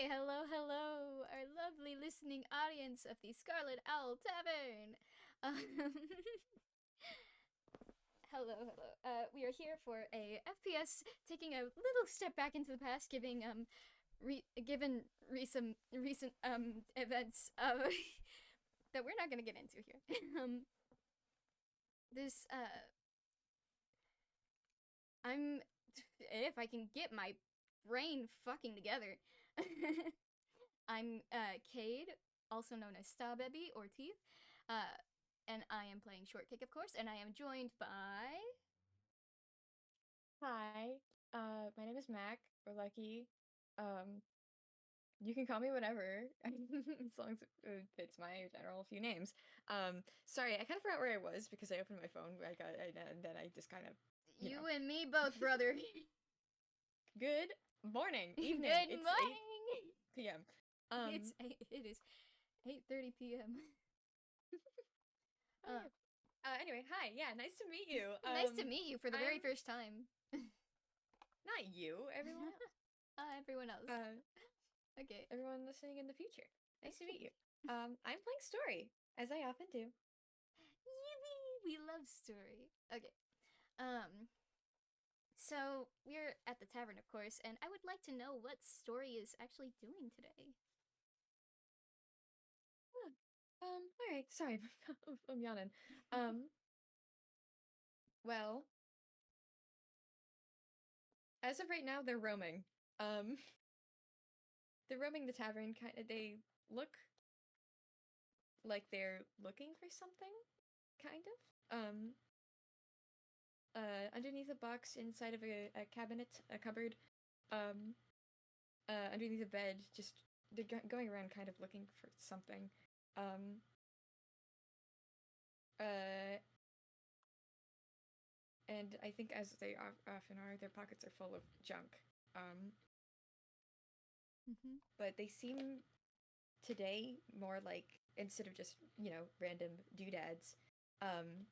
hello, hello, our lovely listening audience of the Scarlet Owl Tavern. Um, hello, hello. We are here for a FPS, taking a little step back into the past, giving given recent events that we're not gonna get into here. This I'm if I can get my brain fucking together. I'm Cayde, also known as Starbaby or Teeth, and I am playing Shortcake, of course, and I am joined by. Hi, my name is Mac or Lucky. Um, you can call me whatever, as long as it fits my general few names. Sorry, I kind of forgot where I was because I opened my phone. And then I just kind of, You and me both, brother. Good morning, evening. Good It's morning. 8 p.m. It is 8:30 p.m. Oh yeah. Anyway, hi. Yeah, nice to meet you. Nice to meet you for the very I'm first time. not you, everyone. Everyone else. Okay. Everyone listening in the future. Nice to meet you. I'm playing story, as I often do. Yippee! We love story. Okay. Um. So we're at the tavern, of course, and I would like to know what story is actually doing today. All right. Sorry, I'm yawning. Um, well, as of right now, they're roaming. Um, they're roaming the tavern. Kind of. They look like they're looking for something. Kind of. Underneath a box, inside of a cabinet, a cupboard. Um, underneath a bed. Just they're going around, kind of looking for something. Um. Uh, and I think as they often are, their pockets are full of junk. Um, Mm-hmm. but they seem today more like, instead of just random doodads, um,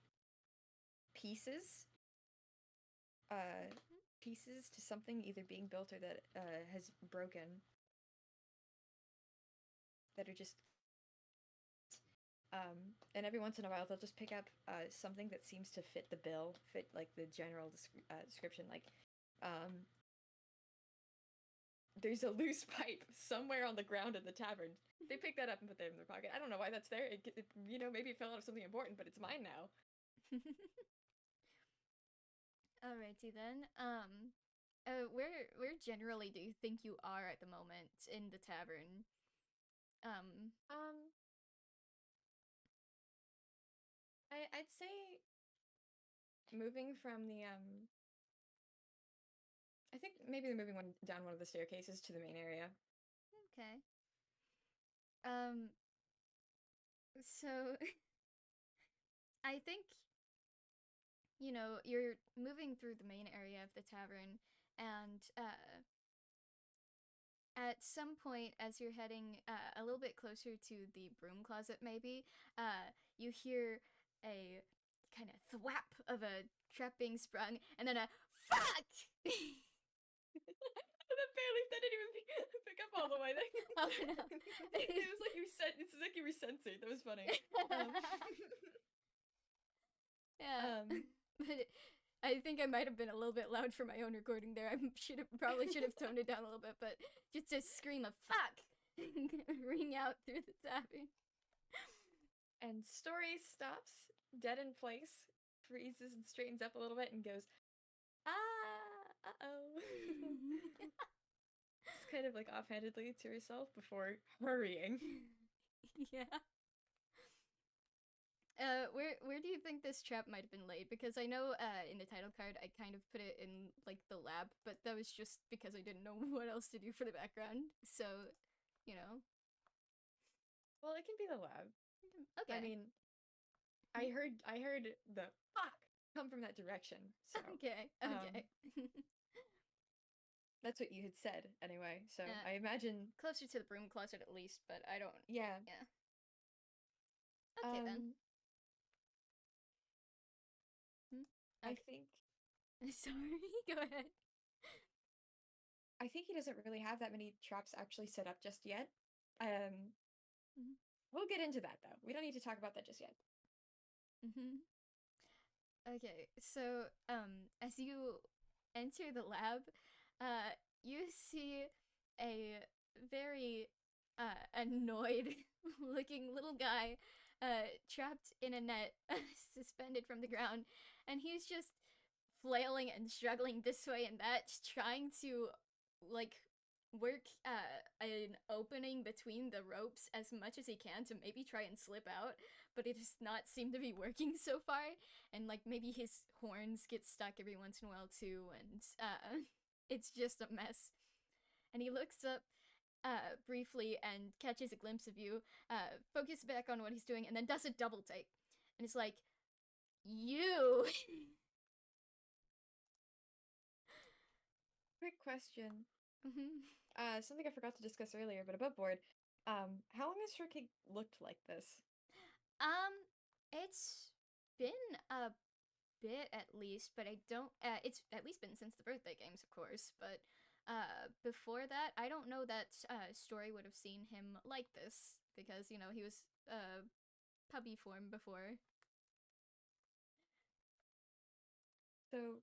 pieces, uh, pieces to something either being built or that has broken, that are just and every once in a while they'll just pick up something that seems to fit the bill, fit like the general description, like um there's a loose pipe somewhere on the ground in the tavern. They pick that up and put that in their pocket. I don't know why that's there. Maybe it fell out of something important, but it's mine now. Alrighty then. Where generally do you think you are at the moment in the tavern? Um. Um, I'd say moving from the I think maybe they're moving down one of the staircases to the main area. Okay. Um. So I think you're moving through the main area of the tavern, and at some point, as you're heading a little bit closer to the broom closet, maybe, you hear a kind of thwap of a trap being sprung, and then a fuck! That barely, that didn't even pick up all the way. Oh no. It was like you said, it's like you were censored. That was funny. Yeah. Um, But I think I might have been a little bit loud for my own recording there. I probably should have toned it down a little bit, but just a scream of fuck ring out through the tavern. and Story stops dead in place, freezes and straightens up a little bit, and goes, ah, uh-oh. It's kind of like offhandedly to herself before hurrying. Yeah. Where do you think this trap might have been laid? Because I know in the title card I kind of put it in like the lab, but that was just because I didn't know what else to do for the background. So, you know. Well, it can be the lab. I Okay. mean, I heard the fuck come from that direction. So, Okay. Okay. that's what you had said anyway. So uh, I imagine, Closer to the broom closet at least, but I don't. yeah. Yeah. Okay then. Um, Hmm? I Okay. think Sorry. Go ahead. I think he doesn't really have that many traps actually set up just yet. Mhm. We'll get into that though. We don't need to talk about that just yet. Mhm. Okay, so as you enter the lab, you see a very annoyed looking little guy trapped in a net suspended from the ground, and he's just flailing and struggling this way and that, trying to like work an opening between the ropes as much as he can to maybe try and slip out, but it does not seem to be working so far. And like maybe his horns get stuck every once in a while too, and it's just a mess. And he looks up briefly and catches a glimpse of you, focuses back on what he's doing, and then does a double take. And it's like, you. Quick question. Mhm. Something I forgot to discuss earlier, but above board. How long has Shortcake looked like this? Um, it's been a bit at least, but I don't. It's at least been since the birthday games, of course. But before that, I don't know that Story would have seen him like this because he was puppy form before. So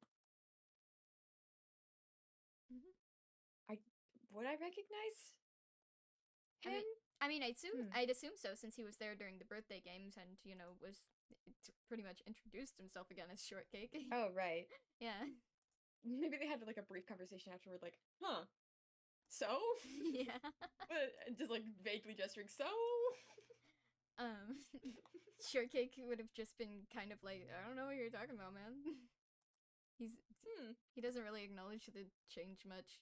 Mhm. I would I recognize I mean, him? I'd assume so since he was there during the birthday games and was pretty much introduced himself again as Shortcake. Oh, right. Yeah. Maybe they had like a brief conversation afterward, like, huh? So? Yeah. But just like vaguely gesturing, so? Um, Shortcake would have just been kind of like, I don't know what you're talking about, man. He's Hmm. he doesn't really acknowledge the change much.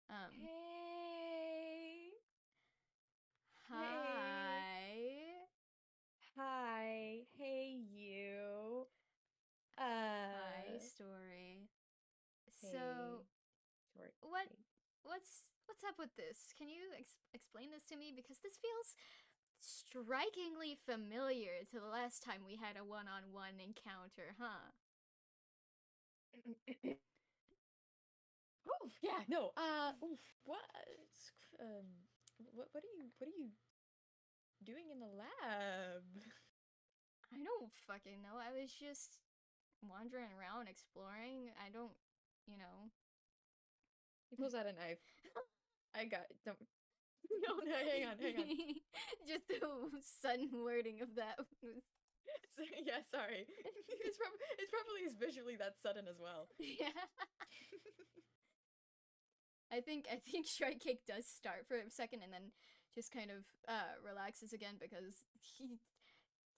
Um, Hey. Hey. hi, Hi. Hey, you. hi, Uh. Story. So, Hey. Short. what Hey. what's up with this? Can you explain this to me because this feels strikingly familiar to the last time we had a one-on-one encounter, huh? Oh yeah, no. Oof, what? What are you doing in the lab? I don't fucking know. I was just wandering around exploring. I don't, you know. He pulls out a knife. I got don't. No, no, hang on. Just the sudden wording of that was Yeah, sorry. It's probably is visually that sudden as well. yeah. I think Strike Cake does start for a second and then just kind of relaxes again because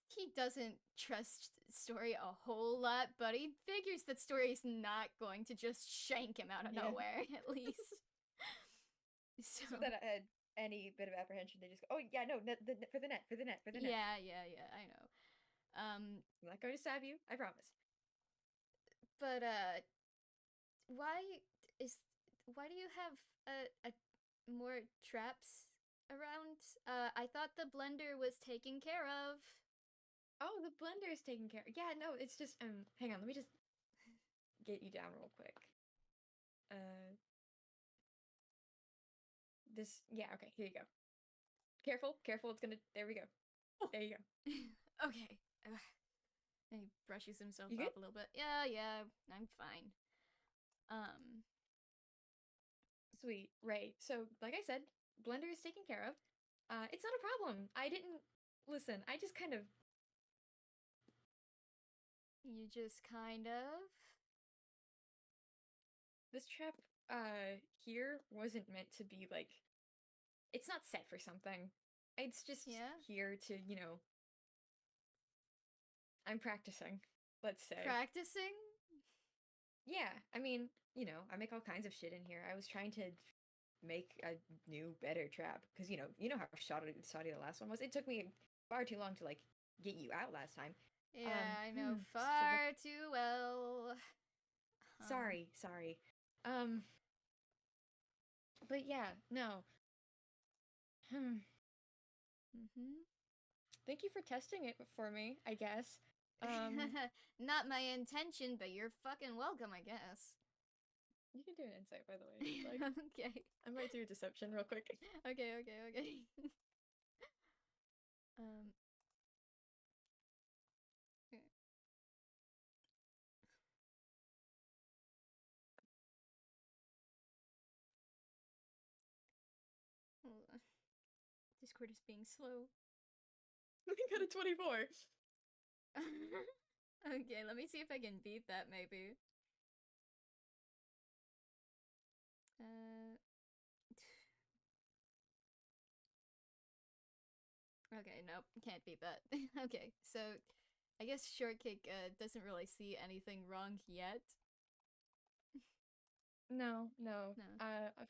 he doesn't trust Story a whole lot, but he figures that Story is not going to just shank him out of Yeah. nowhere, at least. So Just without any bit of apprehension, they just go, "Oh yeah, no, for the net, for the net, for the net." yeah, I know. I'm not going to stab you, I promise. But why is why do you have a more traps around? I thought the blender was taken care of. Oh, the blender is taken care. Yeah, no, it's just hang on, let me just get you down real quick. Uh, this, yeah, okay, here you go. Careful, careful, it's gonna, there we go. There you go. Okay. Ugh. And he brushes himself You good? off a little bit. Yeah, I'm fine. Um, Sweet, right. So, like I said, blender is taken care of. It's not a problem. I didn't, listen, I just kind of, you just kind of. this trap, here wasn't meant to be like, it's not set for something. It's just Yeah? here to, I'm practicing, let's say. Practicing? Yeah, I mean, I make all kinds of shit in here. I was trying to make a new, better trap because how shoddy the last one was. It took me far too long to like get you out last time. Yeah, I know So what? far too well. Sorry. Um, but yeah, no. Hmm. Mm-hmm. Thank you for testing it for me. I guess. Not my intention, but you're fucking welcome, I guess. You can do an insight, by the way. If you'd like. Okay. I might do a deception real quick. Okay. Yeah. Hold on. Discord is being slow. We got a 24. Okay, let me see if I can beat that, maybe. Okay, nope, can't beat that. Okay, so I guess Shortcake doesn't really see anything wrong yet. No. No.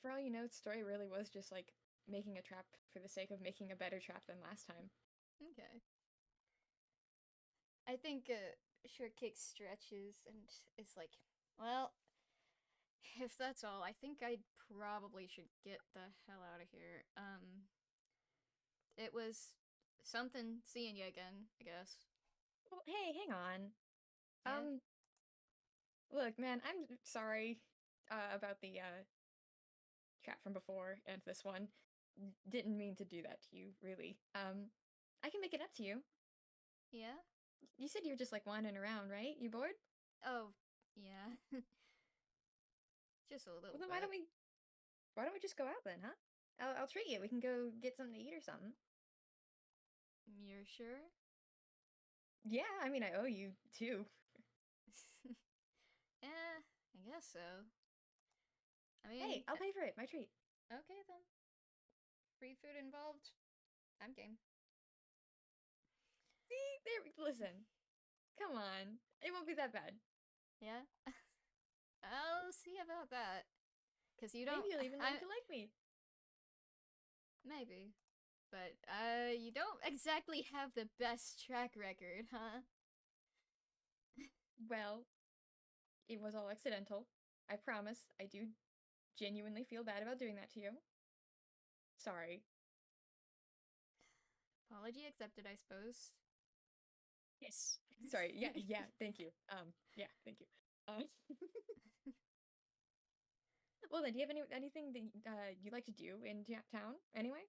For all you know, the story really was just like making a trap for the sake of making a better trap than last time. Okay. I think Shortcake stretches and is like, well, if that's all, I think I probably should get the hell out of here. It was something seeing you again, I guess. Well, hey, hang on. Yeah? Look, man, I'm sorry about the trap from before and this one. Didn't mean to do that to you, really. I can make it up to you. Yeah? You said you were just like wandering around, right? You bored? Oh, yeah. Just a little Well, then bit. why don't we just go out then, huh? I'll treat you. We can go get something to eat or something. You're sure? Yeah, I mean, I owe you too. Yeah, I guess so. I mean, Hey, I'll pay for it. My treat. okay then. Free food involved. I'm game. See, listen. Come on. It won't be that bad. Yeah? I'll see about that. Cause you don't. Maybe you'll even learn to like me. Maybe. But, you don't exactly have the best track record, huh? Well, it was all accidental. I promise. I do genuinely feel bad about doing that to you. Sorry. Apology accepted, I suppose. Yes. Sorry. Yeah. Thank you. Yeah. Thank you. Well, then, do you have anything that you like to do in town? Anyway,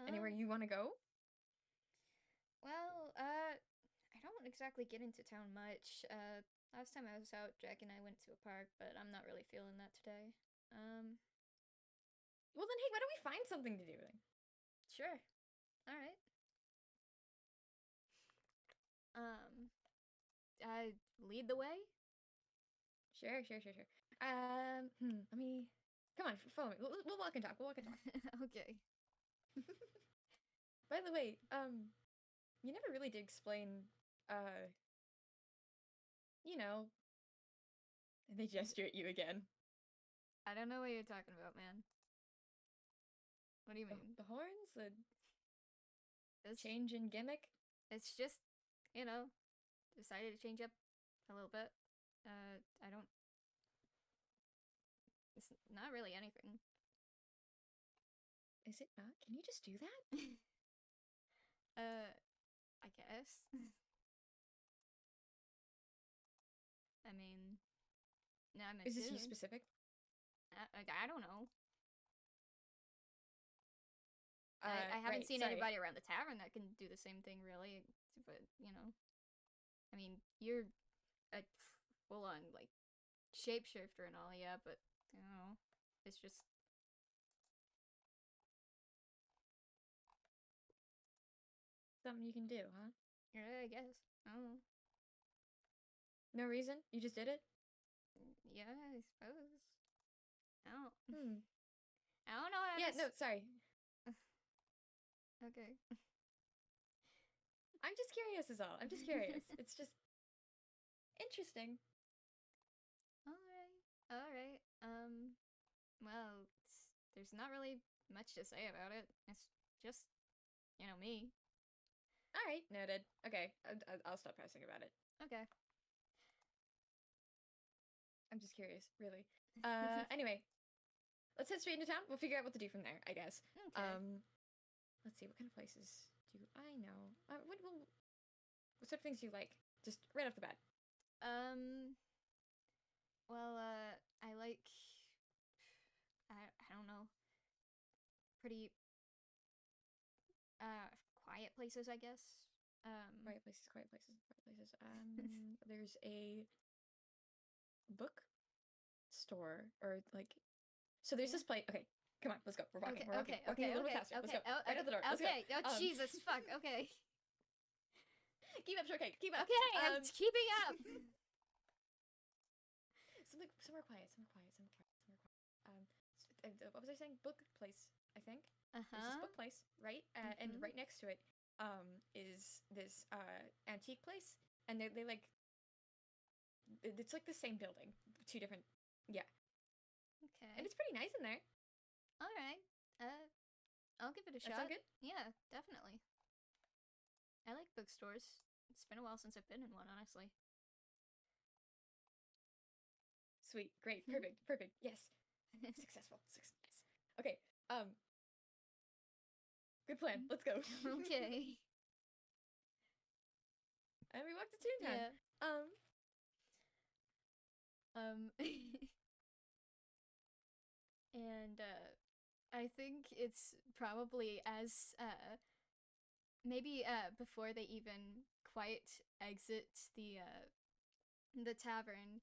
anywhere you want to go? Well, I don't exactly get into town much. Last time I was out, Jack and I went to a park, but I'm not really feeling that today. Well, then, hey, why don't we find something to do then? Sure. All right. I lead the way? Sure. Let me. Come on, follow me. We'll walk and talk. Okay. By the way, you never really did explain, uh, you know, and they gesture at you again. I don't know what you're talking about, man. What do you mean? The horns, the This change in gimmick. It's just, decided to change up a little bit. I don't. It's not really anything. Is it not? Can you just do that? I guess. I mean, no, I'm Is this you assumed. specific? I don't know. I haven't seen sorry. anybody around the tavern that can do the same thing, really. But, I mean, you're a full-on, like, shapeshifter and all, yeah, but, it's just... Something you can do, huh? Yeah, I guess. I don't know. No reason? You just did it? Yeah, I suppose. I don't... Hmm. I don't know how Yeah, no, sorry. Okay. I'm just curious is all. I'm just curious. It's just interesting. Alright. Well, there's not really much to say about it. It's just, me. All right, noted. Okay, I'll stop pressing about it. Okay. I'm just curious, really. Anyway, let's head straight into town. We'll figure out what to do from there, I guess. Okay. Let's see, what kind of places do I know? What sort of things do you like? Just right off the bat. Well, I like, I don't know, pretty, quiet places, I guess. Quiet places, quiet places, quiet places. There's a book store, or like, so there's Yeah. this place. Okay, come on, let's go. We're walking. Okay, We're walking. okay, Walking okay, a little okay, bit faster. okay, Let's go. oh, Right okay, out the door. Let's okay, go. oh, Jesus, fuck, okay. Keep up, Shortcake. Keep up. Okay, I'm keeping up! Somewhere quiet. Somewhere quiet. Somewhere quiet. Somewhere quiet. What was I saying? Book place, I think. There's this book place, right? And right next to it, is this antique place, and they like, it's like the same building, two different, yeah, Okay. and it's pretty nice in there. Alright. I'll give it a That shot. sound good? Yeah, definitely. I like bookstores. It's been a while since I've been in one, honestly. Sweet, great, perfect. Yes, successful, success. Okay, good plan. Let's go. Okay. And we walked to Toontown. Yeah. And I think it's probably as maybe before they even quite exit the tavern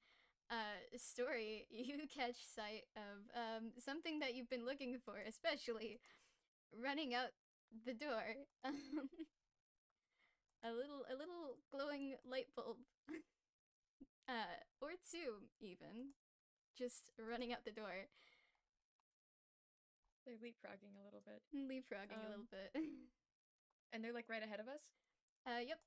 story, you catch sight of something that you've been looking for, especially running out the door. A little glowing light bulb. Or two even, just running out the door. They're leapfrogging a little bit. Leapfrogging a little bit. And they're like right ahead of us? Yep.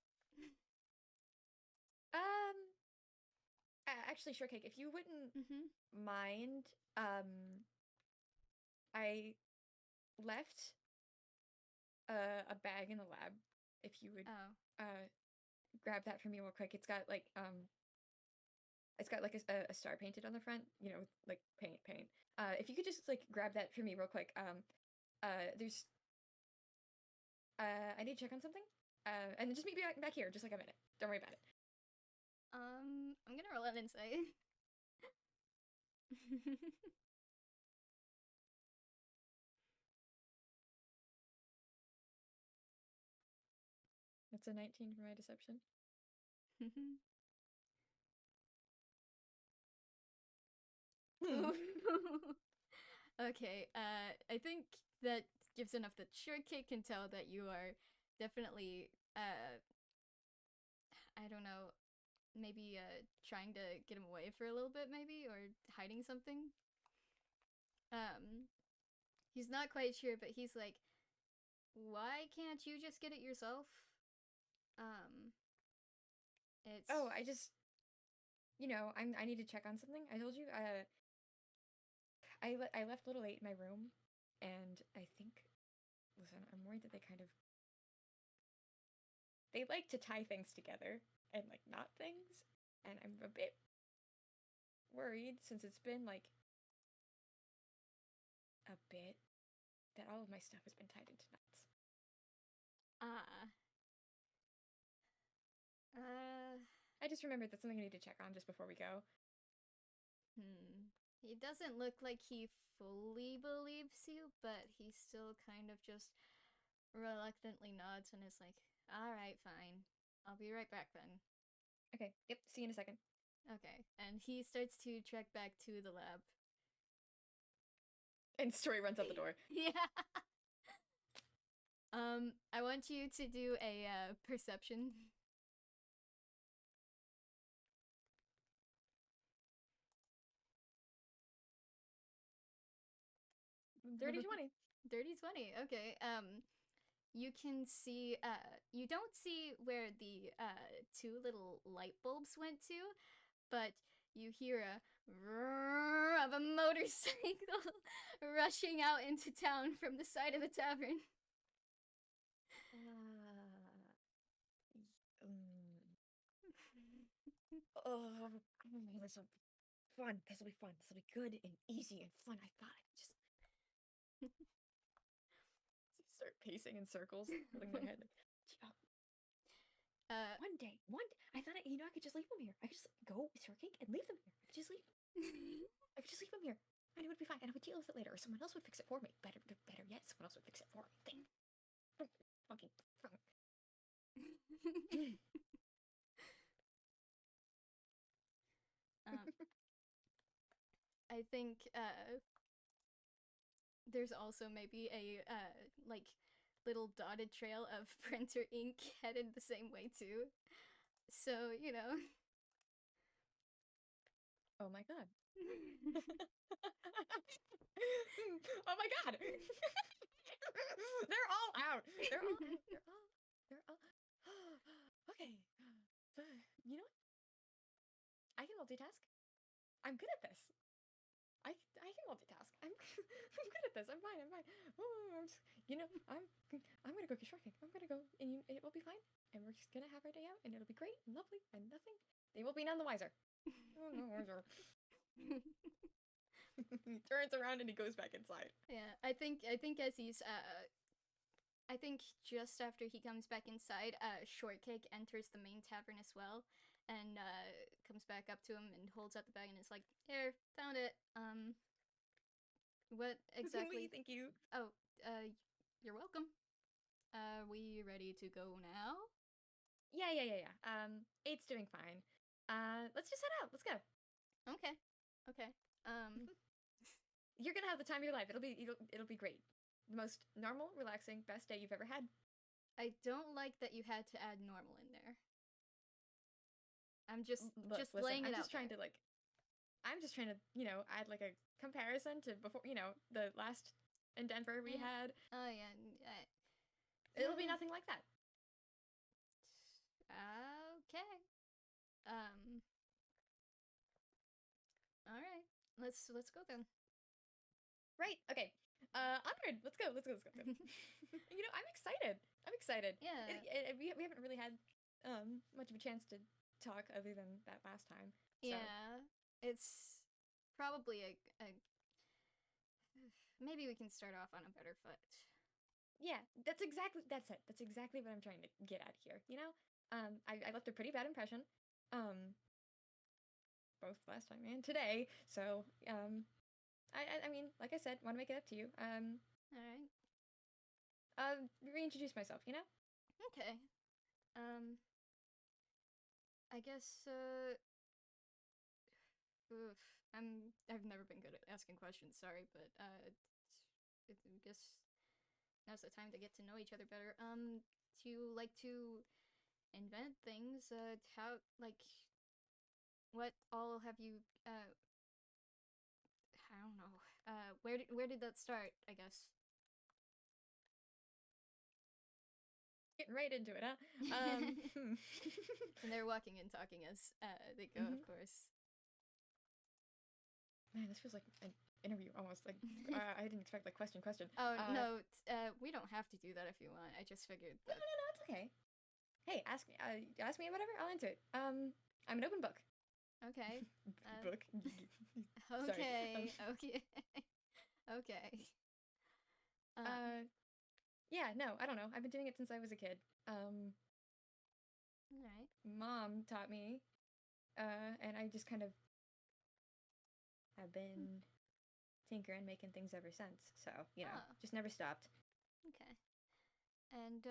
Actually, Shortcake, if you wouldn't Mm-hmm. mind, I left a bag in the lab. If you would grab that for me real quick. It's got like a star painted on the front, you know, with like paint. If you could just like grab that for me real quick. There's I need to check on something. And then just meet me back here, just like a minute. Don't worry about it. I'm gonna roll an insight. That's a 19 for my deception. Okay, I think that gives enough that Shortcake can tell that you are definitely, I don't know, maybe trying to get him away for a little bit, maybe, or hiding something. He's not quite sure, but he's like, why can't you just get it yourself? It's... Oh, I just, you know, I need to check on something. I told you, I left a little late in my room, and I think, listen, I'm worried that they like to tie things together and like knot things, and I'm a bit worried since it's been like a bit that all of my stuff has been tied into knots. I just remembered that's something I need to check on just before we go. He doesn't look like he fully believes you, but he still kind of just reluctantly nods and is like, alright, fine. I'll be right back then. Okay, yep, see you in a second. Okay, and he starts to trek back to the lab. And Story runs out the door. Yeah. I want you to do a perception. Dirty 20. Dirty 20. Okay. You can see you don't see where the two little light bulbs went to, but you hear a roar of a motorcycle rushing out into town from the side of the tavern. Oh, this will be fun. This will be fun. This will be good and easy and fun. I thought I just start pacing in circles, holding my head. I thought, I could just leave them here. I could just go with Shortcake and leave them here. I could just leave them here. And it would be fine. And I would deal with it later. Or someone else would fix it for me. Better yet, someone else would fix it for me. Fucking. I think there's also maybe a like little dotted trail of printer ink headed the same way too. So, you know. Oh my god. Oh my god. They're all out. Okay. You know what? I can multitask. I'm good at this. I can multitask. I'm I'm good at this. I'm fine. Oh, I'm gonna go get Shortcake. I'm gonna go, and it will be fine. And we're just gonna have our day out, and it'll be great and lovely, and nothing. They will be none the wiser. Oh, no wiser. He turns around and he goes back inside. Yeah, I think as he's I think just after he comes back inside, Shortcake enters the main tavern as well, and comes back up to him and holds out the bag and is like, "Here, found it. What exactly?" Thank you. Oh, you're welcome. We ready to go now? Yeah. It's doing fine. Let's just head out. Let's go. Okay. You're gonna have the time of your life. It'll be great. The most normal, relaxing, best day you've ever had. I don't like that you had to add normal in there. I'm just Listen, laying it out. I'm just trying to, add like a comparison to before, the last in Denver we had. Oh yeah. It'll be nothing like that. Okay. All right. Let's go then. Right. Okay. Onward. Let's go. I'm excited. Yeah. We haven't really had much of a chance to talk other than that last time. So. Yeah. It's probably a maybe we can start off on a better foot. Yeah, that's it. That's exactly what I'm trying to get at here. I left a pretty bad impression, both last time and today. So, I mean, like I said, want to make it up to you. All right. Reintroduce myself. Okay. I guess. Oof. I've never been good at asking questions. Sorry, but I guess now's the time to get to know each other better. Do you like to invent things? How what all have you? I don't know. Where did that start? I guess. Getting right into it, huh? And they're walking and talking as they go, of course. Man, this feels like an interview almost. Like I didn't expect like question. Oh no, we don't have to do that if you want. I just figured that. No, it's okay. Hey, ask me whatever. I'll answer it. I'm an open book. Okay. Book. Okay. Okay. Yeah. No, I don't know. I've been doing it since I was a kid. All right. Mom taught me, and I just kind of have been tinkering, making things ever since. So, just never stopped. Okay. And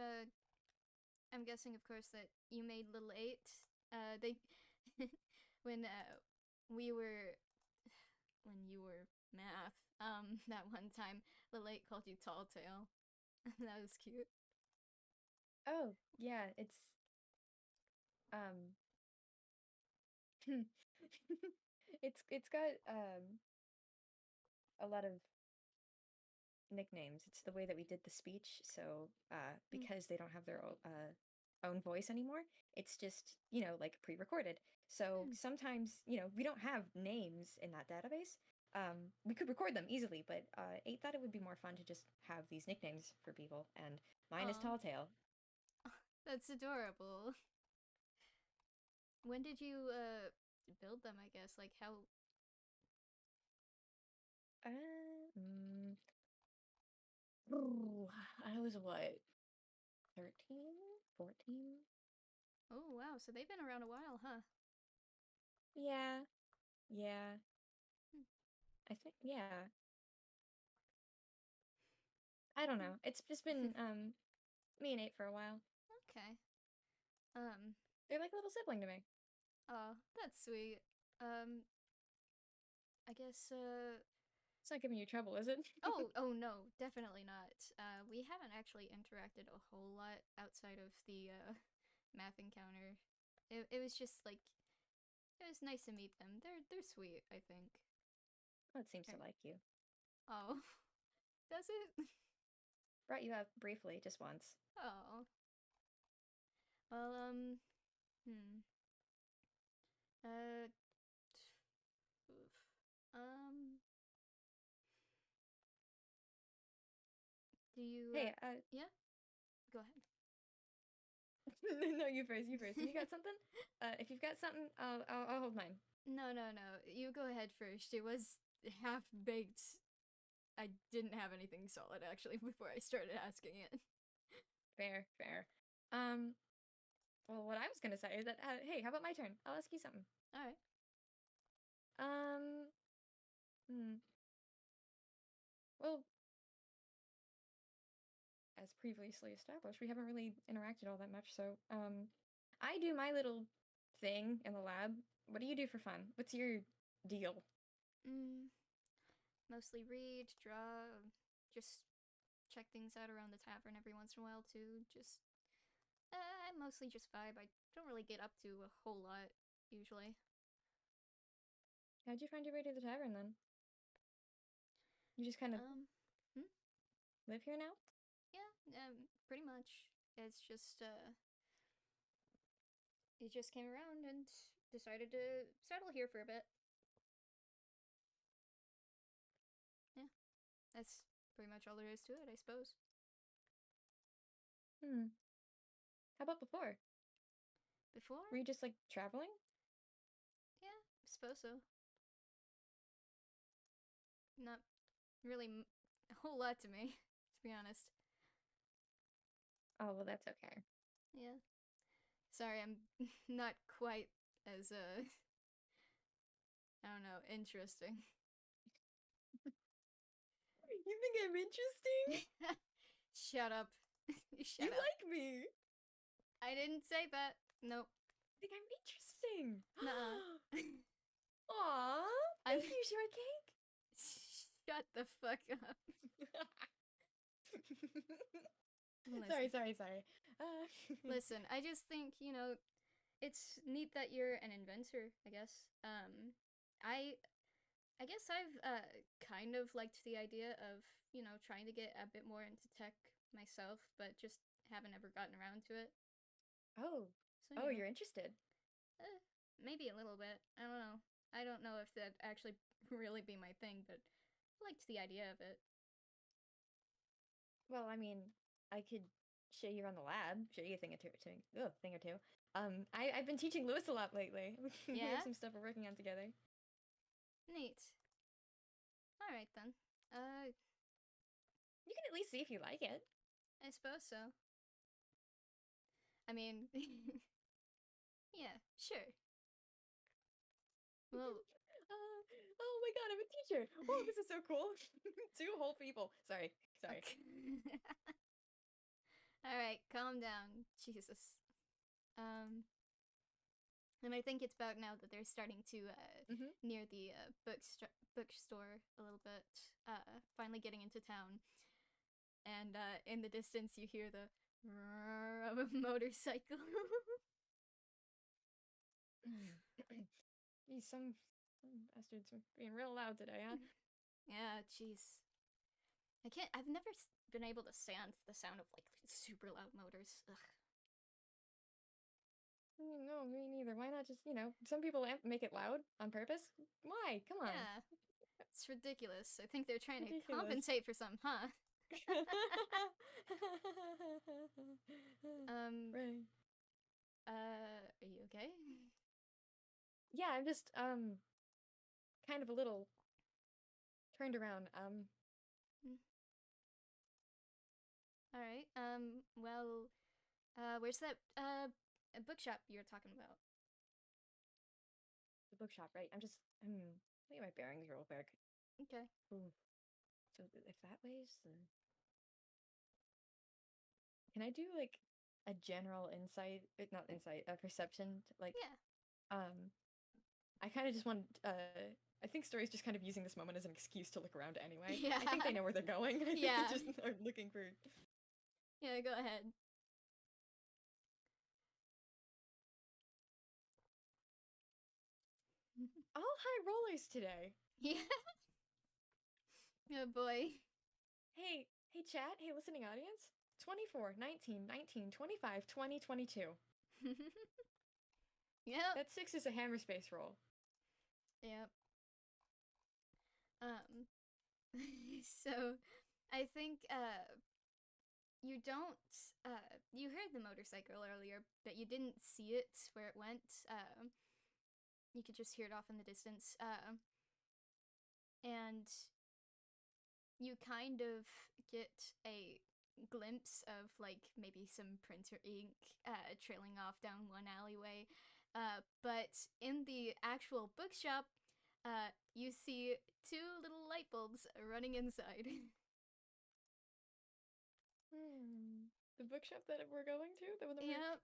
I'm guessing, of course, that you made Little 8. They when you were math, that one time Little 8 called you Tall Tale. That was cute. Oh, yeah, it's it's got a lot of nicknames. It's the way that we did the speech. So because they don't have their own voice anymore, it's just like pre-recorded. So sometimes we don't have names in that database. We could record them easily, but 8 thought it would be more fun to just have these nicknames for people, and mine is Tall Tale. That's adorable. When did you build them? I guess how. I was what, 13, 14? Oh, wow. So they've been around a while, huh? Yeah, yeah. Hmm. I think yeah. I don't know. It's just been me and Nate for a while. Okay. Um, They're like a little sibling to me. oh, that's sweet. Um, I guess, It's not giving you trouble, is it? oh no, definitely not. We haven't actually interacted a whole lot outside of the, math encounter. It was just like, it was nice to meet them. They're sweet, I think. Oh, it seems to Er, like you. Oh, does it? Brought you out briefly, just once. Oh. Well, hmm. Uh, oof. Um, do you, Hey, yeah? Go ahead. no, you first. You first. If you got something, if you've got something, I'll hold mine. No, no, no. You go ahead first. It was half baked. I didn't have anything solid actually before I started asking it. Fair, fair. Um, well, what I was gonna say is that, hey, how about my turn? I'll ask you something. All right. Um, hmm. Well, as previously established, we haven't really interacted all that much, so, I do my little thing in the lab. What do you do for fun? What's your deal? Mm, mostly read, draw, just check things out around the tavern every once in a while too. Just, I mostly just vibe. I don't really get up to a whole lot usually. How'd you find your way to the tavern then? You just kind of Um, hmm? live here now? Yeah, pretty much. It's just, it just came around and decided to settle here for a bit. Yeah, that's pretty much all there is to it, I suppose. Hmm. How about before? Before? Were you just like traveling? Yeah, suppose so. Not really a whole lot to me, to be honest. Oh, well, that's okay. Yeah. Sorry, I'm not quite as, I don't know, interesting. You think I'm interesting? Shut up. You Shut up. like me. I didn't say that. Nope. You think I'm interesting. Nuh-uh. Aw, I'm. thank you, Shortcake. Shut the fuck up. Sorry, Listen. sorry, sorry. Uh, Listen, I just think, it's neat that you're an inventor, I guess. I I guess I've kind of liked the idea of, trying to get a bit more into tech myself, but just haven't ever gotten around to it. oh, So, oh, you're interested. eh, maybe a little bit. I don't know. I don't know if that actually really be my thing, but I liked the idea of it. Well, I mean, I could show you around the lab, show you a thing or two, thing or two. I've been teaching Lewis a lot lately. We have Yeah? some stuff we're working on together. Neat. Alright then. You can at least see if you like it. I suppose so. I mean, yeah, sure. Well, Oh my god, I'm a teacher. Oh, this is so cool. Two whole people. Sorry, sorry. okay. Alright, calm down. Jesus. Um, and I think it's about now that they're starting to Hmm. near the bookstore a little bit, finally getting into town. And in the distance, you hear the roar of a motorcycle. Geez, some bastards are being real loud today, huh? Yeah, jeez. I can't. I've never been able to stand the sound of like super loud motors. Ugh. No, me neither. Why not just, some people make it loud on purpose? Why? Come on. Yeah, it's ridiculous. I think they're trying to Ridiculous. compensate for some, huh? um, Right. are you okay? Yeah, I'm just kind of a little turned around. Mm, all right. Well, where's that a bookshop you're talking about. The bookshop, right? Let me get my bearings real quick. Okay. Ooh. So if that way's the... Can I do like a general insight, not insight, a perception, like, Yeah. I kind of just want, I think Story's just kind of using this moment as an excuse to look around anyway. Yeah. I think they know where they're going. I think Yeah. they just are looking for... Yeah, go ahead. All high rollers today. Yeah. Oh boy. Hey, chat, hey, listening audience. 24, 19, 19, 25, 20, 22. Yep. That 6 is a hammer space roll. Yep. So I think you don't you heard the motorcycle earlier, but you didn't see it where it went. You could just hear it off in the distance. And you kind of get a glimpse of like maybe some printer ink trailing off down one alleyway. But in the actual bookshop, you see 2 little light bulbs running inside. The bookshop that we're going to? The one that Yep.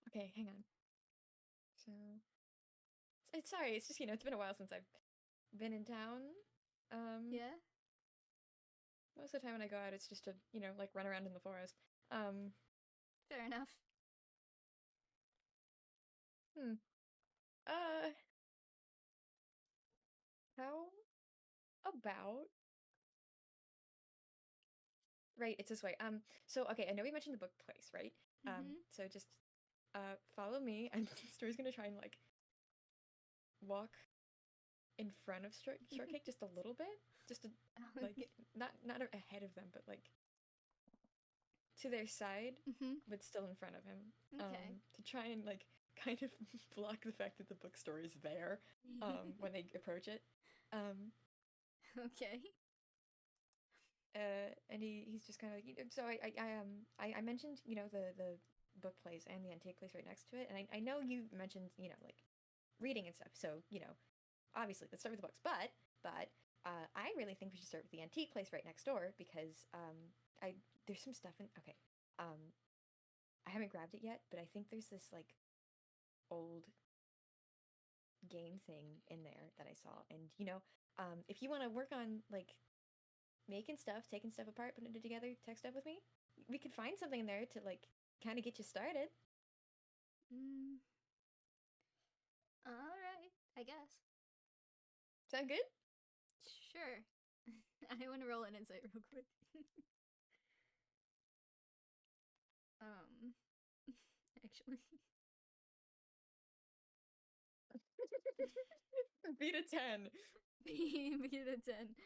Okay, hang on. So, sorry, it's just, it's been a while since I've been in town. Yeah. Most of the time when I go out, it's just to, like run around in the forest. Fair enough. How about... Right, it's this way. So, okay, I know we mentioned the book place, right? So just, follow me, and Story's gonna try and, like, walk in front of Shortcake just a little bit, just to, like, not ahead of them, but, like, to their side, but still in front of him. Okay. To try and, like, kind of block the fact that the bookstore is there, when they approach it. Okay. And he's just kind of like, so I mentioned, the book place and the antique place right next to it, and I know you mentioned, like reading and stuff, so, obviously let's start with the books, but I really think we should start with the antique place right next door, because there's some stuff in... Okay, I haven't grabbed it yet, but I think there's this like old game thing in there that I saw, and if you want to work on like making stuff, taking stuff apart, putting it together, tech stuff with me, we could find something in there to like kind of get you started. Alright, I guess. Sound good? Sure. I want to roll an insight real quick. Actually. Beat a 10. Beat a 10.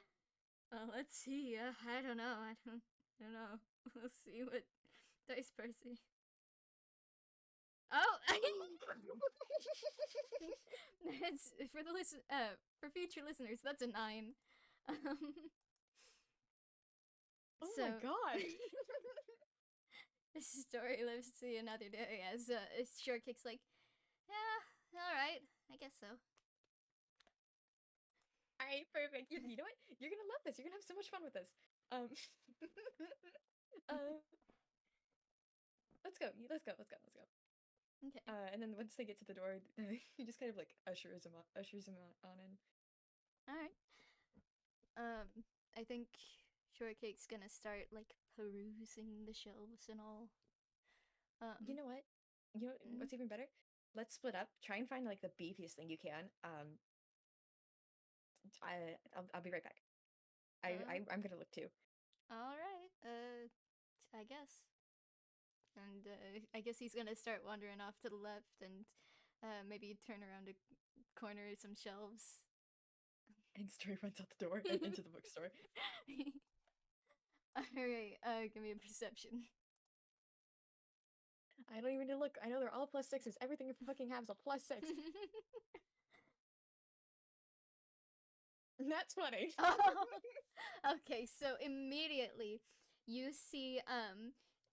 Let's see. I don't know. I don't know. We'll see what dice Percy. Oh, that's for future listeners. That's a 9. Oh my god. This story lives to see another day. As Shortcake's like, yeah, all right, I guess so. All right, perfect. You know what? You're gonna love this. You're gonna have so much fun with this. Let's go. Okay. And then once they get to the door, he just kind of like ushers him on in. All right. I think Shortcake's gonna start like perusing the shelves and all. You know what? You know what's even better? Let's split up. Try and find like the beefiest thing you can. I'll be right back. I'm gonna look too. All right. I guess. And I guess he's gonna start wandering off to the left and maybe turn around a corner of some shelves. And Story runs out the door and into the bookstore. Alright, give me a perception. I don't even need to look. I know they're all +6s. Everything you fucking have is a +6. That's funny. Okay, so immediately you see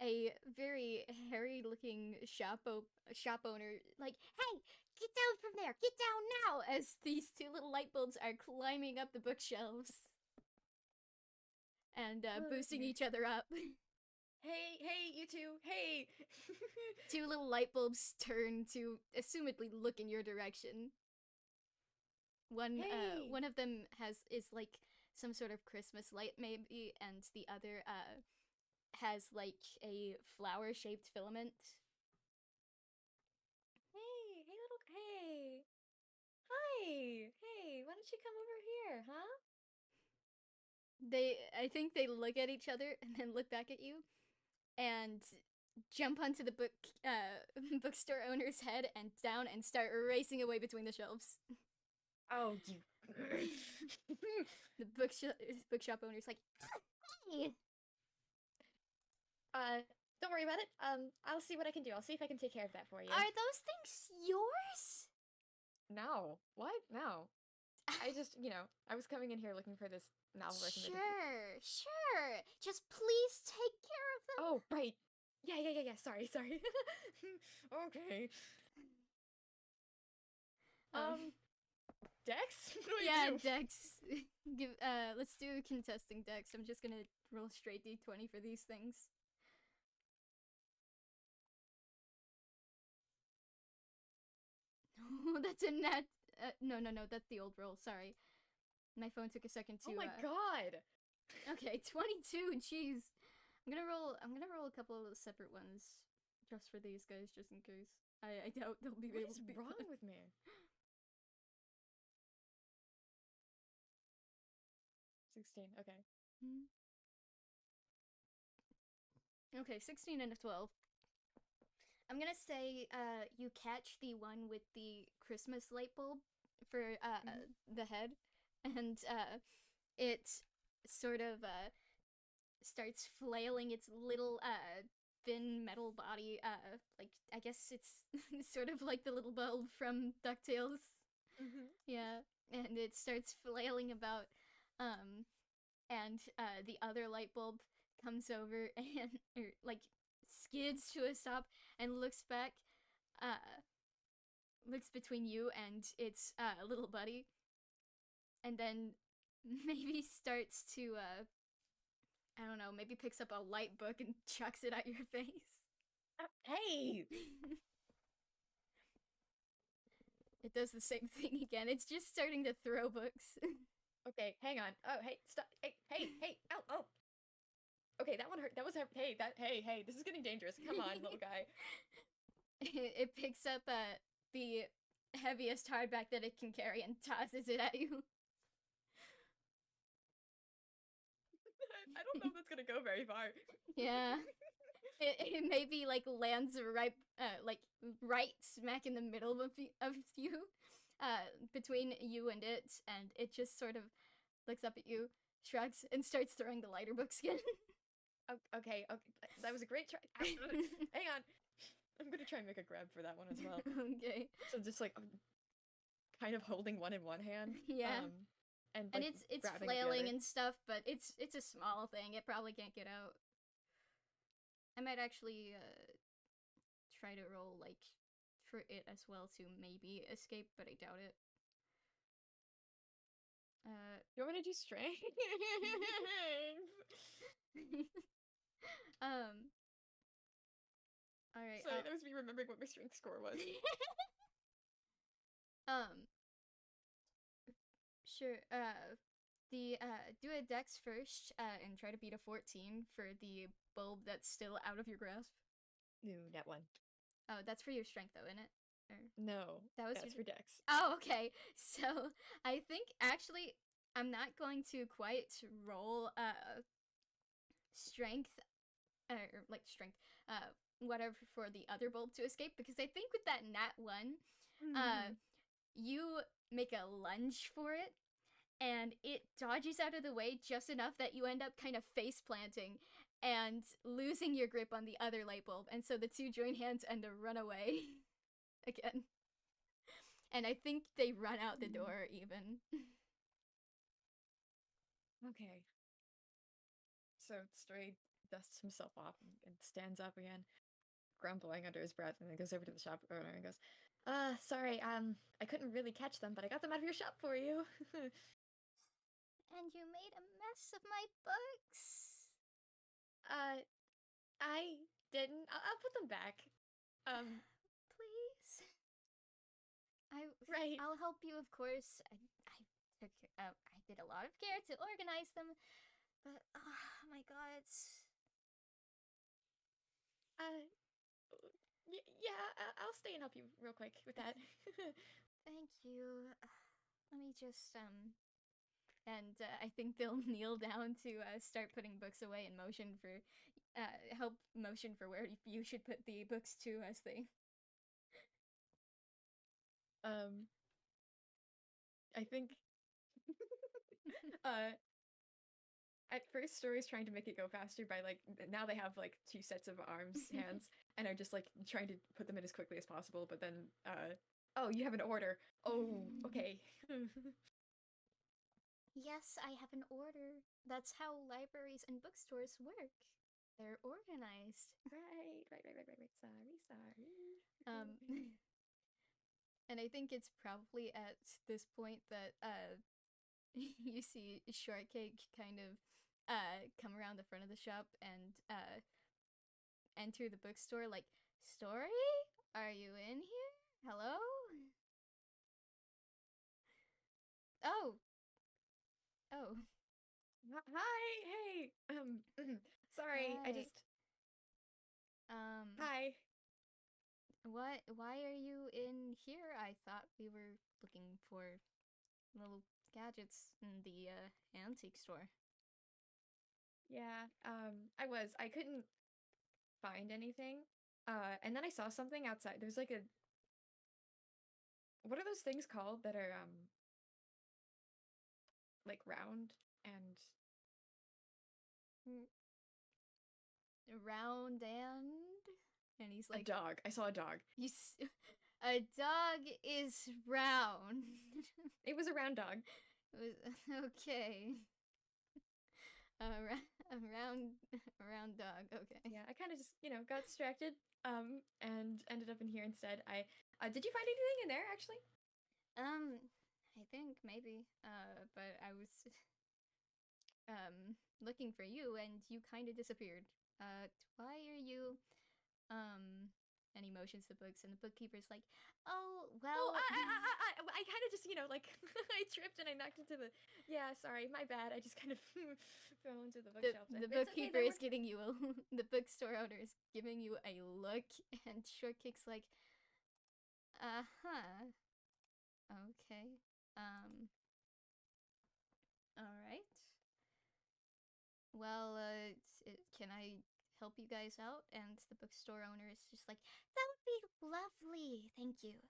a very hairy looking shop owner like, "Hey, get down from there. Get down now," as these two little light bulbs are climbing up the bookshelves and boosting each other up. Hey, you two. Hey. Two little light bulbs turn to assumedly look in your direction. Hey. One of them is like some sort of Christmas light maybe, and the other has like a flower shaped filament. Hey. Hi. Hey, why don't you come over here, huh? I think they look at each other and then look back at you and jump onto the bookstore owner's head and down and start racing away between the shelves. Oh, you. The bookshop owner's like, "Hey!" Don't worry about it. I'll see what I can do. I'll see if I can take care of that for you. Are those things yours? No. What? No. I just, I was coming in here looking for this novel recommendation. Sure. Just please take care of them. Oh, right. Yeah. Sorry. Okay. Dex? What do I do? Dex. Let's do contesting Dex. I'm just gonna roll straight d20 for these things. That's a net. No, that's the old roll. Sorry. My phone took a second to. Oh my god! Okay, 22. Jeez. I'm gonna roll a couple of separate ones just for these guys, just in case. I doubt they'll be able to beat What is wrong that. with me? Okay. Okay, 16 and a 12. I'm gonna say you catch the one with the Christmas light bulb for the head, and it sort of starts flailing its little thin metal body, like I guess it's sort of like the little bulb from DuckTales. Yeah, and it starts flailing about, and the other light bulb comes over and like skids to a stop and looks back, looks between you and its little buddy, and then maybe starts to I don't know, maybe picks up a light book and chucks it at your face. Hey! It does the same thing again. It's just starting to throw books. Okay, hang on. Oh, hey, stop. Hey, ow, oh. Okay, that one hurt. That was, hey, this is getting dangerous. Come on, little guy. It picks up the heaviest hardback that it can carry and tosses it at you. I don't know if that's gonna go very far. Yeah. It maybe like lands right smack in the middle of you, between you and it just sort of looks up at you, shrugs, and starts throwing the lighter books again. Okay, that was a great try. Hang on, I'm gonna try and make a grab for that one as well. Okay. So just like kind of holding one in one hand. Yeah. And it's flailing and stuff, but it's a small thing. It probably can't get out. I might actually try to roll like for it as well to maybe escape, but I doubt it. You want me to do strength? All right. Sorry, that was me remembering what my strength score was. Sure. Do a dex first, and try to beat a 14 for the bulb that's still out of your grasp. No, that one. Oh, that's for your strength though, isn't it? Or... No, that's for dex. Oh, okay. So I think actually I'm not going to quite roll strength, or like strength, whatever for the other bulb to escape, because I think with that nat 1, you make a lunge for it, and it dodges out of the way just enough that you end up kind of face planting and losing your grip on the other light bulb, and so the two join hands and run away again. And I think they run out the door even. Okay. So Stray dusts himself off and stands up again, grumbling under his breath, and then goes over to the shop owner and goes, sorry, I couldn't really catch them, but I got them out of your shop for you. And you made a mess of my books. I didn't. I'll put them back. Please. Right. I'll help you, of course. I did a lot of care to organize them, but oh my god, Yeah, I'll stay and help you real quick with that. thank you. Let me just and I think they'll kneel down to start putting books away and motion for help motion for where you should put the books to as they I think at first Story's trying to make it go faster by like now they have like two sets of arms, hands, and are just like trying to put them in as quickly as possible, but then oh, you have an order. Oh, okay. Yes, I have an order. That's how libraries and bookstores work. They're organized. Right. Sorry. And I think it's probably at this point that you see Shortcake kind of come around the front of the shop and enter the bookstore like, Story? Are you in here? Hello? Oh. Oh. Hi, hey. Sorry, I Hi. just Hi. Why are you in here? I thought we were looking for little gadgets in the antique store. Yeah, I couldn't find anything. And then I saw something outside. There's like a what are those things called that are like round and Round and he's a like, dog. I saw a dog. a dog is round. It was a round dog. Okay. A round dog. Okay. Yeah, I kind of just, got distracted and ended up in here instead. I did you find anything in there actually? I think maybe. But I was looking for you and you kind of disappeared. Why are you and he motions the books and the bookkeeper's like, "Oh, well, I kind of just, like I tripped and I knocked into the Yeah, sorry, my bad. I just kind of fell into the bookshelf. the It's okay, bookkeeper is giving you a the bookstore owner is giving you a look and Shortcake's like, "Uh-huh. Okay. All right. Well, can I help you guys out?" And the bookstore owner is just like, "That would be lovely. Thank you."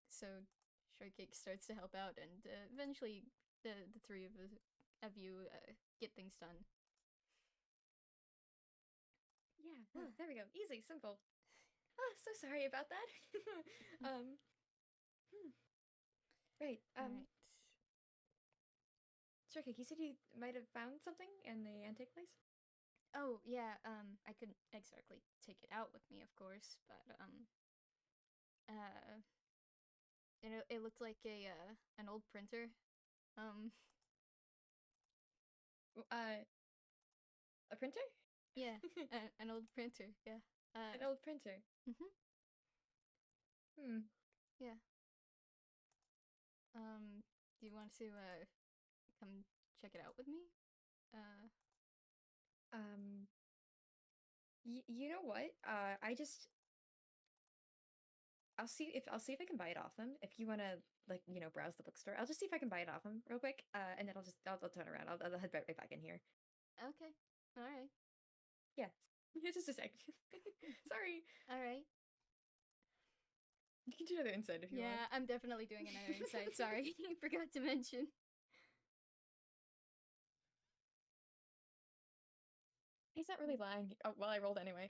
So Shortcake starts to help out, and eventually the three of you get things done. Yeah, there we go. Easy, simple. Oh, so sorry about that. Right. All right. Shortcake, you said you might have found something in the antique place? Oh yeah. I couldn't exactly take it out with me, of course, but uh, it looked like an old printer. A printer? Yeah, an old printer. Yeah. An old printer. Mhm. Hmm. Yeah. Do you want to come check it out with me? Um. You know what? I'll see if I can buy it off them. If you wanna like browse the bookstore, I'll just see if I can buy it off them real quick. And then I'll turn around. I'll head right back in here. Okay. All right. Yeah. Just a sec. Sorry. All right. You can do another inside if you want. Yeah, I'm definitely doing another insight. Sorry, forgot to mention. He's not really lying. Oh, well, I rolled anyway.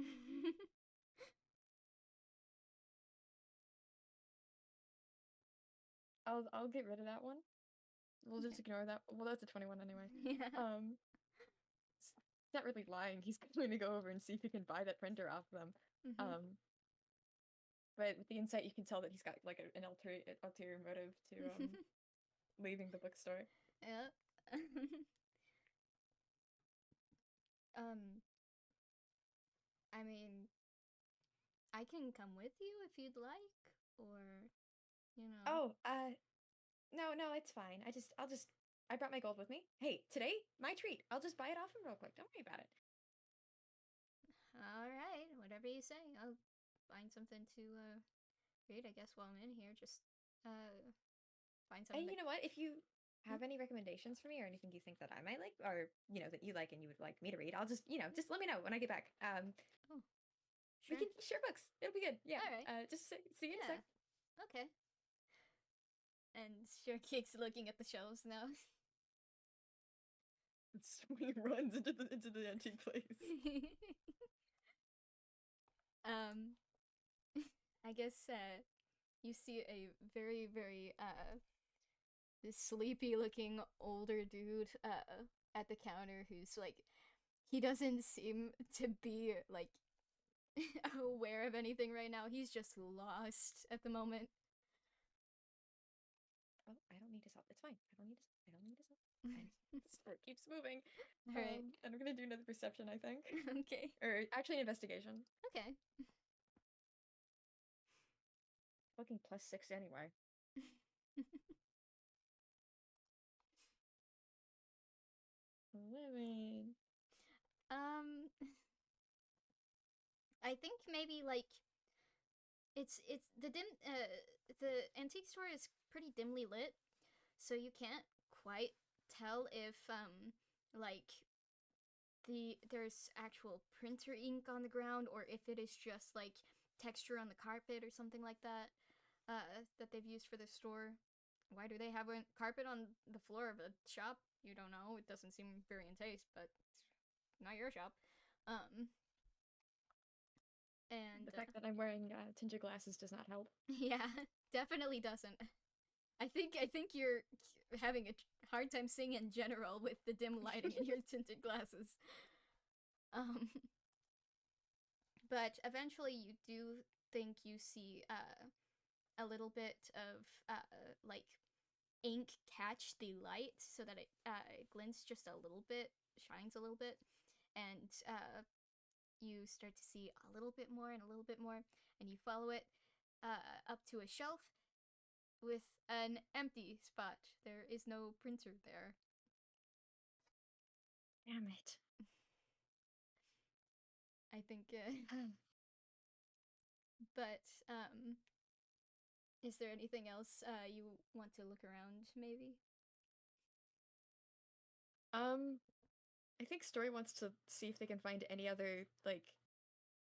I'll get rid of that one. we'll just ignore that. Well, that's a 21 anyway. Yeah. He's not really lying. He's going to go over and see if he can buy that printer off them. Mhm. But with the insight, you can tell that he's got like an ulterior motive to leaving the bookstore. Yeah. um, I mean, I can come with you if you'd like, or, you know. Oh, no, it's fine. I brought my gold with me. Hey, today, my treat. I'll just buy it off him real quick. Don't worry about it. All right, whatever you say. I'll find something to read, I guess, while I'm in here. Just find something. And you know what? If you have any recommendations for me or anything you think that I might like, or that you like and you would like me to read, I'll just just let me know when I get back. Oh, we sure. can share books. It'll be good. Yeah. All right. Just see you in a sec. Okay. And Shortcake's looking at the shelves now. Swing runs into the antique place. I guess you see a very, very this sleepy looking older dude at the counter who's like, he doesn't seem to be like aware of anything right now. He's just lost at the moment. Oh, I don't need to help. It's fine. I don't need to help. Fine. The store keeps moving. All right. And we're gonna do another perception, I think. Okay. Or actually an investigation. Okay. Fucking +6 anyway. Living. I think maybe like it's the antique store is pretty dimly lit, so you can't quite tell if like there's actual printer ink on the ground or if it is just like texture on the carpet or something like that that they've used for the store. Why do they have a carpet on the floor of a shop? You don't know. It doesn't seem very in taste, but it's not your shop. And the fact that I'm wearing tinted glasses does not help. Yeah, definitely doesn't. I think you're having a hard time seeing in general with the dim lighting in your tinted glasses. But eventually you do think you see a little bit of like ink catch the light so that it glints just a little bit, shines a little bit, and you start to see a little bit more and a little bit more, and you follow it up to a shelf with an empty spot. There is no printer there. Damn it. I think but is there anything else you want to look around maybe? I think Story wants to see if they can find any other like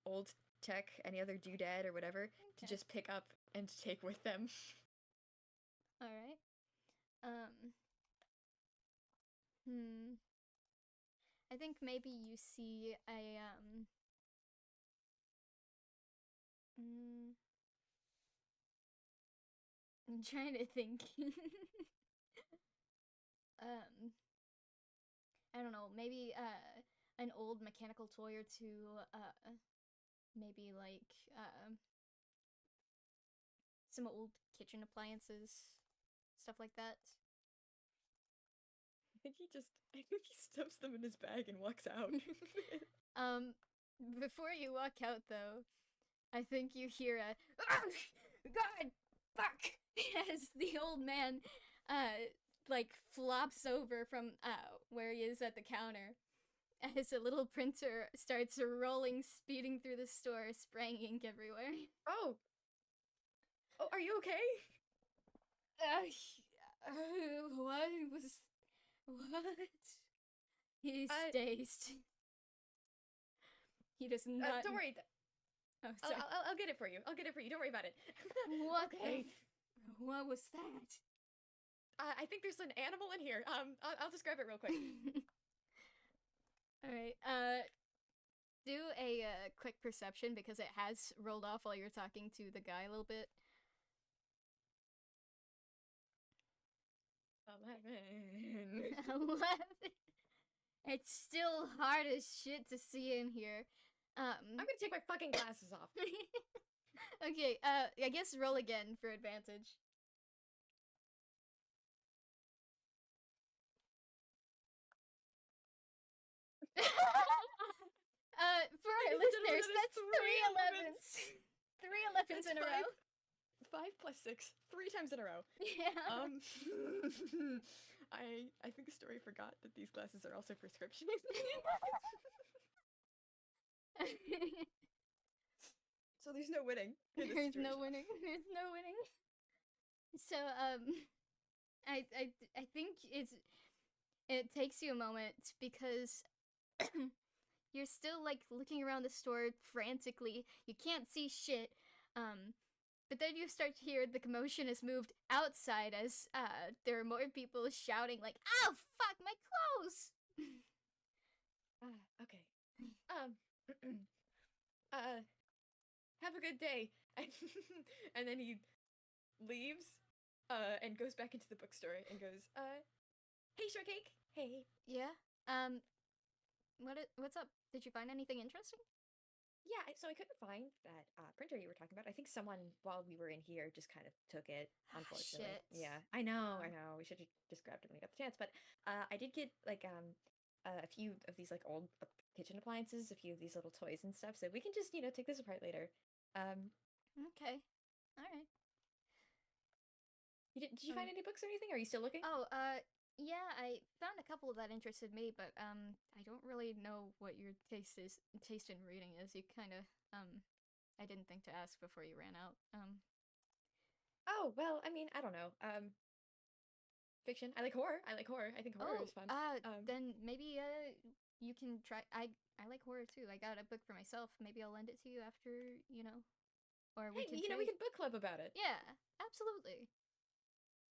old tech, any other doodad or whatever to just pick up and take with them. All right. I think maybe you see a I'm trying to think. I don't know, maybe an old mechanical toy or two, maybe like some old kitchen appliances, stuff like that. I think he stuffs them in his bag and walks out. Before you walk out though, I think you hear a God fuck as the old man like flops over from where he is at the counter as a little printer starts rolling, speeding through the store, spraying ink everywhere. Oh, are you okay? What? He's dazed. He does not. Don't worry. Oh, sorry. I'll get it for you. Don't worry about it. What? Okay. What was that? I think there's an animal in here. I'll just grab it real quick. All right. Do a quick perception because it has rolled off while you're talking to the guy a little bit. 11. 11. It's still hard as shit to see in here. I'm gonna take my fucking glasses off. Okay, I guess roll again for advantage. For our listeners, that's 3 11s in a row. 5 plus 6, 3 times in a row. Yeah. I think the story forgot that these glasses are also prescription. So there's no winning. There's no winning. There's no winning. So I think it takes you a moment because you're still like looking around the store frantically. You can't see shit. But then you start to hear the commotion has moved outside as there are more people shouting like, "Oh fuck, my clothes!" Okay. Have a good day. And then he leaves and goes back into the bookstore and goes, hey Shortcake. Hey. Yeah. What's up? Did you find anything interesting? Yeah, so I couldn't find that printer you were talking about. I think someone, while we were in here, just kind of took it, unfortunately. Shit. Yeah, I know. We should have just grabbed it when we got the chance. But I did get, like, a few of these, like, old kitchen appliances, a few of these little toys and stuff, so we can just, take this apart later. Okay. Alright. Did you find any books or anything? Are you still looking? Oh, yeah, I found a couple that interested me, but I don't really know what your taste in reading is. You kind of I didn't think to ask before you ran out. Oh, well, I mean, I don't know. Fiction. I like horror. I think horror is fun. Then maybe you can try. I like horror too. I got a book for myself. Maybe I'll lend it to you after, or we Hey, can we can book club about it. Yeah, absolutely.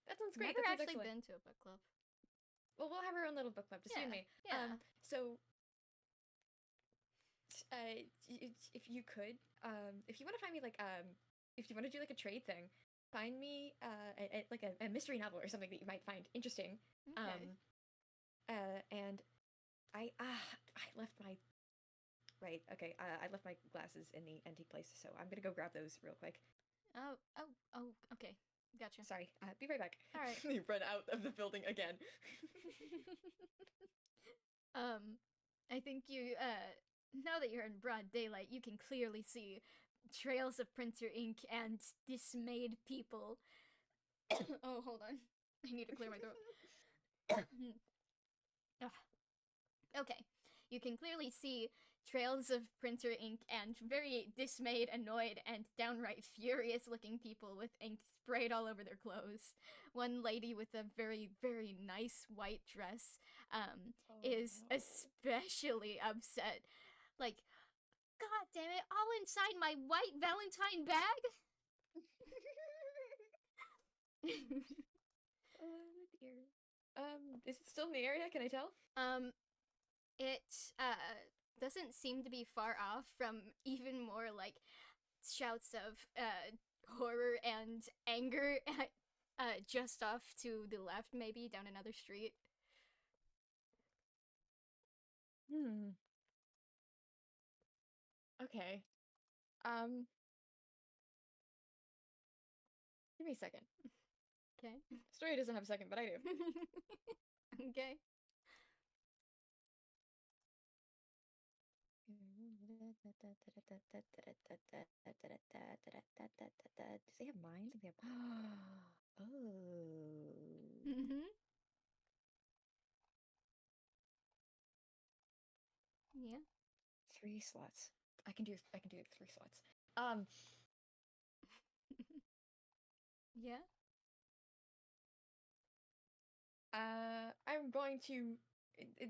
That sounds great. Never That sounds actually excellent. been to a book club. Well, we'll have our own little book club, just you and me. Yeah. So, if you could, if you want to find me, like, if you want to do, like, a trade thing, find me, like, a mystery novel or something that you might find interesting. Okay. And I left my, right, okay, I left my glasses in the antique place, so I'm gonna go grab those real quick. Oh, okay. Gotcha. Sorry, be right back. All right. You run out of the building again. I think you, now that you're in broad daylight, you can clearly see trails of printer ink and dismayed people. Oh, hold on. I need to clear my throat. Okay. You can clearly see trails of printer ink and very dismayed, annoyed, and downright furious looking people with ink sprayed all over their clothes. One lady with a very, very nice white dress is especially upset. Like, God damn it, all inside my white Valentine bag? Oh dear. Is it still in the area? Can I tell? It doesn't seem to be far off from even more like shouts of horror and anger just off to the left, maybe down another street. Okay. Give me a second. Okay. Story doesn't have a second, but I do. Okay. Does he have mine? I think they have. Oh. Mm-hmm. Yeah. 3 slots. I can do 3 slots. Yeah. I'm going to.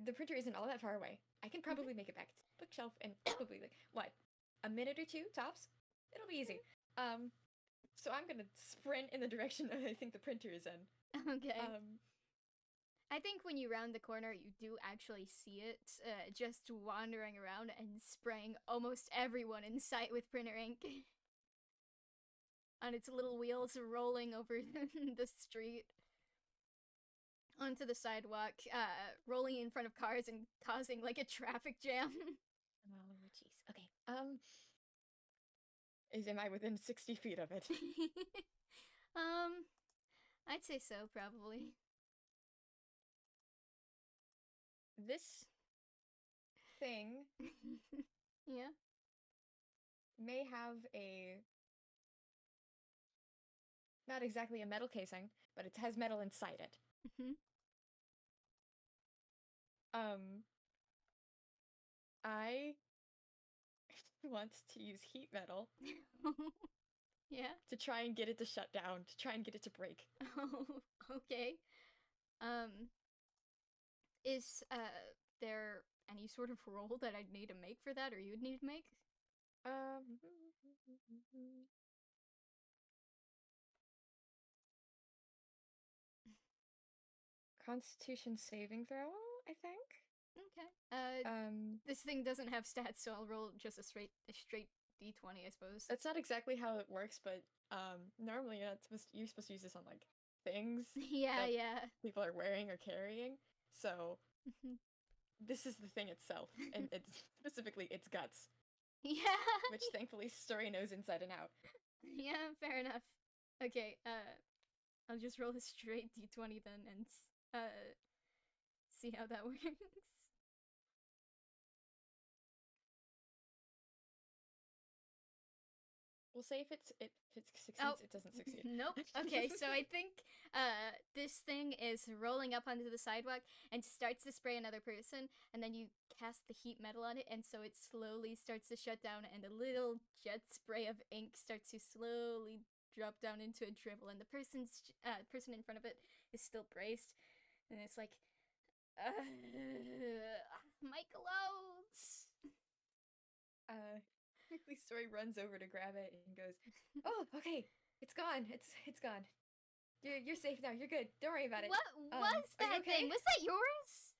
The printer isn't all that far away. I can probably make it back to the bookshelf in probably like what, a minute or two tops. It'll be easy. So I'm gonna sprint in the direction that I think the printer is in. Okay. I think when you round the corner, you do actually see it, just wandering around and spraying almost everyone in sight with printer ink. On its little wheels rolling over the street. onto the sidewalk, rolling in front of cars and causing like a traffic jam. Oh, jeez. Okay. Am I within 60 feet of it? I'd say so, probably. This thing Yeah. may have not exactly a metal casing, but it has metal inside it. Mhm. I want to use heat metal Yeah. to try and get it to shut down, to try and get it to break. Oh, okay. Is there any sort of roll that I'd need to make for that, or you'd need to make? Um, Constitution saving throw, I think. Okay. This thing doesn't have stats, so I'll roll just a straight d20, I suppose. That's not exactly how it works, but normally you're supposed to use this on like things Yeah, that yeah. people are wearing or carrying. So Mhm. this is the thing itself, and it's specifically its guts, Yeah. which thankfully Story knows inside and out. Yeah, fair enough. Okay, I'll just roll a straight d20 then and see how that works. We'll say if it succeeds, Oh, it doesn't succeed. Nope. Okay, so I think this thing is rolling up onto the sidewalk and starts to spray another person, and then you cast the heat metal on it, and so it slowly starts to shut down, and a little jet spray of ink starts to slowly drop down into a dribble, and the person in front of it is still braced, and it's like, my clothes. Quickly Story runs over to grab it and goes, "Oh, okay, it's gone. It's gone. You're safe now. You're good. Don't worry about it." What was Are you that okay? thing? Was that yours?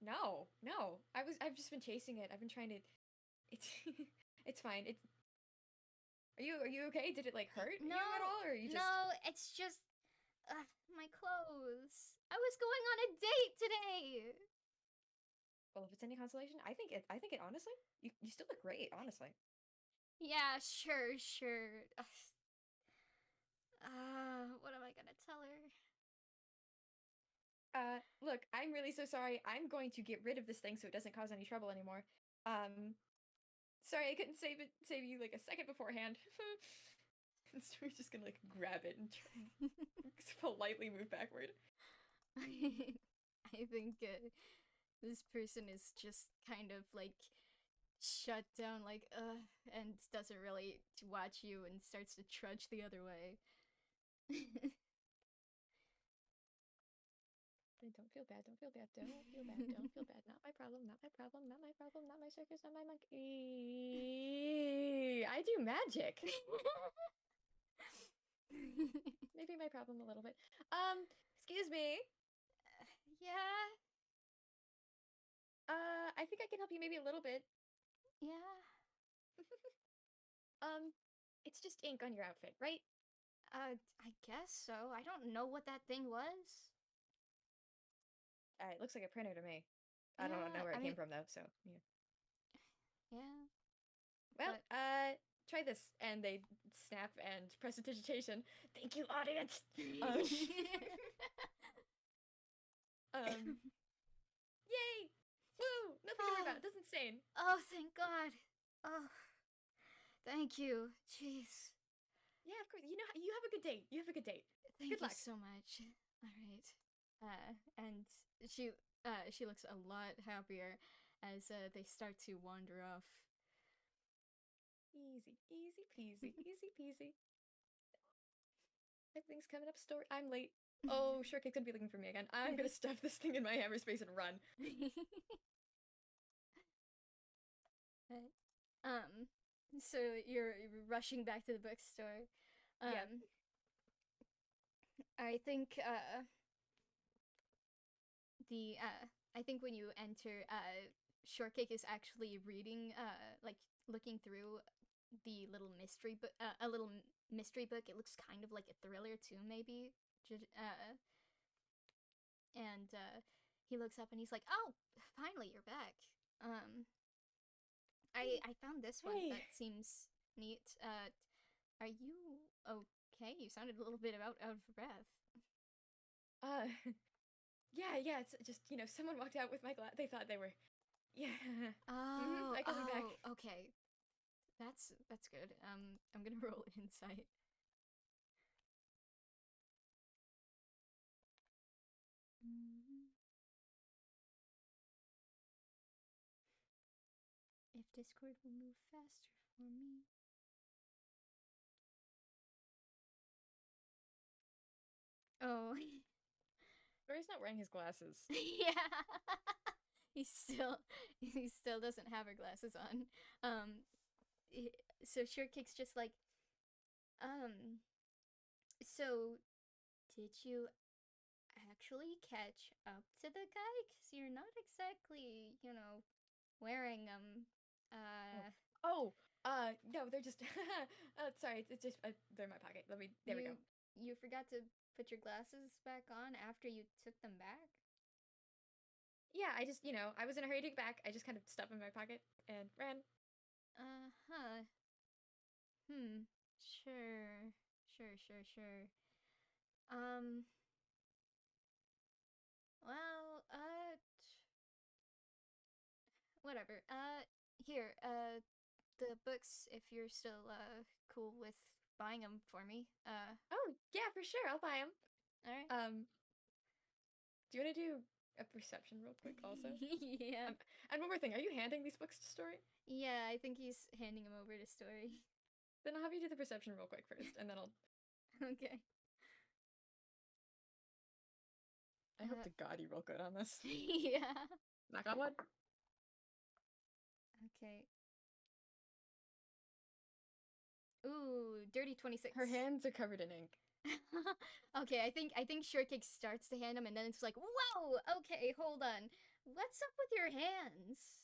No. I've just been chasing it. I've been trying to. It's it's fine. Are you okay? Did it like hurt No, you at all, or are you just? No, it's just my clothes. I was going on a date today. Well, if it's any consolation, I think it honestly, you still look great, honestly. Yeah, sure. What am I gonna tell her? Look, I'm really so sorry. I'm going to get rid of this thing so it doesn't cause any trouble anymore. Sorry I couldn't save you like a second beforehand. And so we're just gonna like grab it and politely move backward. I think this person is just kind of like shut down, like and doesn't really watch you and starts to trudge the other way. Don't feel bad. Don't feel bad. Don't feel bad. Don't feel bad. Not my problem. Not my problem. Not my problem. Not my circus. Not my monkey. I do magic. Maybe my problem a little bit. Excuse me. Yeah. I think I can help you maybe a little bit. Yeah. It's just ink on your outfit, right? I guess so. I don't know what that thing was. It looks like a printer to me. I don't know where it came from though, so yeah. Yeah. Well, try this, and they snap and prestidigitation. Thank you, audience. Yay! Woo! Nothing to worry about. It doesn't stain. Oh, thank God. Oh, thank you. Jeez. Yeah, of course. You know, you have a good date. You have a good date. Thank Good luck. you so much. All right. And she looks a lot happier as they start to wander off. Easy peasy, easy peasy. Everything's coming up. Story. I'm late. Oh, Shortcake's gonna be looking for me again. I'm gonna stuff this thing in my hammer space and run. So you're rushing back to the bookstore. Yeah. I think I think when you enter, Shortcake is actually reading, like looking through the little mystery book, a little mystery book. It looks kind of like a thriller too, maybe. and he looks up and he's like, "Oh, finally you're back. Um, I found this one Hey. that seems neat. Are you okay? You sounded a little bit out of breath." Uh, yeah, it's just, someone walked out with my glass. They thought they were, yeah. I got them back. Okay. That's good. I'm gonna roll insight. If Discord will move faster for me. Oh, Or he's not wearing his glasses. yeah. he still doesn't have her glasses on. So Shortcake's just like, um, so did you actually catch up to the guy? Cause you're not exactly, wearing them. No, they're just. Sorry, it's just they're in my pocket. There we go. You forgot to put your glasses back on after you took them back? Yeah, I just, I was in a hurry to get back. I just kind of stuffed them in my pocket and ran. Uh-huh. Sure. Sure. Um, well, whatever. Here, the books, if you're still, cool with buying them for me. Oh yeah, for sure. I'll buy them. Alright. Do you want to do a perception real quick, also? Yeah. And one more thing, are you handing these books to Story? Yeah, I think he's handing them over to Story. Then I'll have you do the perception real quick first, and then I'll. Okay. I hope to God you roll good on this. Yeah. Knock on wood. Okay. Ooh, dirty 26. Her hands are covered in ink. Okay, I think Shortcake starts to hand him, and then it's like, whoa, okay, hold on. What's up with your hands?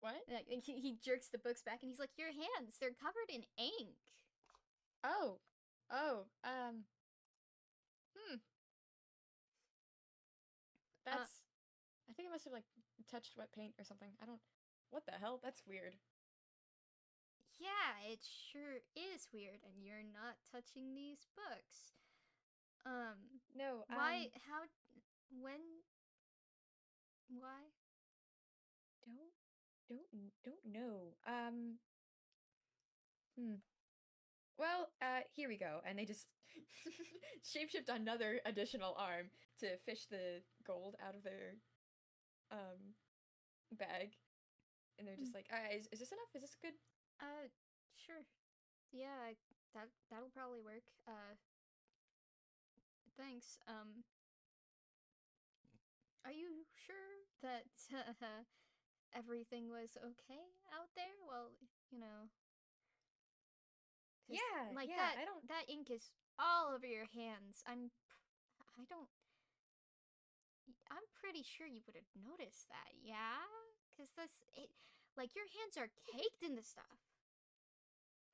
What? He jerks the books back, and he's like, your hands, they're covered in ink. Oh. That's. I think I must have, like, touched wet paint or something. I don't. What the hell? That's weird. Yeah, it sure is weird, and you're not touching these books. No, Why? How? When? Why? Don't know. Well, here we go. And they just shapeshift another additional arm to fish the gold out of their bag. And they're just like, is this enough? Is this good? Sure. Yeah, that'll probably work. Thanks. Are you sure that everything was okay out there? Well, you know, Yeah, like yeah. I don't. that ink is all over your hands. I don't. I'm pretty sure you would have noticed that. Yeah, because like your hands are caked in the stuff.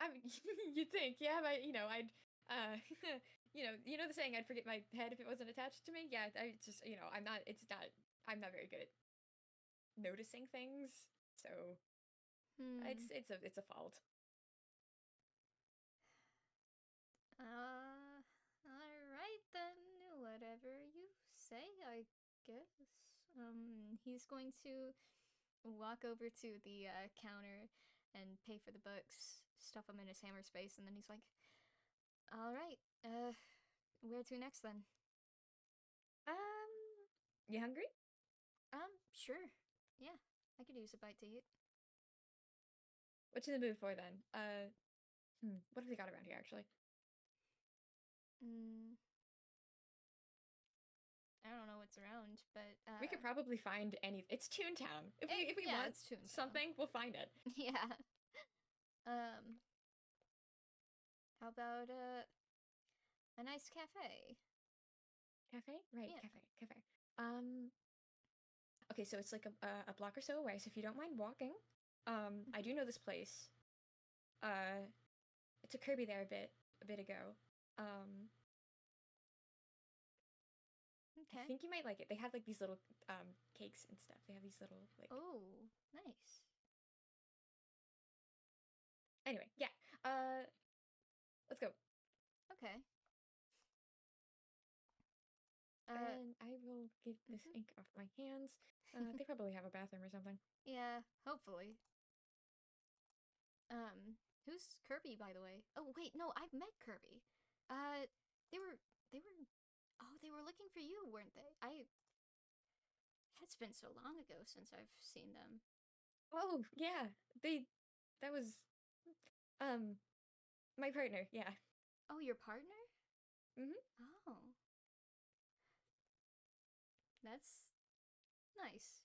I mean, you'd think, yeah, but I'd, the saying, I'd forget my head if it wasn't attached to me. Yeah, I just, I'm not. It's not. I'm not very good at noticing things, so it's a fault. Alright then, whatever you say, I guess. He's going to walk over to the counter and pay for the books, stuff them in his hammer space, and then he's like, alright, where to next then? You hungry? Sure. Yeah, I could use a bite to eat. What you in the mood for then? What have we got around here actually? I don't know what's around, but We could probably find any. It's Toontown. If we yeah, want something, we'll find it. Yeah. How about a nice cafe? Cafe? Right, Yeah. cafe. Okay, so it's like a block or so away, so if you don't mind walking, I do know this place. It took Kirby there a bit ago. Okay. think you might like it. They have like these little cakes and stuff. They have these little like. Oh, nice. Anyway, yeah. Let's go. Okay. And I will get this ink off my hands. They probably have a bathroom or something. Yeah, hopefully. Who's Kirby, by the way? Oh, wait, no, I've met Kirby. They were, they were looking for you, weren't they? It's been so long ago since I've seen them. Oh, yeah. That was, my partner, yeah. Oh, your partner? Mm-hmm. Oh. That's nice.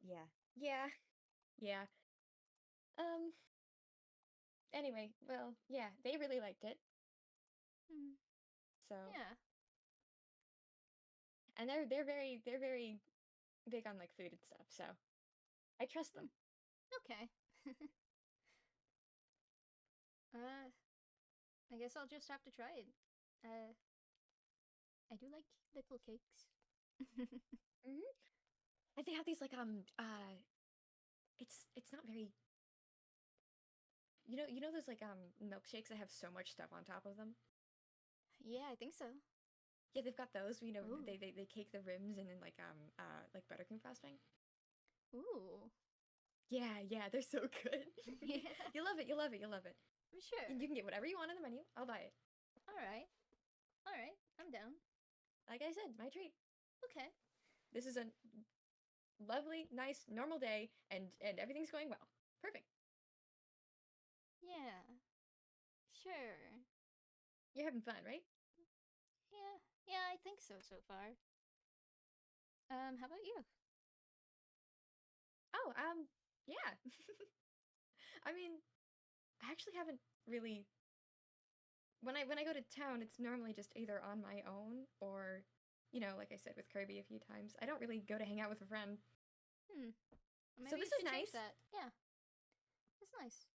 Yeah. Yeah. Yeah. Anyway, well, yeah, they really liked it. Hmm. So, Yeah. and they're very big on like food and stuff. So, I trust them. Okay. I guess I'll just have to try it. I do like little cakes. Mm-hmm. And they have these like it's not very. You know those like milkshakes that have so much stuff on top of them. Yeah, I think so. Yeah, they've got those. You know, Ooh. they cake the rims and then like buttercream frosting. Ooh. Yeah, they're so good. Yeah. You love it. You love it. You love it. Sure. You can get whatever you want on the menu. I'll buy it. All right. All right. I'm down. Like I said, my treat. Okay. This is a lovely, nice, normal day, and everything's going well. Perfect. Yeah. Sure. You're having fun, right? Yeah. Yeah, I think so far. How about you? Oh, yeah. I mean, I actually haven't really. When I go to town, it's normally just either on my own or, you know, like I said with Kirby a few times. I don't really go to hang out with a friend. Well, maybe So you this should is change nice. that. Yeah. It's nice.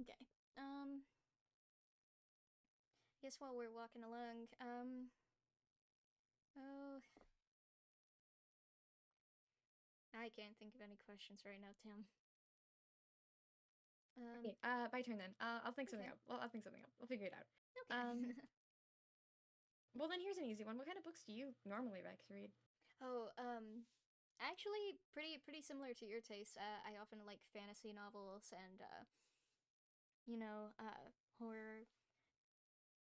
Okay. Guess while we're walking along, oh, I can't think of any questions right now, Tim. Okay, my turn then. I'll think something Okay. up. Well, I'll think something up. We'll figure it out. Okay. Well, then here's an easy one. What kind of books do you normally like to read? Oh, actually, pretty similar to your taste. I often like fantasy novels and horror.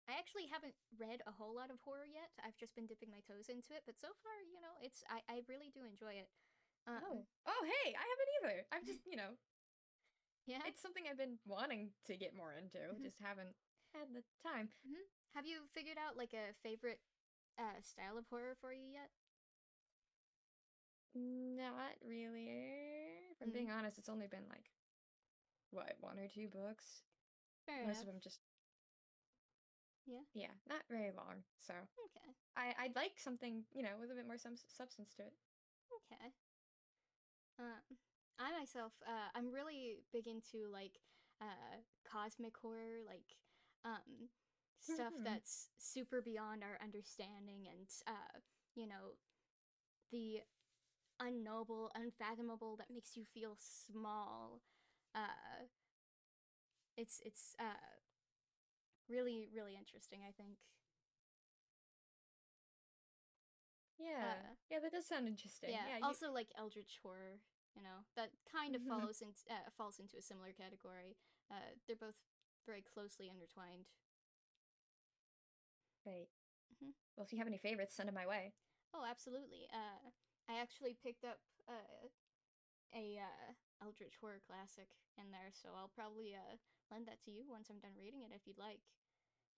I actually haven't read a whole lot of horror yet. I've just been dipping my toes into it, but so far, I really do enjoy it. Oh, hey, I haven't either. I've just, Yeah. it's something I've been wanting to get more into, just haven't had the time. Have you figured out like a favorite style of horror for you yet? Not really. If I'm being honest, it's only been like, what, one or two books? Fair Most enough. of them just, Yeah. yeah, not very long. So Okay. I'd like something, with a bit more substance to it. Okay. I myself, I'm really big into like cosmic horror, like stuff that's super beyond our understanding, and the unknowable, unfathomable that makes you feel small. It's really really interesting, I think. Yeah, yeah, that does sound interesting. Yeah. Yeah, Also, like eldritch horror, that kind of falls into a similar category. They're both very closely intertwined. right. Well, if you have any favorites, send them my way. Oh, absolutely. I actually picked up a eldritch horror classic in there, so I'll probably lend that to you once I'm done reading it if you'd like,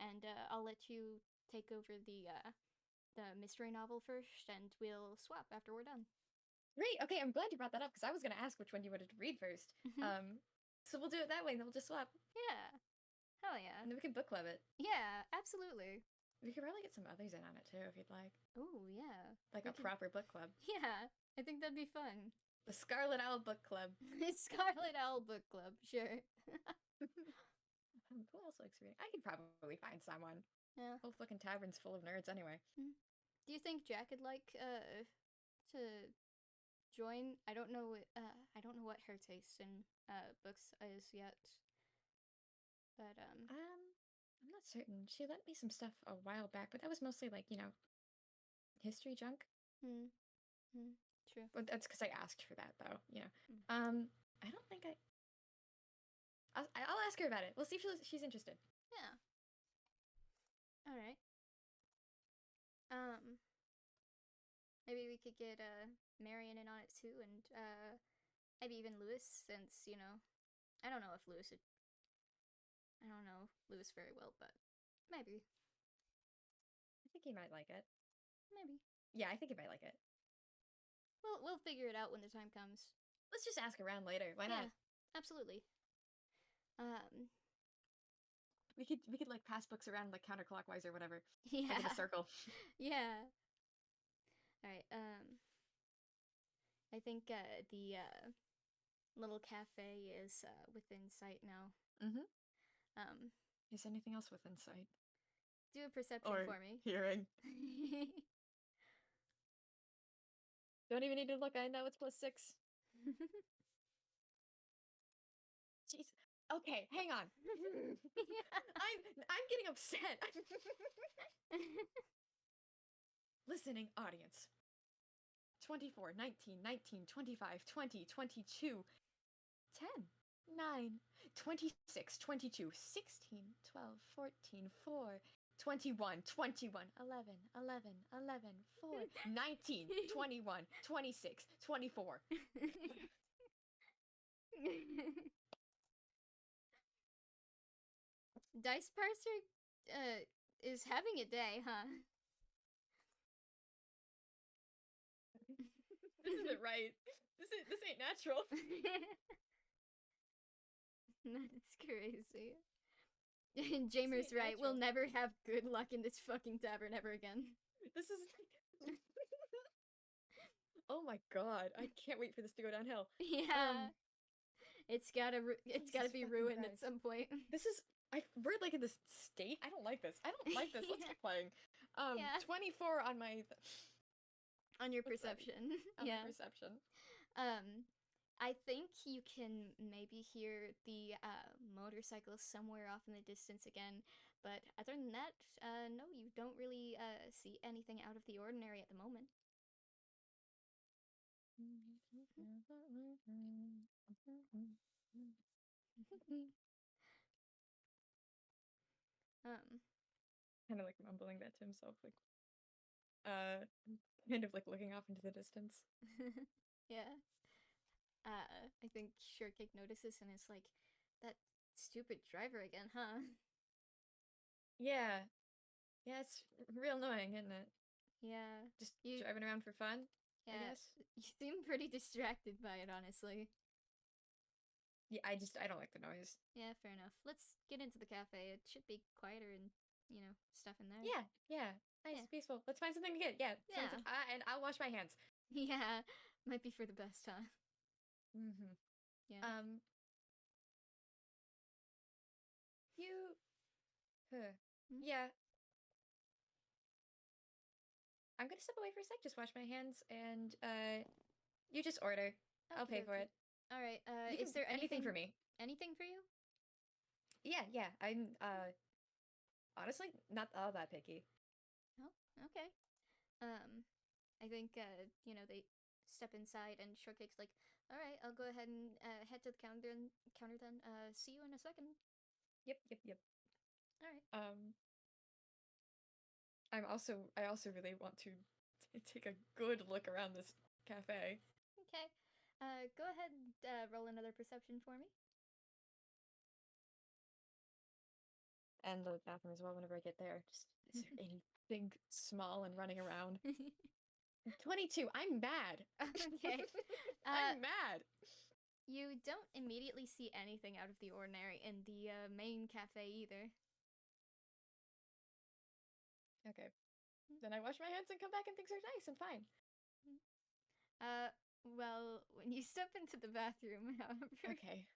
and I'll let you take over the mystery novel first, and we'll swap after we're done. Great. Okay, I'm glad you brought that up because I was going to ask which one you wanted to read first. So we'll do it that way, and then we'll just swap. Yeah. Hell yeah. And then we can book club it. Yeah, absolutely. We could probably get some others in on it too if you'd like. Oh yeah. Like a proper book club. Yeah, I think that'd be fun. The Scarlet Owl Book Club. Scarlet Owl Book Club, sure. Who else likes reading? I could probably find someone. Yeah. Whole fucking tavern's full of nerds anyway. Do you think Jack would like to join? I don't know. I don't know what her taste in books is yet. But I'm not certain. She lent me some stuff a while back, but that was mostly like, history junk. True. But that's because I asked for that, though. I don't think I'll ask her about it. We'll see if she's interested. Yeah. All right. Maybe we could get Marion in on it too, and maybe even Lewis, since I don't know Lewis very well, but maybe. I think he might like it. Maybe. Yeah, I think he might like it. We'll figure it out when the time comes. Let's just ask around later. Why not? Yeah, absolutely. We could like pass books around like counterclockwise or whatever. Yeah. Like in a circle. Yeah. All right. I think the little cafe is within sight now. Is anything else within sight? Do a perception or for me. Hearing. Don't even need to look. I know it's +6. Jeez. Okay, hang on. I'm getting upset. Listening audience. 24, 19, 19, 25, 20, 22, 10, 9, 26, 22, 16, 12, 14, 4, 21, 21, 11, 11, 11, 4, 19, 21, 26, 24. Dice Parser is having a day, huh? This isn't right. This ain't natural. That's crazy. Jamer's right. We'll never have good luck in this fucking tavern ever again. This is oh my god! I can't wait for this to go downhill. Yeah, it's gotta be ruined at some point. We're like in this state. I don't like this. I don't like this. Let's keep playing. 24 on my. On your perception. On my perception. I think you can maybe hear the motorcycle somewhere off in the distance again, but other than that, no, you don't really see anything out of the ordinary at the moment. Kind of like mumbling that to himself, like, kind of like looking off into the distance. Yeah. I think Shortcake notices and is like, that stupid driver again, huh? Yeah. Yeah, it's real annoying, isn't it? Yeah. Just driving around for fun, yeah, I guess. You seem pretty distracted by it, honestly. Yeah, I don't like the noise. Yeah, fair enough. Let's get into the cafe. It should be quieter and, stuff in there. Yeah. Nice, peaceful. Let's find something to get. Yeah. And I'll wash my hands. Yeah, might be for the best, huh? Mm-hmm. Yeah. Yeah. I'm gonna step away for a sec, just wash my hands, and you just order. I'll pay for it. All right. Is there anything for me? Anything for you? Yeah. I'm honestly not all that picky. Oh, okay. I think they step inside and Shortcake's like, all right, I'll go ahead and head to the counter then. See you in a second. Yep. All right. I also really want to take a good look around this cafe. Okay. Go ahead and roll another perception for me. And the bathroom as well whenever I get there. Just is there anything small and running around? 22. I'm mad. Okay. I'm mad. You don't immediately see anything out of the ordinary in the main cafe either. Okay. Then I wash my hands and come back and things are nice and fine. Well, when you step into the bathroom, however... Okay.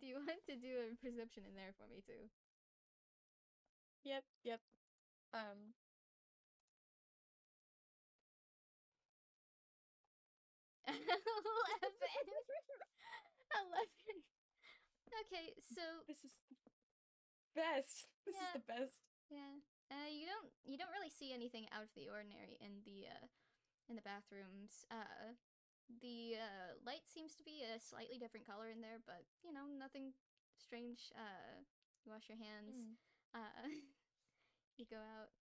Do you want to do a perception in there for me too? Yep. 11. 11. Okay, so This is best. This is yeah, the best. yeah. You don't really see anything out of the ordinary in the bathrooms. The light seems to be a slightly different color in there, but nothing strange. You wash your hands. Mm. You go out.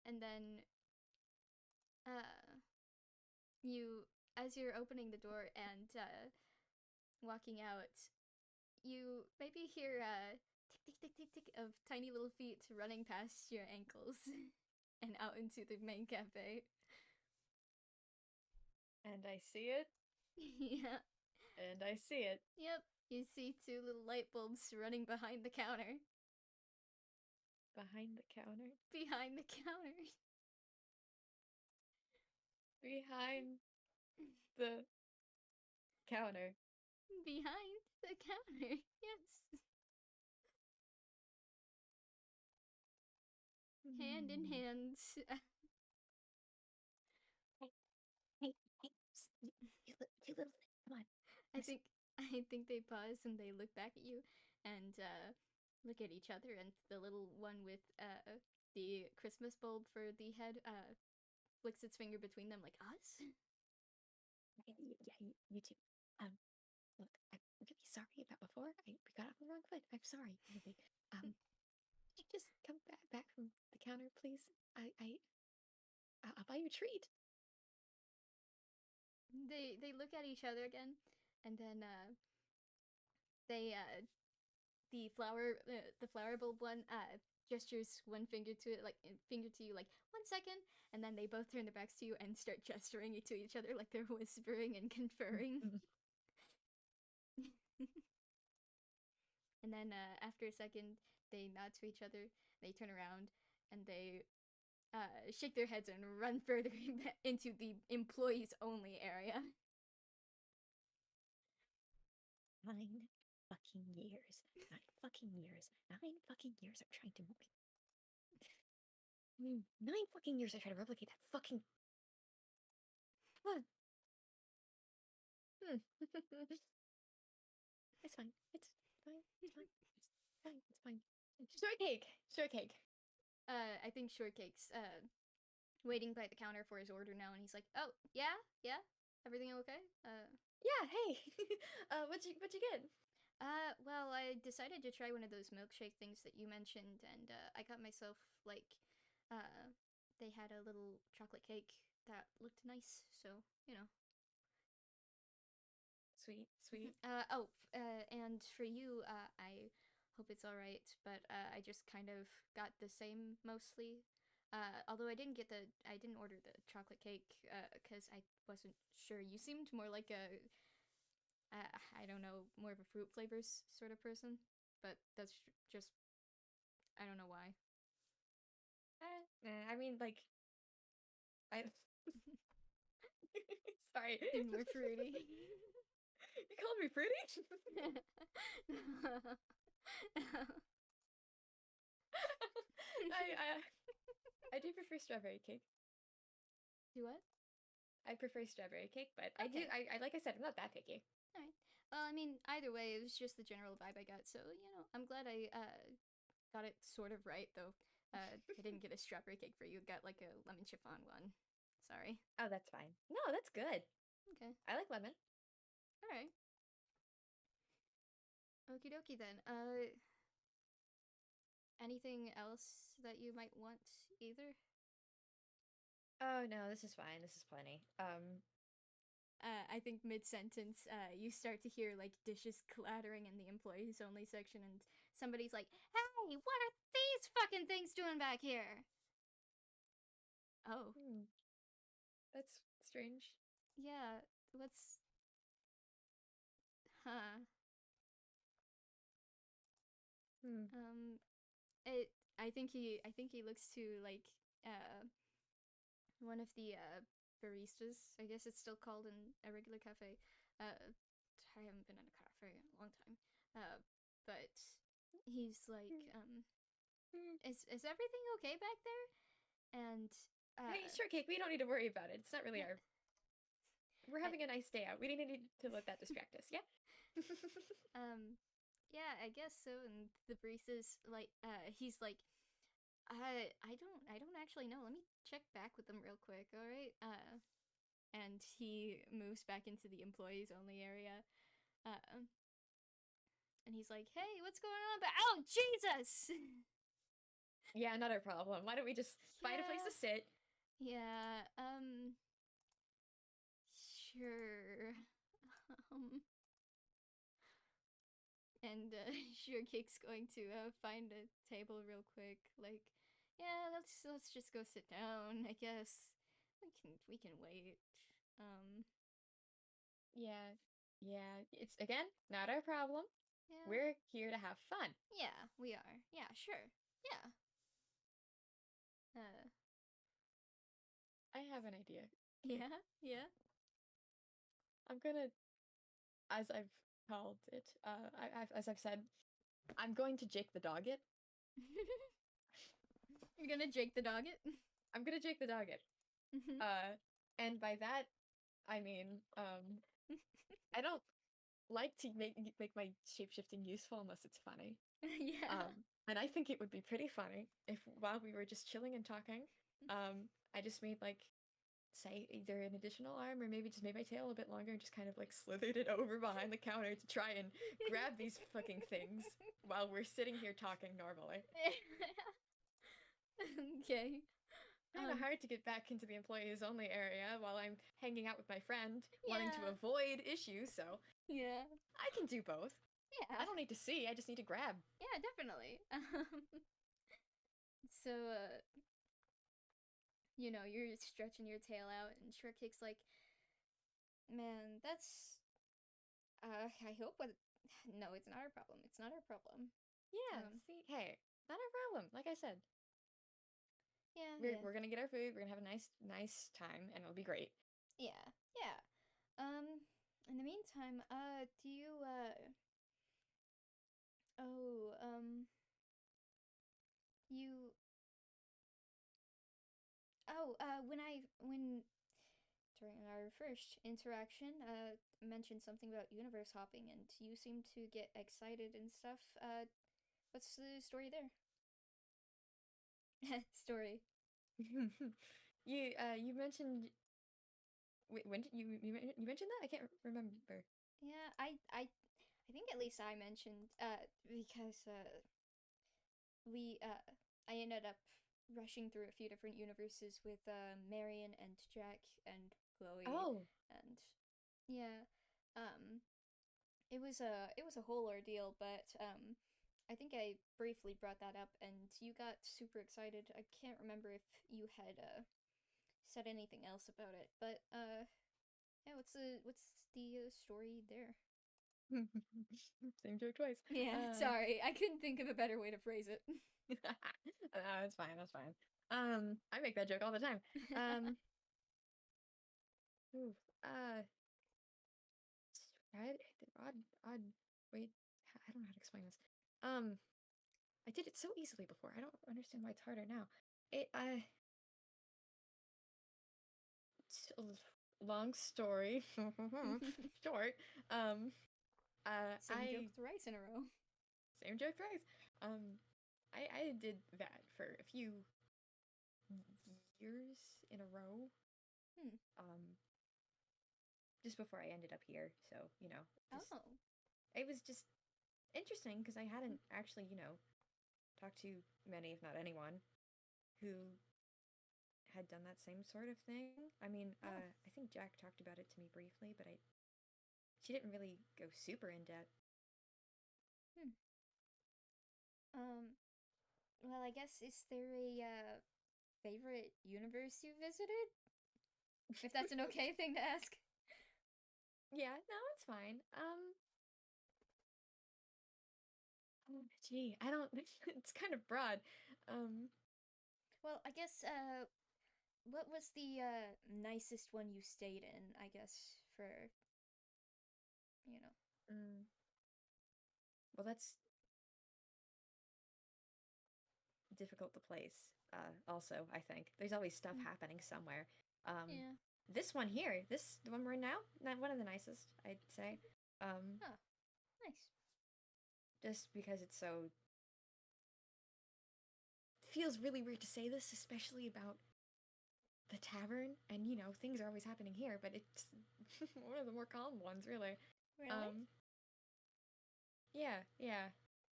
And then you as you're opening the door and walking out, you maybe hear tick tick tick tick tick of tiny little feet running past your ankles and out into the main cafe. And I see it. Yeah. And I see it. Yep. You see two little light bulbs running behind the counter. Behind the counter. Behind the counter. Behind the counter. Behind the counter. Yes. Hand in hand. Hey, you little thing. Come on. I think I think they pause and they look back at you and look at each other, and the little one with the Christmas bulb for the head flicks its finger between them like, us? Yeah, you too. Look, I'm really sorry about before. We got off on the wrong foot. I'm sorry. Anyway, could you just come back from the counter, please? I'll buy you a treat. They look at each other again, and then they the flower bulb one gestures one finger to it, like finger to you, like 1 second, and then they both turn their backs to you and start gesturing to each other like they're whispering and conferring. And then after a second, they nod to each other. They turn around and they shake their heads and run further into the employees only area. 9 fucking years. 9 fucking years. 9 fucking years of trying to 9 fucking years I tried to replicate that fucking. What? It's fine. It's fine. It's fine. It's fine. It's fine. Shortcake. Shortcake. I think Shortcake's waiting by the counter for his order now, and he's like, "Oh, yeah, everything okay?" Yeah. Hey. What'd you get? Well, I decided to try one of those milkshake things that you mentioned, and I got myself they had a little chocolate cake that looked nice, so Sweet, sweet. And for you, I hope it's all right, but I just kind of got the same mostly. Although I didn't order the chocolate cake because I wasn't sure. You seemed more like a I don't know, more of a fruit flavors sort of person, but that's just I don't know why. I mean, like, I. Sorry. Seemed more fruity. You called me fruity? I do prefer strawberry cake. Do what? I prefer strawberry cake, but Okay. I like I said, I'm not that picky. All right. Well, I mean, either way, it was just the general vibe I got. So I'm glad I got it sort of right, though. I didn't get a strawberry cake for you. Got like a lemon chiffon one. Sorry. Oh, that's fine. No, that's good. Okay. I like lemon. All right. Okie dokie then. Anything else that you might want either? Oh no, this is fine. This is plenty. I think mid-sentence, you start to hear like dishes clattering in the employees only section, and somebody's like, "Hey, what are these fucking things doing back here?" Oh. That's strange. Yeah, what's... Huh. I think he looks to like one of the baristas, I guess it's still called in a regular cafe. I haven't been in a car for a long time. But he's like, is everything okay back there? And Hey, Shortcake, we don't need to worry about it. It's not really our. We're having a nice day out. We didn't need to let that distract us. Yeah. Yeah, I guess so. And the baristas like, he's like, I don't actually know. Let me check back with them real quick. All right. And he moves back into the employees only area. And he's like, hey, what's going on? But oh, Jesus! Yeah, not our problem. Why don't we just find a place to sit? Yeah, sure. And Shortcake's going to find a table real quick. Like, yeah, let's just go sit down. I guess we can wait. Yeah. It's again not our problem. Yeah. We're here to have fun. Yeah, we are. Yeah, sure. Yeah. I have an idea. Yeah. I'm gonna, as I've called it, as I've said, I'm going to Jake the dog it. You're gonna Jake the dog it? I'm gonna Jake the dog it. And by that, I mean, I don't like to make my shapeshifting useful unless it's funny. Yeah. And I think it would be pretty funny if while we were just chilling and talking, I just made like, say, either an additional arm or maybe just made my tail a bit longer and just kind of like slithered it over behind the counter to try and grab these fucking things while we're sitting here talking normally. Okay. Kind of hard to get back into the employees only area while I'm hanging out with my friend, wanting to Yeah. avoid issues, so Yeah. I can do both. Yeah. I don't need to see, I just need to grab. Yeah, definitely. So, you know, you're stretching your tail out, and Shortcake's like, man, that's. I hope what. No, it's not our problem. It's not our problem. Yeah, see, hey, not our problem, like I said. Yeah, We're gonna get our food, we're gonna have a nice time, and it'll be great. Yeah. In the meantime, do you, you. When during our first interaction, mentioned something about universe hopping, and you seem to get excited and stuff. What's the story there? Story. You mentioned. Wait, when did you mentioned that? I can't remember. Yeah, I think at least I mentioned because we I ended up rushing through a few different universes with Marion and Jack and Chloe. Oh. And yeah, it was a whole ordeal, but I think I briefly brought that up, and you got super excited. I can't remember if you had said anything else about it, but yeah, what's the story there? Same joke twice. Yeah, sorry, I couldn't think of a better way to phrase it. No, it's fine. That's fine. I make that joke all the time. Ooh, odd. Wait, I don't know how to explain this. I did it so easily before. I don't understand why it's harder now. Long story short. Same joke thrice in a row. Same joke thrice. I did that for a few years in a row. Just before I ended up here, so you know. It was just interesting because I hadn't actually, talked to many, if not anyone, who had done that same sort of thing. I mean, I think Jack talked about it to me briefly, but she didn't really go super in depth. Well, I guess, is there a favorite universe you visited? If that's an okay thing to ask. Yeah, no, it's fine. Gee, I don't. It's kind of broad. Well, I guess. What was the nicest one you stayed in? I guess for. Mm. Well, that's difficult to place. Also, I think there's always stuff Mm. happening somewhere. Um, Yeah. this one here, the one we're in now, not one of the nicest, I'd say. Um, Oh, nice. just because it's so feels really weird to say this, especially about the tavern, and things are always happening here, but it's one of the more calm ones, really. Really? Um, yeah, yeah.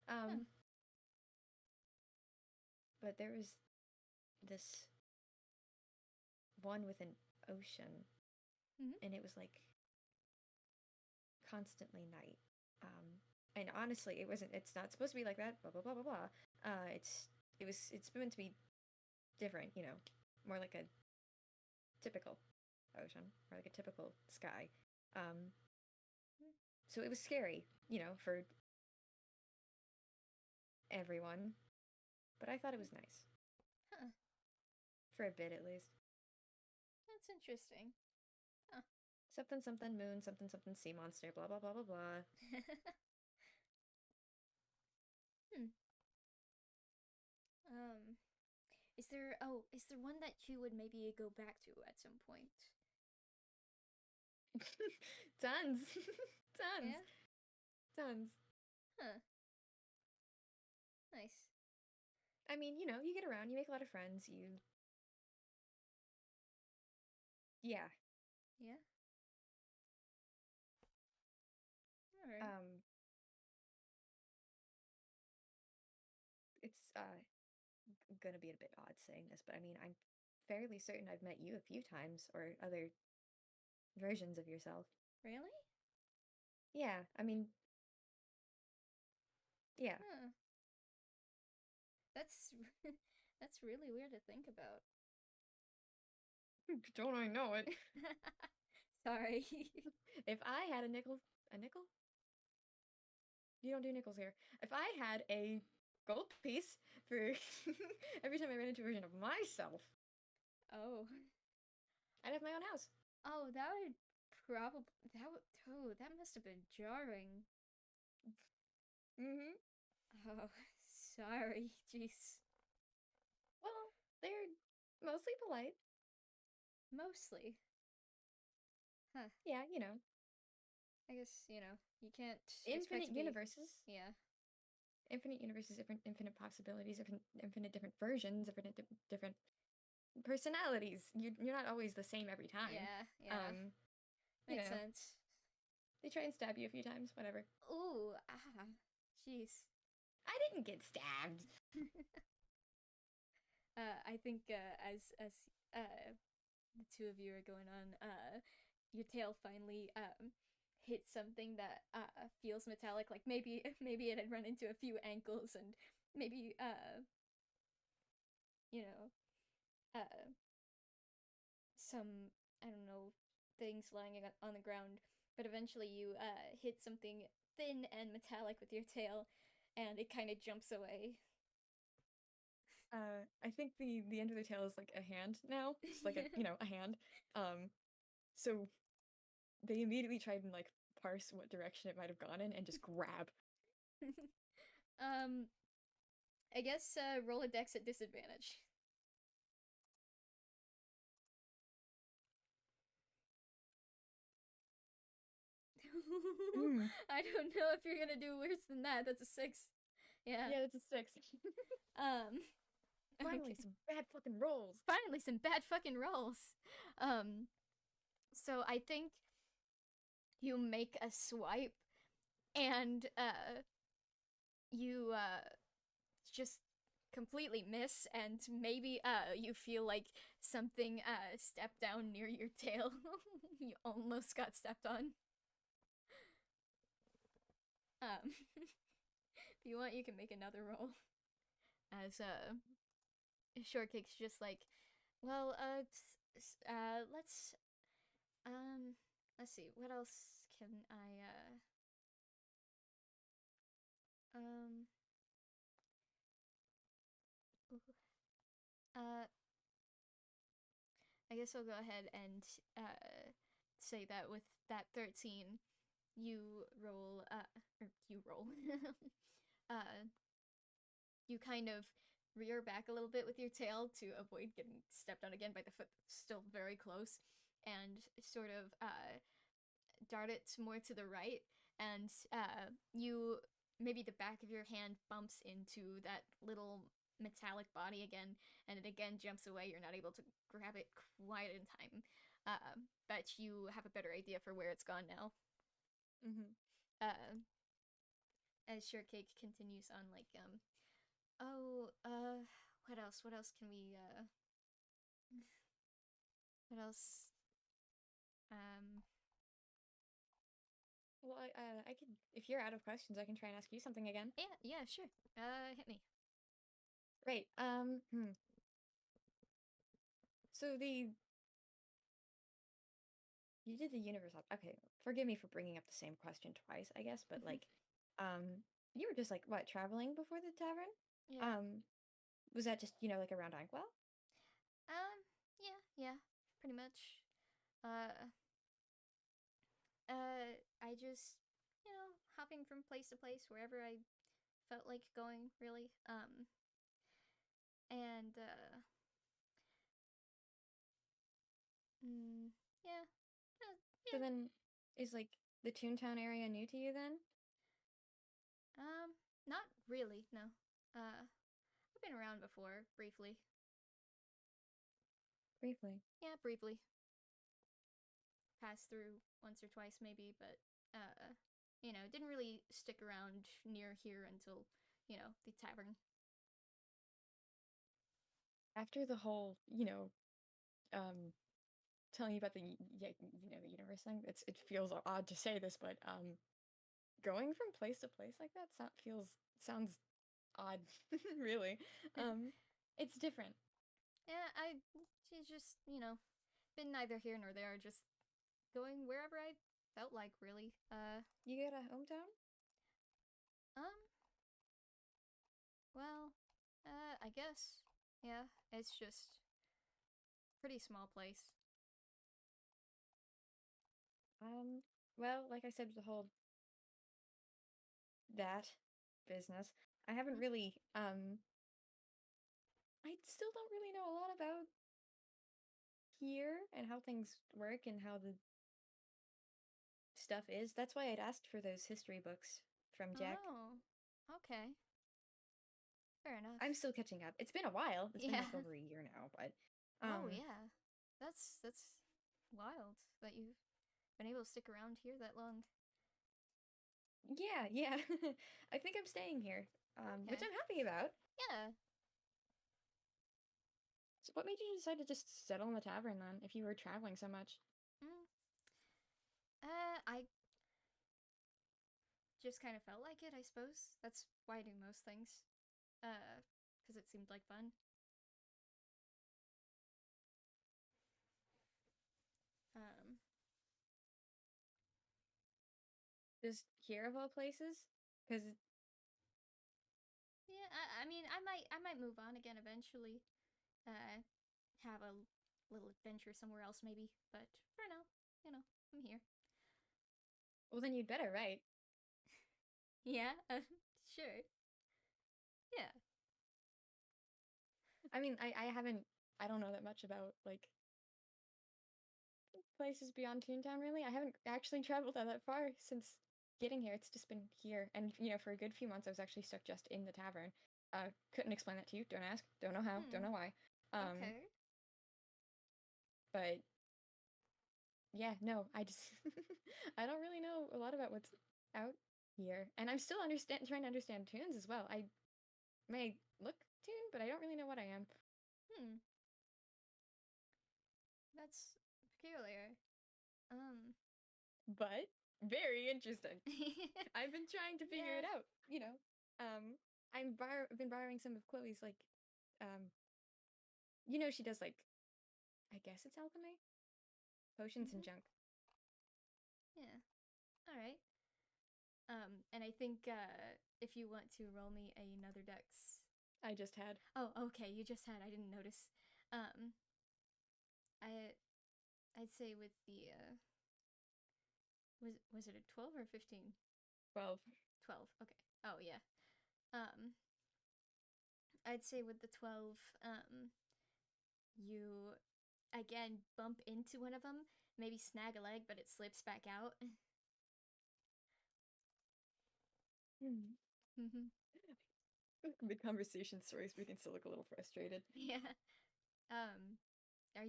Huh. Um, but there was this one with an ocean, Mm-hmm. and it was like constantly night. And honestly, it wasn't. It's not supposed to be like that. Blah blah blah blah blah. It's meant to be different. More like a typical ocean or like a typical sky. Um, so it was scary, for everyone. But I thought it was nice Huh. for a bit at least. That's interesting. Huh. Something something moon, something something sea monster. Blah blah blah blah blah. Hmm. Um, is there one that you would maybe go back to at some point? Tons, tons, Yeah? tons. Huh. Nice. I mean, you get around, you make a lot of friends, yeah. Yeah? Alright. Um, it's gonna be a bit odd saying this, but I mean, I'm fairly certain I've met you a few times or other versions of yourself. Really? Yeah, I mean, yeah. Huh. That's that's really weird to think about. Don't I know it? Sorry. If I had a nickel? You don't do nickels here. If I had a gold piece for every time I ran into a version of myself, Oh. I'd have my own house. Oh, that would probably that would oh, that must have been jarring. Mm-hmm. Oh, sorry. Jeez. Well, they're mostly polite. Mostly. Huh. Yeah, I guess, you can't expect infinite to be. universes. Yeah. Infinite universes, different infinite possibilities, infinite different versions, different personalities. You're not always the same every time. Yeah, yeah. Um, you Makes know, sense. they try and stab you a few times, whatever. Ooh, ah. Jeez. I didn't get stabbed. I think as the two of you are going on, your tail finally hit something that feels metallic. Like maybe it had run into a few ankles and maybe you know some I don't know things lying on the ground. But eventually you hit something thin and metallic with your tail, and it kind of jumps away. I think the end of the tail is like a hand now, just like a hand. Um, so they immediately tried and like parse what direction it might have gone in and just grab. um, I guess roll a dex at disadvantage. Mm. I don't know if you're gonna do worse than that. That's a 6. Yeah. Yeah, that's a 6. Um. Finally, Okay. some bad fucking rolls. Finally, some bad fucking rolls. Um. So I think you make a swipe, and you just completely miss, and maybe you feel like something stepped down near your tail. You almost got stepped on. If you want, you can make another roll. As Shortcake's just like, well, let's let's see, what else can I um uh I guess I'll go ahead and say that with that 13, you roll, or you roll. uh, you kind of rear back a little bit with your tail to avoid getting stepped on again by the foot that's still very close, and sort of dart it more to the right, and you maybe the back of your hand bumps into that little metallic body again, and it again jumps away. You're not able to grab it quite in time, but you have a better idea for where it's gone now. Mm-hmm. Uh, as Shortcake continues on, like, oh, what else? What else can we, what else? Um, Well, I could, if you're out of questions, I can try and ask you something again. yeah, sure. Hit me. Right. So you did the universe op. Okay, forgive me for bringing up the same question twice, I guess, but Mhm. like, you were just like what, traveling before the tavern? Yeah. Um, was that just, like around Inkwell? Yeah, pretty much. Uh, I just, hopping from place to place wherever I felt like going, really. And, yeah, So yeah. then, is like the Toontown area new to you then? Not really, no. I've been around before, briefly. Briefly. Yeah, briefly. Passed through once or twice, maybe, but, didn't really stick around near here until, the tavern. After the whole, telling you about the universe thing, it feels odd to say this, but going from place to place like that sounds odd, really. Um, it's different. Yeah, she's just, been neither here nor there, just going wherever I felt like, really. You got a hometown? Um, well, I guess. Yeah, it's just pretty small place. Well, like I said, the whole that business, I haven't Mm. really, I still don't really know a lot about here and how things work and how the stuff is. That's why I'd asked for those history books from Jack. Oh, okay. Fair enough. I'm still catching up. It's been a while. It's been Yeah. like over a year now, but Oh, yeah. That's wild that you've been able to stick around here that long. yeah. I think I'm staying here, which Okay. I'm happy about. Yeah. So what made you decide to just settle in the tavern then, if you were traveling so much? Mm. I just kind of felt like it, I suppose. That's why I do most things. Because it seemed like fun. Um, Just here of all places? Because yeah, I mean, I might move on again eventually. Have a little adventure somewhere else maybe, but for now, I'm here. well, then you'd better, right? Yeah, sure. Yeah. I mean, I don't know that much about like places beyond Toontown really. I haven't actually traveled that far since getting here. It's just been here, and for a good few months, I was actually stuck just in the tavern. Couldn't explain that to you. Don't ask. Don't know how. Don't Hmm. know why. Um, Okay. but yeah, no, I just I don't really know a lot about what's out here, and I'm still trying to understand tunes as well. I may look tuned, but I don't really know what I am. Hmm. That's peculiar. Um. But very interesting. I've been trying to figure Yeah. it out. I've been borrowing some of Chloe's like, um, she does like, I guess it's alchemy, potions and Mhm. junk. Yeah. All right. And I think if you want to roll me another dex. I just had. Oh, okay. You just had. I didn't notice. Um. I I'd say with the Was it a 12 or 15? 12. 12. Okay. Oh yeah. I'd say with the 12, you again bump into one of them, maybe snag a leg, but it slips back out. Mid-conversation stories, we can still look a little frustrated. Yeah. Um, are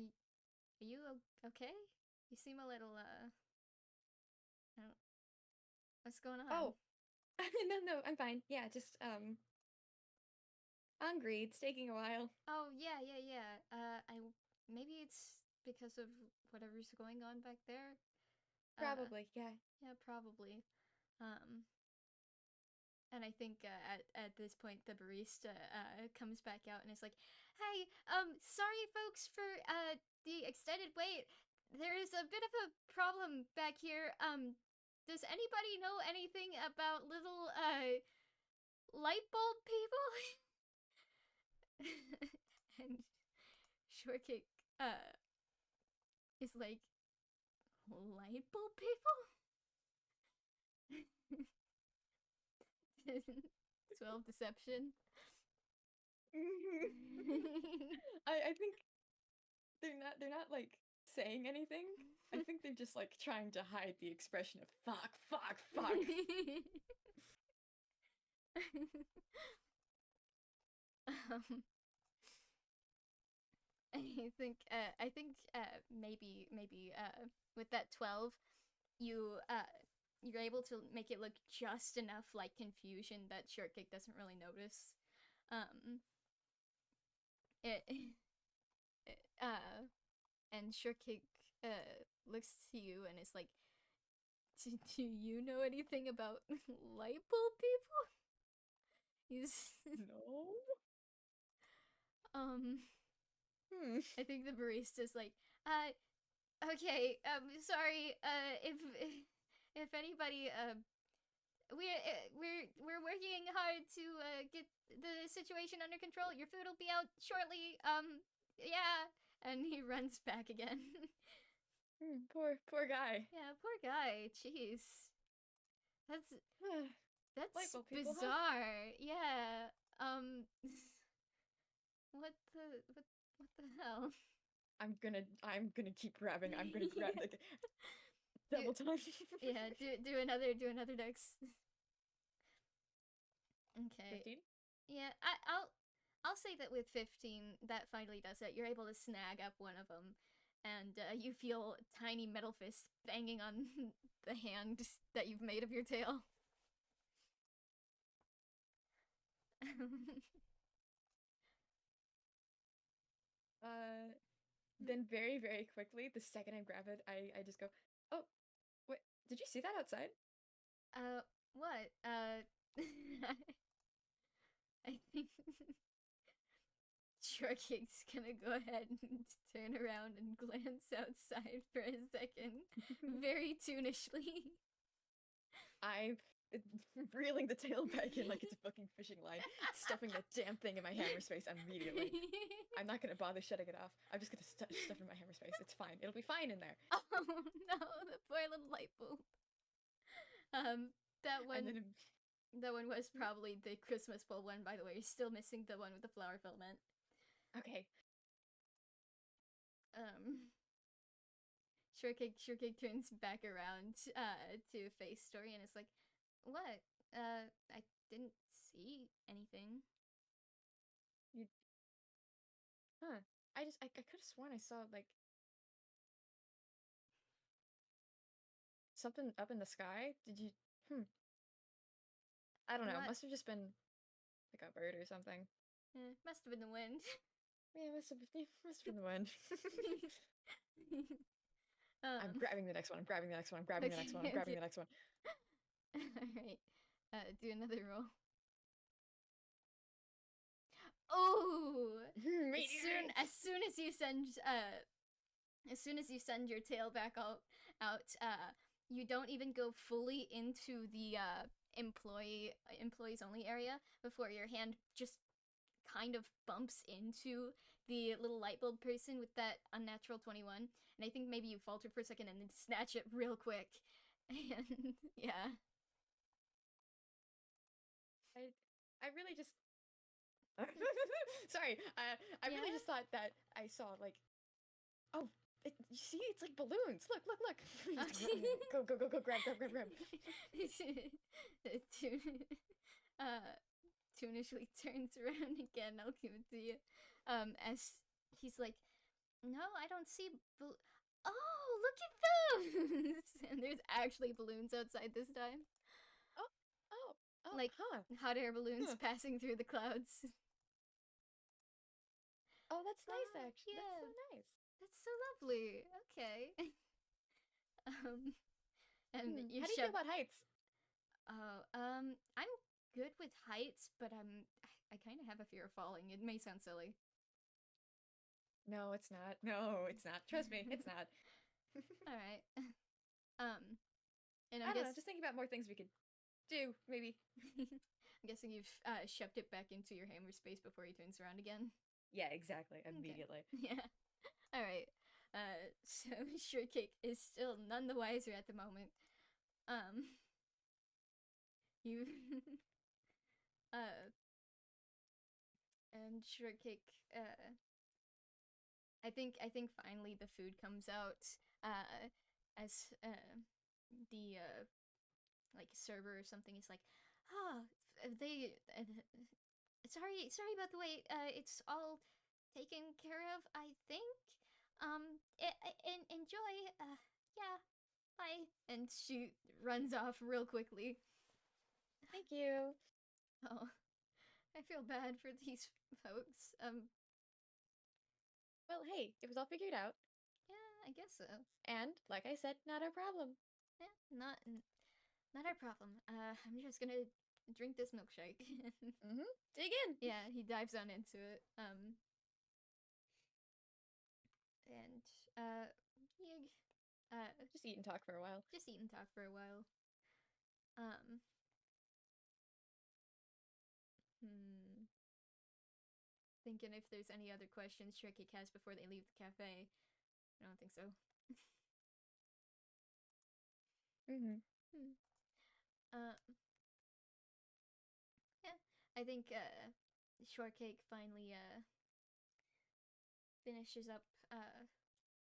you okay? You seem a little I don't, what's going on? Oh, no, I'm fine. Yeah, just hungry. It's taking a while. Oh yeah. I maybe it's because of whatever's going on back there. Probably, yeah. Yeah, probably. Um, and I think at this point the barista comes back out and is like, "Hey, sorry folks for the extended wait. There's a bit of a problem back here. Does anybody know anything about little light bulb people?" And Shortcake is like, "Light bulb people?" 12 deception. I think they're not like saying anything. I think they're just like trying to hide the expression of fuck. um, I think maybe with that 12 you you're able to make it look just enough like confusion that Shortcake doesn't really notice. It, and Shortcake looks to you and is like, do you know anything about light bulb people? He's No. I think the barista's like, okay, sorry, if anybody, we're working hard to get the situation under control. Your food will be out shortly. Yeah, and he runs back again. Poor guy. Yeah, poor guy. Jeez, that's bizarre. Huh? Yeah. What the hell? I'm gonna keep grabbing. I'm gonna grab the double time. Yeah, do another dex. Okay. 15? Yeah, I'll say that with 15, that finally does it. You're able to snag up one of them, and you feel tiny metal fists banging on the hand that you've made of your tail. Then very, very quickly, the second I grab it, I just go, oh, wait, did you see that outside? What? I think Shortcake's gonna go ahead and turn around and glance outside for a second, very tunishly. I'm reeling the tail back in like it's a fucking fishing line, stuffing that damn thing in my hammer space immediately. I'm not gonna bother shutting it off. I'm just gonna stuff it in my hammer space. It's fine. It'll be fine in there. Oh no, the poor little light bulb. That one. That one was probably the Christmas bowl one, by the way. You're still missing the one with the flower filament. Okay. Shortcake turns back around to face Story and is like, "What? I didn't see anything." Huh. I could have sworn I saw like something up in the sky. Did you I don't know. What? Must have just been like a bird or something. Must have been the wind. Yeah, must have been the wind. I'm grabbing the next one. I'm grabbing the next one. I'm grabbing the next one. I'm grabbing the next one. Alright. Do another roll. Oh! As soon as you send your tail back out, you don't even go fully into the employees only area before your hand just kind of bumps into the little light bulb person with that unnatural 21. And I think maybe you falter for a second and then snatch it real quick. And yeah. I really just sorry. I really Yeah. just thought that I saw like, oh, you see, it's like balloons. Look, look, look. Go, go, go, go! Grab, grab, grab, grab. Toon, uh, Toon initially turns around again. I'll give it to you. As he's like, "No, I don't see. Oh, look at those!" And there's actually balloons outside this time, Oh, oh, oh, like huh. hot air balloons Huh. passing through the clouds. Oh, that's nice. Oh, Actually, that's so yeah, nice. that's so lovely. Okay. um, and you How do you feel shove. about heights? Oh, I'm good with heights, but I kind of have a fear of falling. It may sound silly. No, it's not. No, it's not. Trust me, it's not. All right. Um, and I don't know. Just thinking about more things we could do, maybe. I'm guessing you've shoved it back into your hammer space before he turns around again. Yeah, exactly. Okay. Immediately. Yeah. All right. So Shortcake is still none the wiser at the moment. You uh, and Shortcake I think finally the food comes out as the like server or something is like, "Ah, they sorry about the wait. It's all taken care of, I think. Enjoy. Yeah, bye." And she runs off real quickly. Thank you. Oh, I feel bad for these folks. Well, hey, it was all figured out. Yeah, I guess so. And, like I said, not our problem. Yeah, not our problem. I'm just gonna drink this milkshake. Dig in. Yeah, he dives on into it. And Yig, Just eat and talk for a while. just eat and talk for a while. Um, hmm. Thinking if there's any other questions Shortcake has before they leave the cafe. I don't think so. Hmm. Hmm. Uh, yeah, I think Shortcake finally finishes up.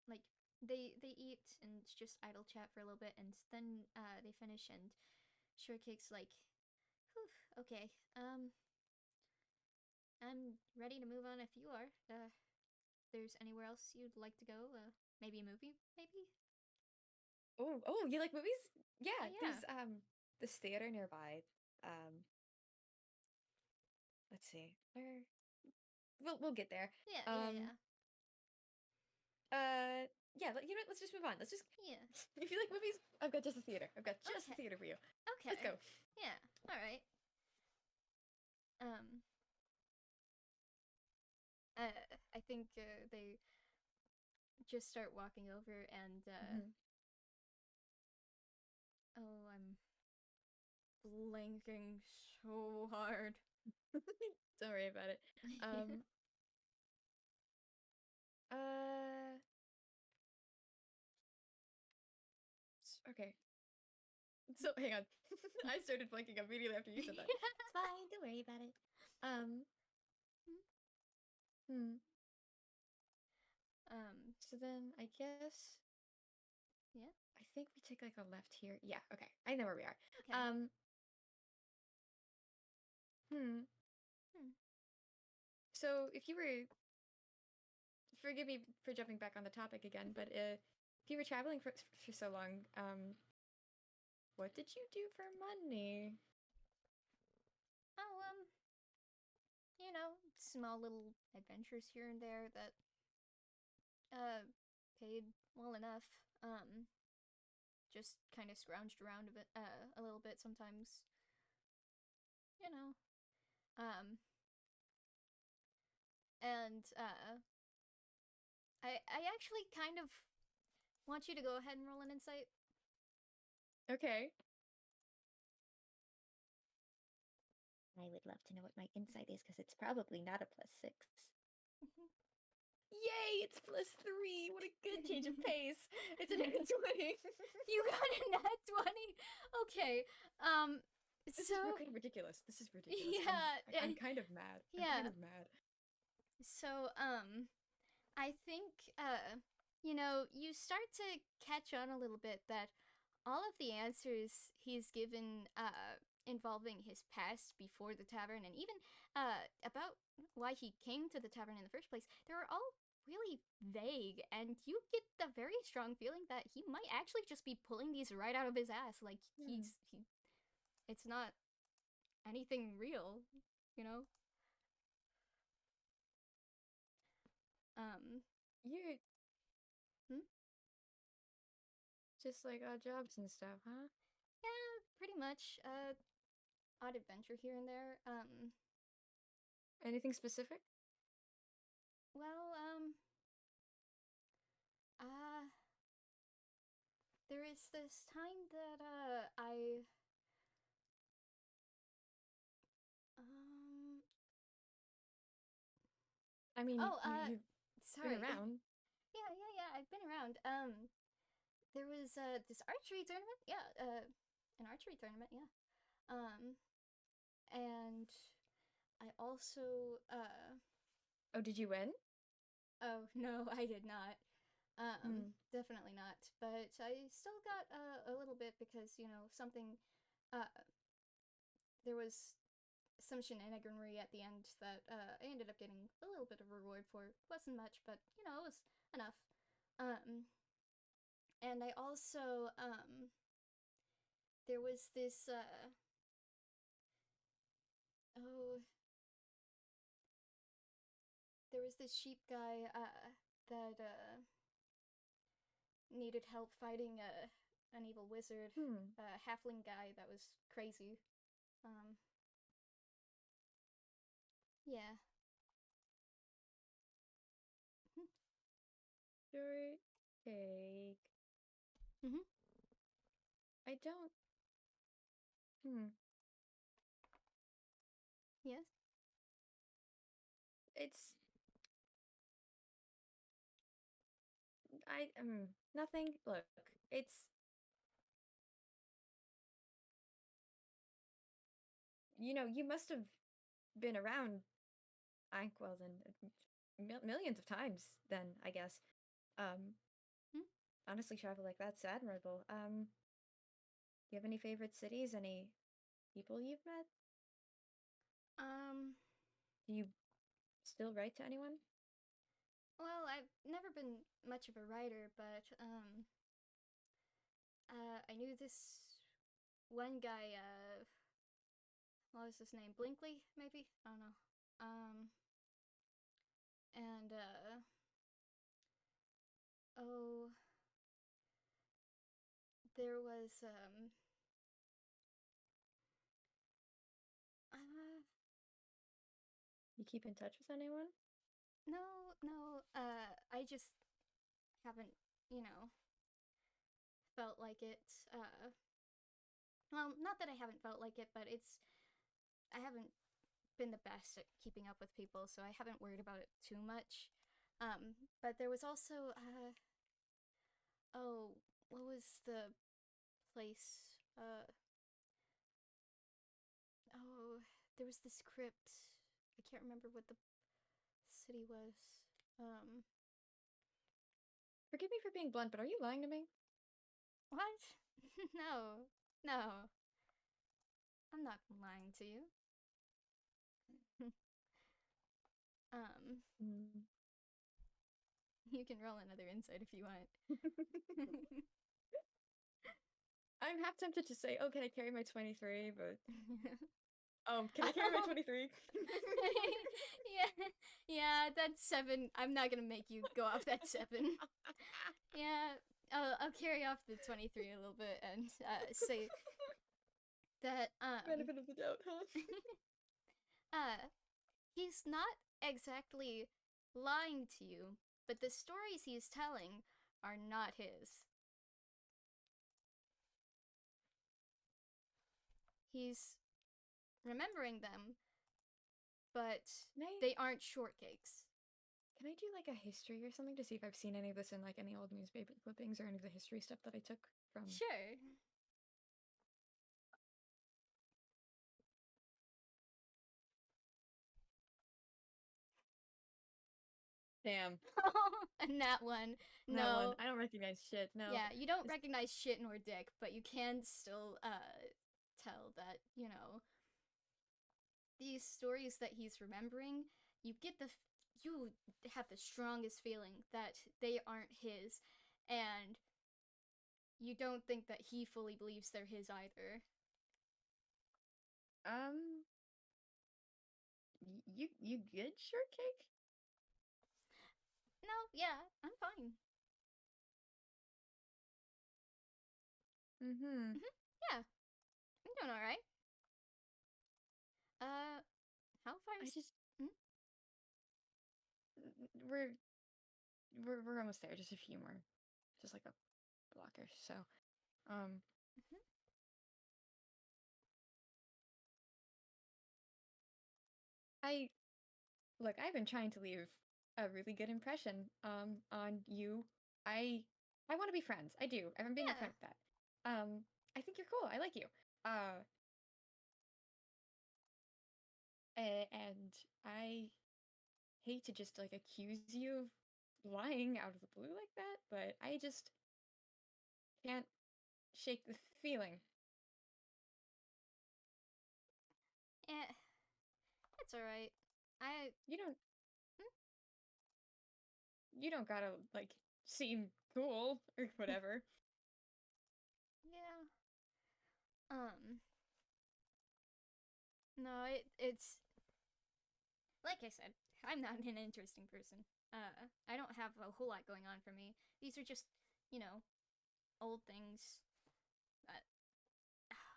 Like they eat and just idle chat for a little bit, and then they finish, and Shortcake's like, "Whew, okay. I'm ready to move on if you are. There's anywhere else you'd like to go? Maybe a movie, maybe? Oh, oh, you like movies? Yeah, Yeah. there's this theater nearby. Um, let's see. Where we'll get there. Yeah, yeah, Um, yeah. yeah, you know what? Let's just move on. Let's just Yeah. if you like movies, I've got just a theater. I've got just a Okay. theater for you. Let's Okay. go. Yeah. All right. Um. I think they just start walking over, and Hmm. oh, I'm blanking so hard. Don't worry about it. Um, uh, okay. So hang on. I started blanking immediately after you said that. It's fine. Don't worry about it. Um, hmm. So then I guess Yeah. I think we take like a left here. Yeah. Okay. I know where we are. Okay. Hmm. Hmm. So if you were, forgive me for jumping back on the topic again, but if you were traveling for so long, what did you do for money? Oh, small little adventures here and there that uh paid well enough. Just kind of scrounged around a little bit sometimes, you know. Um, and I actually kind of want you to go ahead and roll an insight. Okay. I would love to know what my insight is because it's probably not a +6. Yay, it's +3. What a good change of pace. It's a nat 20. You got a nat 20. Okay. This So is kind of ridiculous. This is ridiculous. yeah, I'm kind of mad. I'm yeah. kind of mad. So I think you start to catch on a little bit that all of the answers he's given involving his past before the tavern and even about why he came to the tavern in the first place, they're all really vague, and you get the very strong feeling that he might actually just be pulling these right out of his ass. Like it's not anything real, you know? Um You're hmm? just like odd jobs and stuff, huh? Yeah, pretty much. Odd adventure here and there. Anything specific? Well, uh, there is this time that, um, I mean, oh, you've been sorry. around. Yeah, I've been around. There was, this archery tournament. Yeah, an archery tournament, yeah. Um, and I also, Oh, did you win? oh, no, I did not. Hmm. Definitely not. But I still got a little bit because, something, uh, there was some shenaniganry at the end that I ended up getting a little bit of reward for. Wasn't much, but, it was enough. Um, and I also, there was this, oh, there was this sheep guy, that, needed help fighting an evil wizard, Hmm. a halfling guy that was crazy. Um, yeah. Short cake. Mm-hmm. I don't. Hmm. Yes. It's. Nothing. Look, it's. You must have been around Inkwell then millions of times. Then I guess. Um. Hmm? Honestly, travel like that's admirable. Do you have any favorite cities? Any people you've met? Um, Do you still write to anyone? well, I've never been much of a writer, but I knew this one guy. What was his name? Blinkley, maybe. I don't know. Um, and oh, there was uh, You keep in touch with anyone? no. I just haven't, you know, felt like it. Well, not that I haven't felt like it, but I haven't been the best at keeping up with people, so I haven't worried about it too much. But there was also, oh, what was the place? Oh, there was this crypt. I can't remember what the city was. Um, Forgive me for being blunt, but are you lying to me? what? No, no, I'm not lying to you. um, Mm. you can roll another insight if you want. I'm half tempted to say, "Oh, can I carry my 23?" But can I carry my 23? yeah, yeah, that's 7. I'm not gonna make you go off that 7. Yeah, I'll carry off the 23 a little bit and say that Benefit of the doubt, huh? uh he's not exactly lying to you, but the stories he's telling are not his. He's remembering them, but Name they aren't shortcakes. can I do like a history or something to see if I've seen any of this in like any old newspaper clippings or any of the history stuff that I took from? Sure. Damn, And that one. that one. No. I don't recognize shit. No. Yeah, you don't It's- recognize shit nor dick, but you can still tell that, these stories that he's remembering, you get you have the strongest feeling that they aren't his, and you don't think that he fully believes they're his either. um, you good, Shortcake? No, yeah, I'm fine. Mm-hmm. Yeah, I'm doing all right. Uh, how far I is? just Hmm? we're we're almost there. Just a few more, just like a block or so. Um, Mhm. I look. I've been trying to leave a really good impression on you. I I want to be friends. I do. I'm being Yeah, upfront with that. I think you're cool. I like you. Uh, and I hate to just like accuse you of lying out of the blue like that, but I just can't shake the feeling. eh, it's all right. I, You don't hmm? you don't gotta like seem cool or whatever. Yeah. No, it's like I said, I'm not an interesting person. I don't have a whole lot going on for me. These are just, you know, old things. That,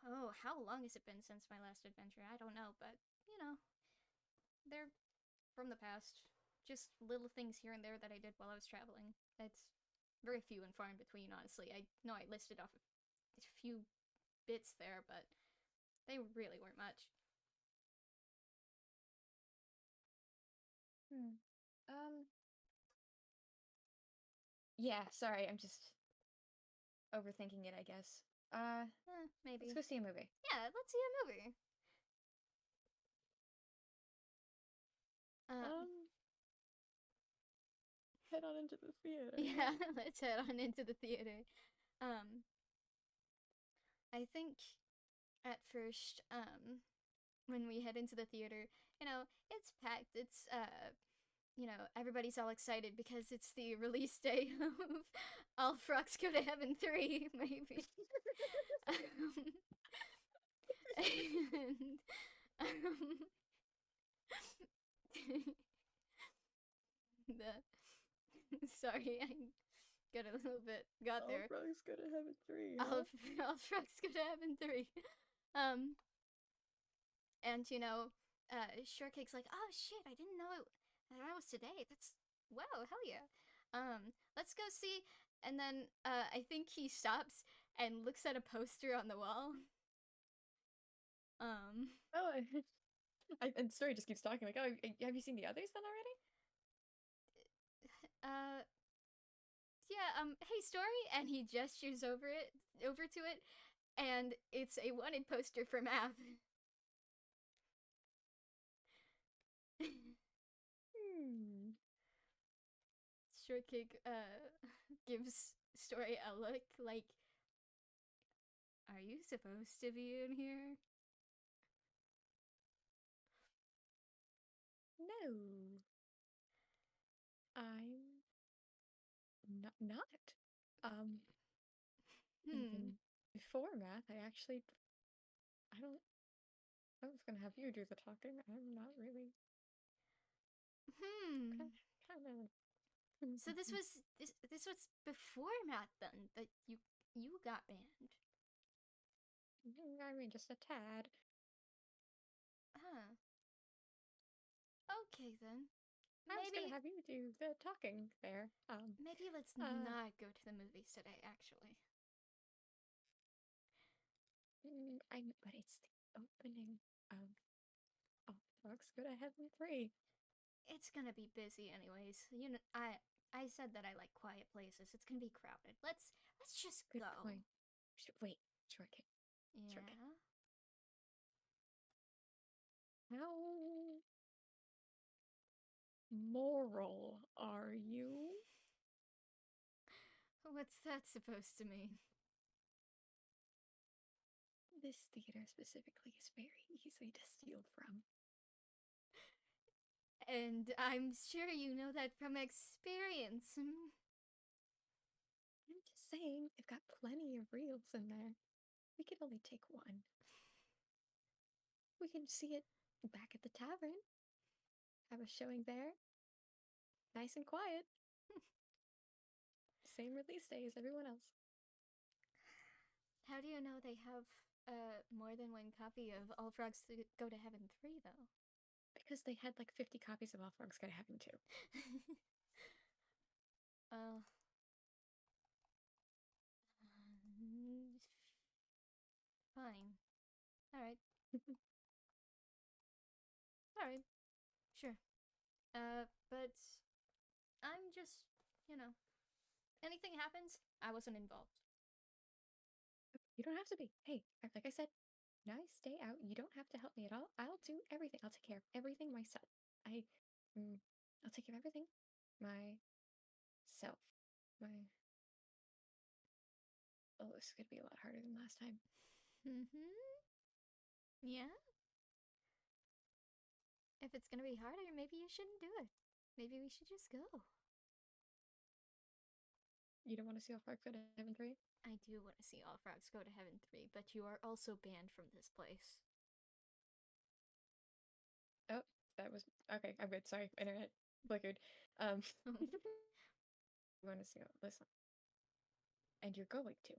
oh, how long has it been since my last adventure? I don't know, but they're from the past. Just little things here and there that I did while I was traveling. It's very few and far in between, honestly. I know I listed off a few bits there, but they really weren't much. Hmm. Um. Yeah. Sorry. I'm just overthinking it. I guess. Let's Maybe. go see a movie. Yeah, let's see a movie. Uh, Um. Head on into the theater. yeah, let's head on into the theater. Um, I think at first, when we head into the theater, it's packed. Everybody's all excited because it's the release day of All Frogs Go to Heaven 3, maybe. um, and, um, sorry, I got a little bit, got All there. frogs go to heaven 3, All, huh? all Frogs Go to Heaven 3. Um, and, Shortcake's like, oh shit, I didn't know that was today. That's, wow, hell yeah. Let's go see. And then I think he stops and looks at a poster on the wall. Um, Oh, and the story just keeps talking. Like, oh, have you seen the others then already? uh, yeah, hey, story. And he gestures over to it, and it's a wanted poster for math. Hmm. Shortcake gives Story a look like, are you supposed to be in here? No, I'm not. Um, Hmm. even before math, I don't. I was gonna have you do the talking. I'm not really. Hmm. Kind of. So this was before math then that you got banned. I mean, just a tad. Huh. Okay then. I was gonna Maybe have you do the talking there. maybe let's Uh, not go to the movies today actually. but it's the opening of All Frogs Go to Heaven 3. It's gonna be busy anyways. I said that I like quiet places. It's gonna be crowded. Let's just Good go. point. Wait, Shortcake. Shortcake. Yeah. How moral are you? What's that supposed to mean? This theater specifically is very easy to steal from. And I'm sure you know that from experience. I'm just saying, I've got plenty of reels in there. We could only take one. We can see it back at the tavern. Have a showing there. Nice and quiet. Same release day as everyone else. How do you know they have more than one copy of All Frogs Go to Heaven 3 though? Because they had like 50 copies of All Frogs Go to Heaven too. uh, fine. Alright. Alright. Sure. But I'm just, anything happens, I wasn't involved. You don't have to be. Hey, like I said, nice day out. You don't have to help me at all. I'll do everything. I'll take care of everything myself. I'll take care of everything myself. Oh, this is gonna be a lot harder than last time. Mm-hmm. Yeah? If it's gonna be harder, maybe you shouldn't do it. Maybe we should just go. You don't want to see All Frogs Go to Heaven 3? I do want to see All Frogs Go to Heaven 3, but you are also banned from this place. Oh, that was okay. I'm good. Sorry, internet flickered. You want to see? Listen, and you're going to.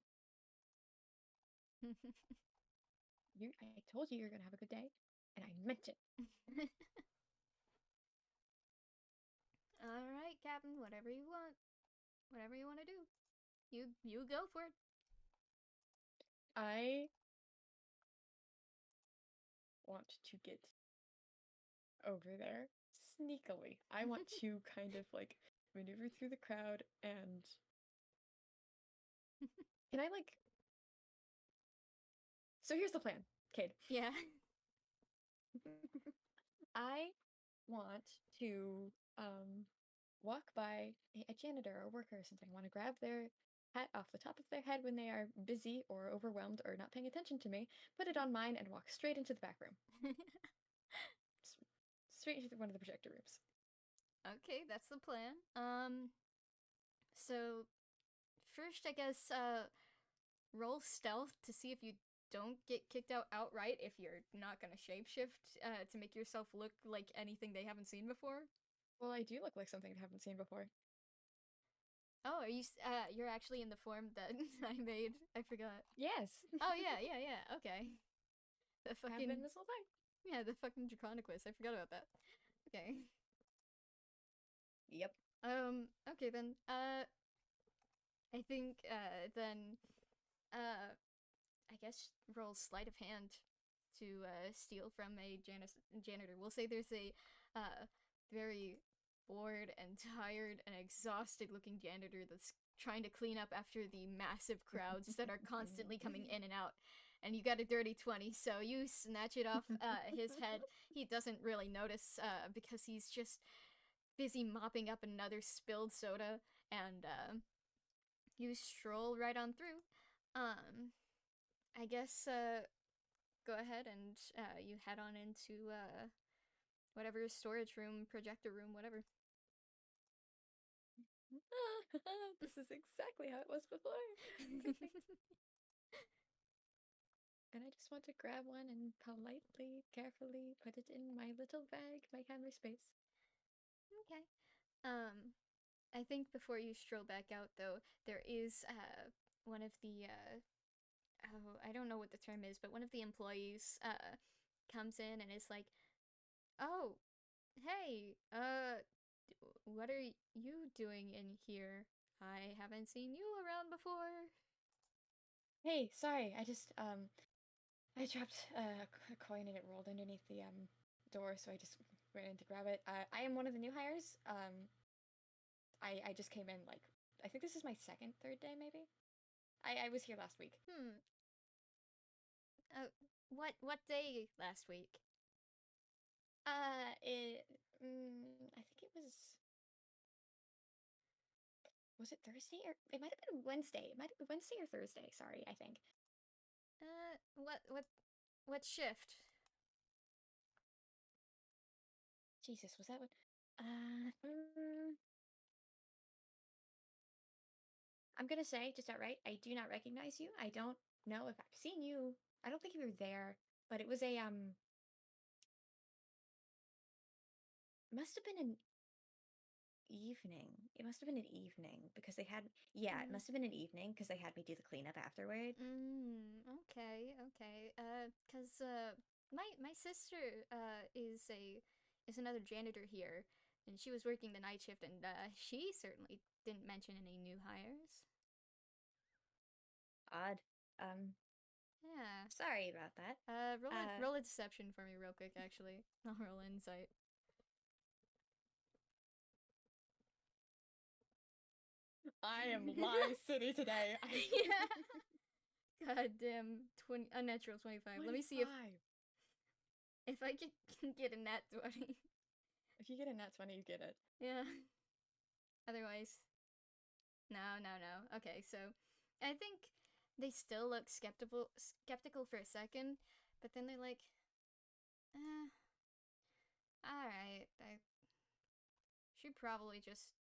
I told you you're gonna have a good day, and I meant it. All right, Captain. Whatever you want. Whatever you want to do. You go for it. I want to get over there sneakily. I want to kind of like maneuver through the crowd and can I like So here's the plan, Cayde. Yeah. I want to walk by a janitor or worker or something. I want to grab their hat off the top of their head when they are busy or overwhelmed or not paying attention to me, put it on mine, and walk straight into the back room. Straight into one of the projector rooms. Okay, that's the plan. So first, I guess, roll stealth to see if you don't get kicked out outright if you're not gonna shapeshift to make yourself look like anything they haven't seen before. Well, I do look like something I haven't seen before. Oh, are you? You're actually in the form that I made. I forgot. Yes. Oh yeah. Okay. The Have fucking been this whole time. yeah, the fucking Draconicus. I forgot about that. Okay. Yep. Okay then. I think then I guess roll sleight of hand to steal from a janitor. We'll say there's a very bored and tired and exhausted looking janitor that's trying to clean up after the massive crowds that are constantly coming in and out. And you got a dirty 20, so you snatch it off his head. He doesn't really notice because he's just busy mopping up another spilled soda, and you stroll right on through. I guess go ahead and you head on into whatever storage room, projector room, whatever. This is exactly how it was before. And I just want to grab one and politely, carefully put it in my little bag, my camera space. Okay. I think before you stroll back out, though, there is one of the oh, I don't know what the term is, but one of the employees comes in and is like, "Oh, hey, what are you doing in here? I haven't seen you around before." Hey, sorry, I dropped a coin and it rolled underneath the door, so I just ran in to grab it. I am one of the new hires. I just came in like I think this is my second, third day maybe. I was here last week. What day last week? I think it was it Thursday or it might have been Wednesday. It might have been Wednesday or Thursday. Sorry, I think. What shift? Jesus, was that what? I'm gonna say just outright, I do not recognize you. I don't know if I've seen you. I don't think you were there, but it was a must have been an evening. It must have been an evening because they had it must have been an evening because they had me do the cleanup afterward. Okay. Cause my sister is another janitor here, and she was working the night shift, and she certainly didn't mention any new hires. Odd. Yeah. Sorry about that. Roll a deception for me real quick. Actually, I'll roll insight. I am Lie City today. Yeah. Goddamn, unnatural 25. Let me see if I can get a nat 20. If you get a nat 20, you get it. Yeah. Otherwise, no. Okay, so I think they still look skeptical for a second, but then they're like, all right. She probably just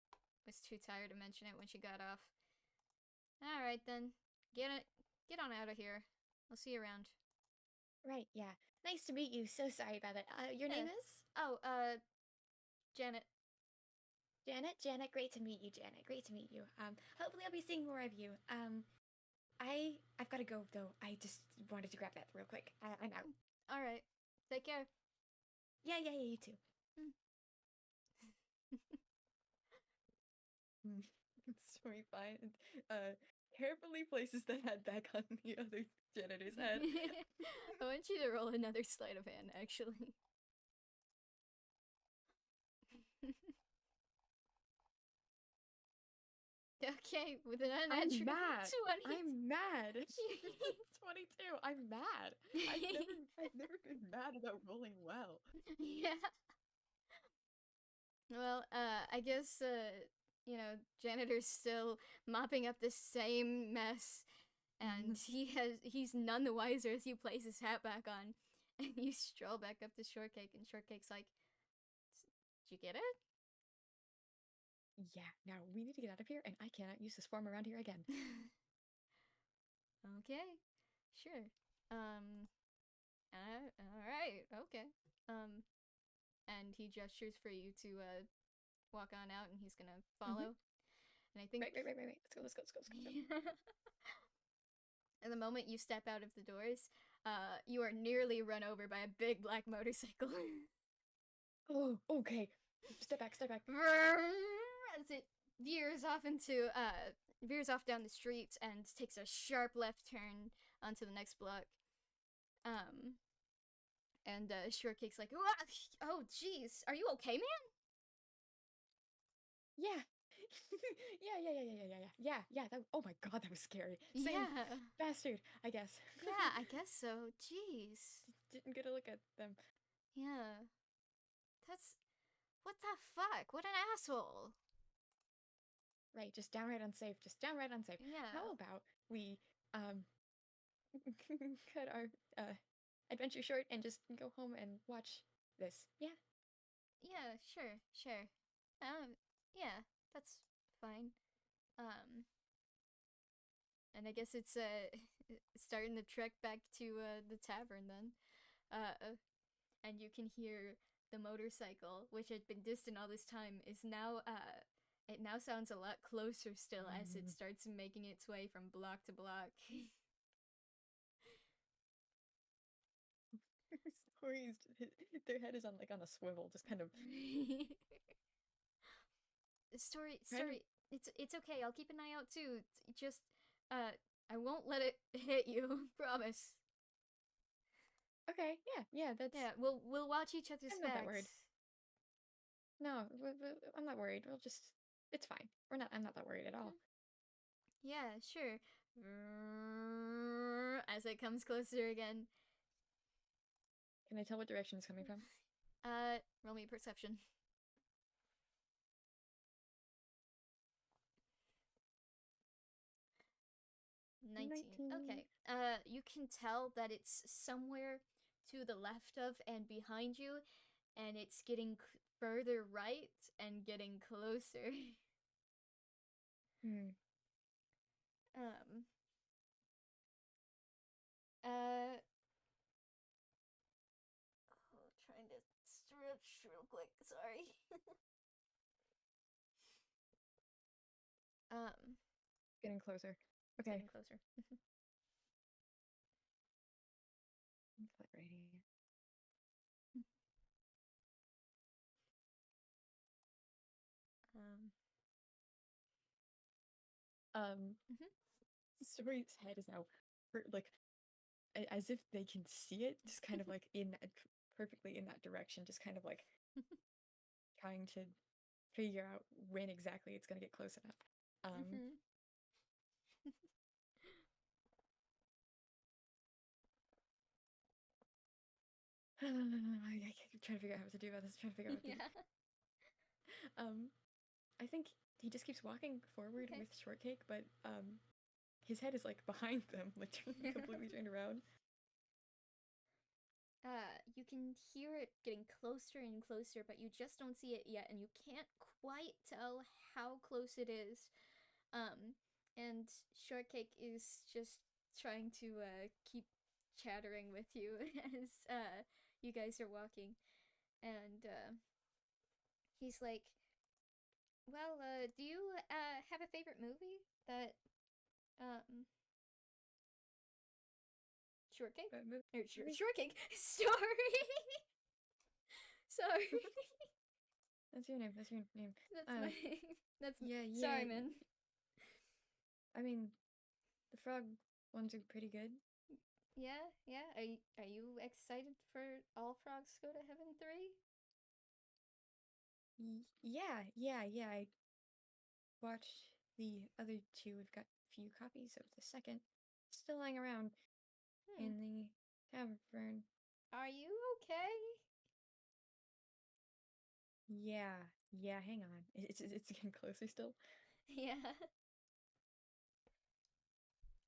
was too tired to mention it when she got off. All right then, get on out of here. I'll see you around. Right, yeah. Nice to meet you. So sorry about that. Your name is? Oh, Janet. Janet, great to meet you, Janet. Great to meet you. Hopefully I'll be seeing more of you. I've got to go though. I just wanted to grab that real quick. I'm out. All right. Take care. Yeah, you too. Story fine. Carefully places the head back on the other janitor's head. I want you to roll another sleight of hand, actually. Okay, with an unnatural 20. I'm mad. 22. I'm mad. I've never been mad about rolling well. Yeah. Well, I guess janitor's still mopping up the same mess, and he's none the wiser as you place his hat back on, and you stroll back up to Shortcake, and Shortcake's like, "Did you get it?" Yeah, now we need to get out of here, and I cannot use this form around here again. Okay, sure. Alright, okay. And he gestures for you to, walk on out, and he's gonna follow. And I think... Right. Let's go. And the moment you step out of the doors, you are nearly run over by a big black motorcycle. Oh, okay. Step back. As it veers off down the street and takes a sharp left turn onto the next block. And Shortcake's like, oh, jeez, are you okay, man? Yeah. Yeah. Oh my god, that was scary. Same bastard, I guess. Yeah, I guess so. Jeez. Didn't get a look at them. Yeah. What the fuck? What an asshole. Right, just downright unsafe. Yeah. How about we cut our adventure short and just go home and watch this? Yeah. Yeah, sure. Yeah, that's fine. And I guess it's starting the trek back to the tavern then. And you can hear the motorcycle, which had been distant all this time, is now it now sounds a lot closer still as it starts making its way from block to block. Stories, their head is on a swivel, just kind of. Story. It's okay. I'll keep an eye out too. Just I won't let it hit you. Promise. Okay. Yeah. That's. Yeah. We'll watch each other's backs. No, I'm not worried. We'll just. It's fine. I'm not that worried at all. Yeah, sure. As it comes closer again. Can I tell what direction it's coming from? Roll me perception. 19. Okay. You can tell that it's somewhere to the left of and behind you, and it's getting further right and getting closer. Hmm. um. Uh. Trying to stretch real quick. Sorry. Getting closer. It's Okay. getting closer. Right here. Story's head is now like as if they can see it, just kind of like in that perfectly in that direction, just kind of like trying to figure out when exactly it's gonna get close enough. I keep trying to figure out what to do about this. Trying to figure out what to do. I think he just keeps walking forward with Shortcake, but his head is like behind them, like completely turned around. You can hear it getting closer and closer, but you just don't see it yet, and you can't quite tell how close it is. And Shortcake is just trying to keep chattering with you as you guys are walking, and he's like, "Well, do you have a favorite movie that Shortcake? Shortcake. Sorry. Sorry. That's your name. That's your name. That's my. That's yeah. Sorry, man. I mean, the frog ones are pretty good. Yeah. Are you excited for All Frogs Go to Heaven 3? Yeah. I watched the other two. We've got a few copies of the second still lying around in the tavern. Are you okay? Yeah. Hang on. It's getting closer still. Yeah.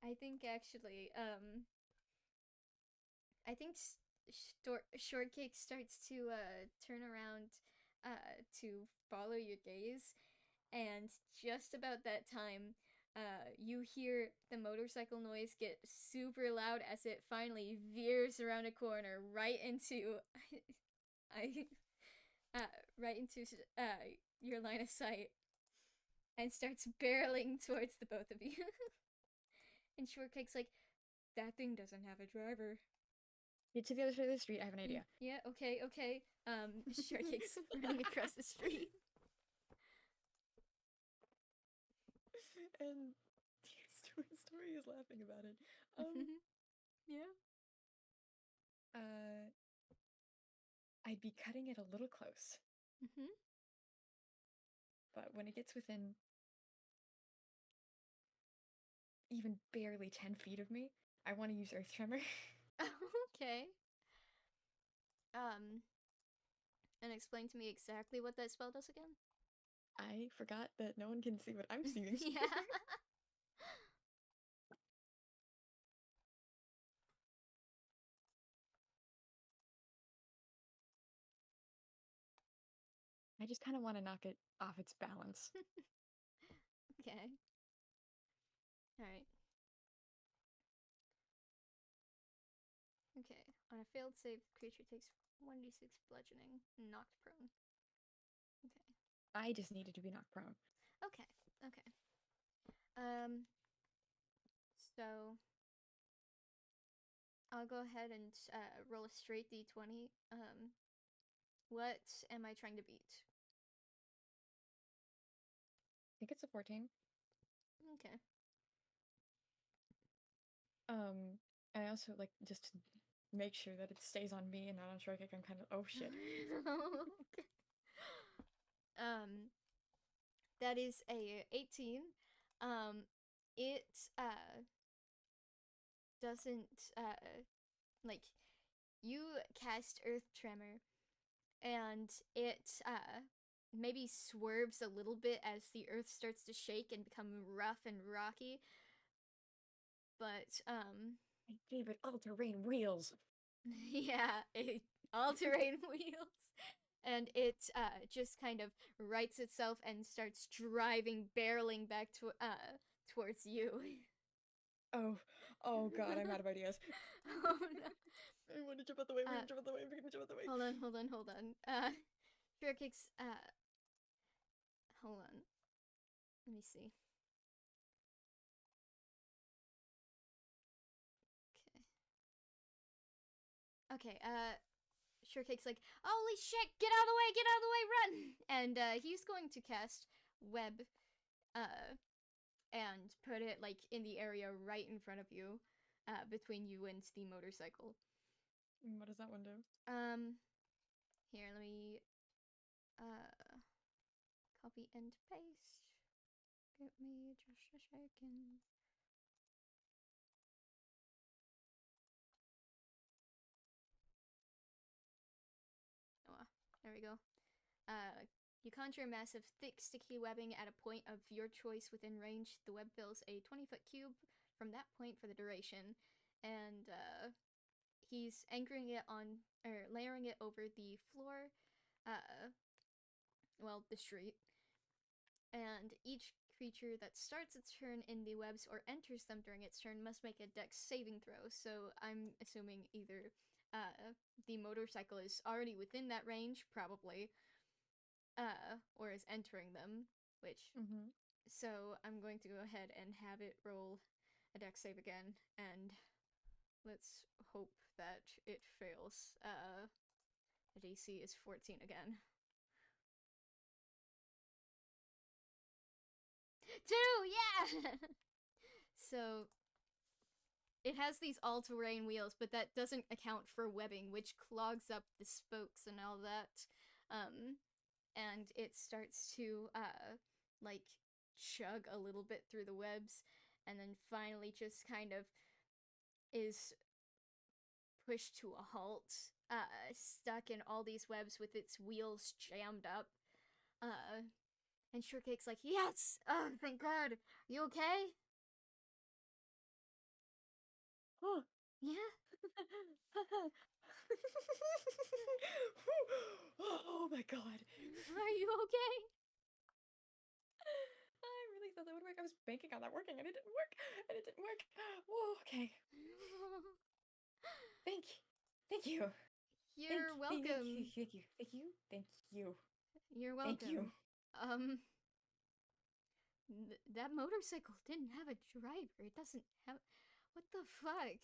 I think actually, I think Shortcake starts to turn around to follow your gaze, and just about that time, you hear the motorcycle noise get super loud as it finally veers around a corner right into right into your line of sight and starts barreling towards the both of you. And Shortcake's like, that thing doesn't have a driver. Get to the other side of the street. I have an idea. Yeah, okay. Shortcake's running across the street. And story is laughing about it. Yeah. I'd be cutting it a little close. But when it gets within even barely 10 feet of me, I want to use Earth Tremor. Okay. And explain to me exactly what that spell does again? I forgot that no one can see what I'm seeing. Yeah. I just kind of want to knock it off its balance. Okay. Alright. Okay. On a failed save, the creature takes 1d6 bludgeoning, knocked prone. Okay. I just needed to be knocked prone. Okay. So I'll go ahead and roll a straight d20. What am I trying to beat? I think it's a 14. Okay. I also like just to make sure that it stays on me and not on Shortcake. I'm kind of, oh shit. That is a 18. Um, it doesn't like you cast Earth Tremor, and it maybe swerves a little bit as the earth starts to shake and become rough and rocky. But My favorite all-terrain wheels. yeah, all-terrain wheels, and it just kind of rights itself and starts driving, barreling back to towards you. Oh, oh God, I'm out of ideas. Oh no! I want to jump out the way. We're Uh, gonna jump out the way. We're gonna jump out the way. hold on. Shortcake's hold on. Let me see. Okay. Shortcake's like, holy shit, get out of the way, run! And he's going to cast web, and put it like in the area right in front of you, between you and the motorcycle. What does that one do? Here, let me copy and paste. Give me just a second. Oh, there we go. You conjure massive, thick, sticky webbing at a point of your choice within range. The web fills a 20-foot cube from that point for the duration, and he's anchoring it on, or layering it over the floor, well, the street. And each creature that starts its turn in the webs or enters them during its turn must make a dex saving throw. So I'm assuming either the motorcycle is already within that range, probably, or is entering them, which. So I'm going to go ahead and have it roll a dex save again, and let's hope that it fails. The DC is 14 again. 2, yeah! So it has these all-terrain wheels, but that doesn't account for webbing, which clogs up the spokes and all that. And it starts to like chug a little bit through the webs, and then finally just kind of is pushed to a halt, stuck in all these webs with its wheels jammed up. And Shortcake's like, yes! Oh, thank God! You okay? Oh, Yeah? oh my God. Are you okay? I really thought that would work. I was banking on that working, and it didn't work. And it didn't work. Whoa, okay. Thank you. Thank you. You're welcome. Thank you. Thank you. Thank you. You're welcome. Thank you. That motorcycle didn't have a driver. It doesn't have. What the fuck?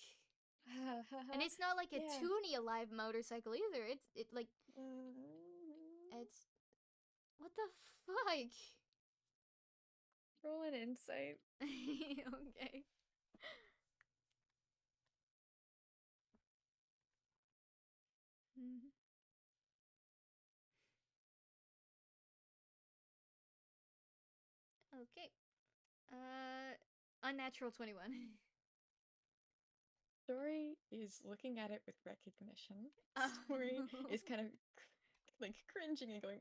And it's not like a Toonie alive motorcycle either. It like. It's. What the fuck? Roll an insight. Okay. Okay. Unnatural 21. Story is looking at it with recognition. Story is kind of like cringing and going,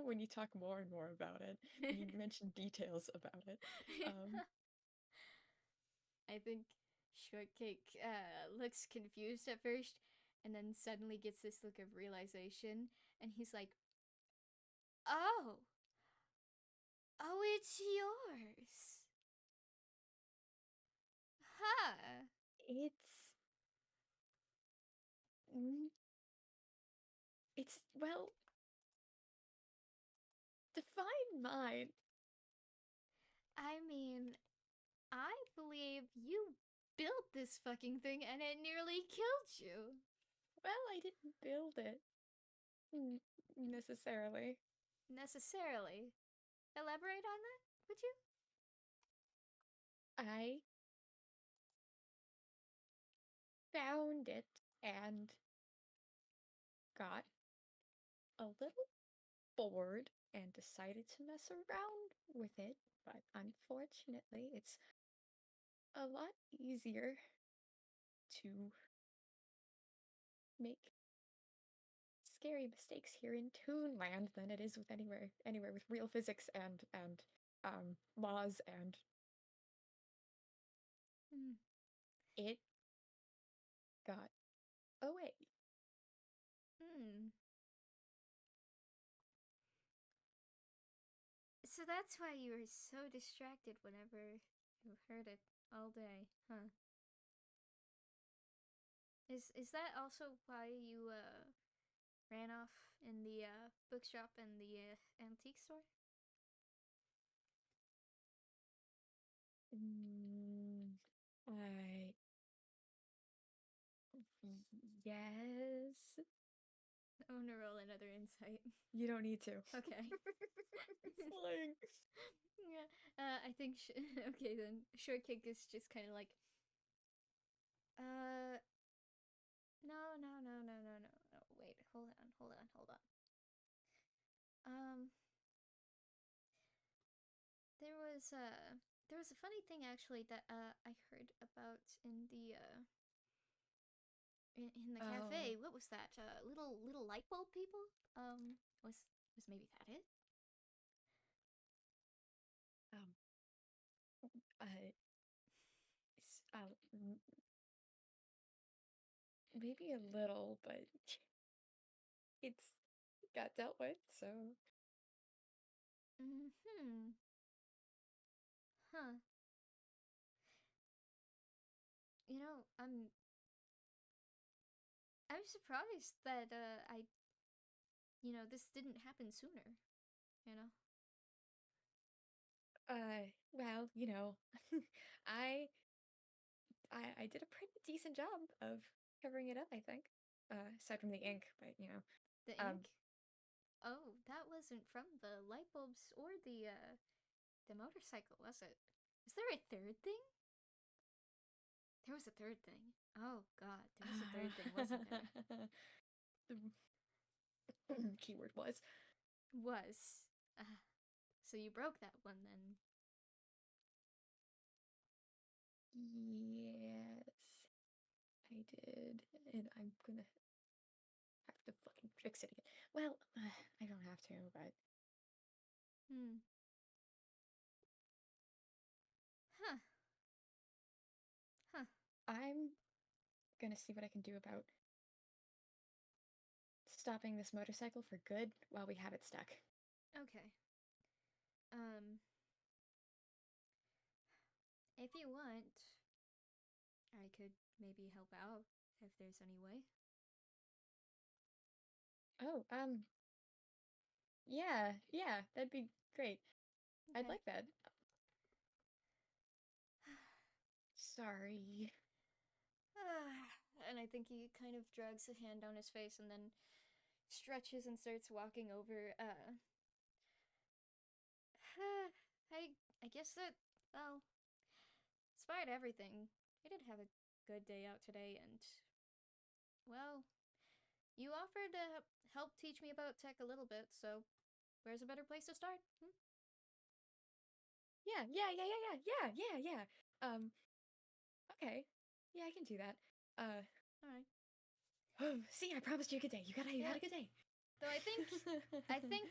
when you talk more and more about it. When you mention details about it. I think Shortcake looks confused at first, and then suddenly gets this look of realization, and he's like, oh, it's yours. Huh. It's, well, define mine. I mean, I believe you built this fucking thing and it nearly killed you. Well, I didn't build it. Necessarily. Necessarily. Elaborate on that, would you? I found it and got a little bored and decided to mess around with it, but unfortunately, it's a lot easier to make scary mistakes here in Toonland than it is with anywhere with real physics and laws, and Hmm. it got away. Hmm. So that's why you were so distracted whenever you heard it all day, huh? Is that also why you ran off in the bookshop and the antique store? Mm, I yes. I want to roll another insight. You don't need to. Okay. Slang. Yeah. I think. Okay then. Shortcake is just kind of like. Uh. No. No. No. No. No. No. No. Wait. Hold on. Hold on. Hold on. Um. There was a funny thing actually that I heard about in the in the Oh, cafe. What was that? Little light bulb people. Was maybe that it? um, uh, maybe a little, but it's got dealt with, so. Hmm. Huh. You know, I'm surprised that this didn't happen sooner. You know. Well, I I did a pretty decent job of covering it up, I think. Aside from the ink, but The um, ink. Oh, that wasn't from the light bulbs or the motorcycle, was it? Is there a third thing? There was a third thing. Oh God, there was a third thing, wasn't there? the keyword was. Was. So you broke that one then. Yes, I did, and I'm gonna have to fucking fix it again. Well, I don't have to, but Hmm. Huh. Huh. I'm gonna see what I can do about stopping this motorcycle for good while we have it stuck. Okay. Um. If you want, I could maybe help out if there's any way. Oh, yeah, that'd be great. I'd Okay. like that. Sorry. And I think he kind of drags a hand down his face and then stretches and starts walking over. I guess that, well, despite everything, I did have a good day out today, and well, you offered to help teach me about tech a little bit, so where's a better place to start? Hmm? Yeah. Okay. Yeah, I can do that. Uh, All right. see, I promised you a good day. You had Yeah. a good day. Though I think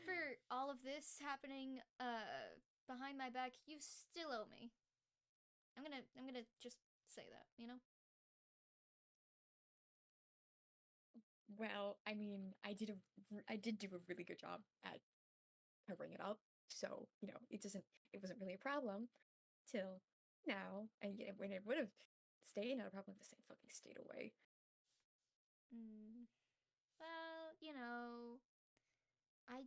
for all of this happening behind my back, you still owe me. I'm gonna just say that. Well, I mean, I did do a really good job at covering it up, so it wasn't really a problem till now, and when it would have stayed, I'd probably the same fucking stayed away. Mm, well, I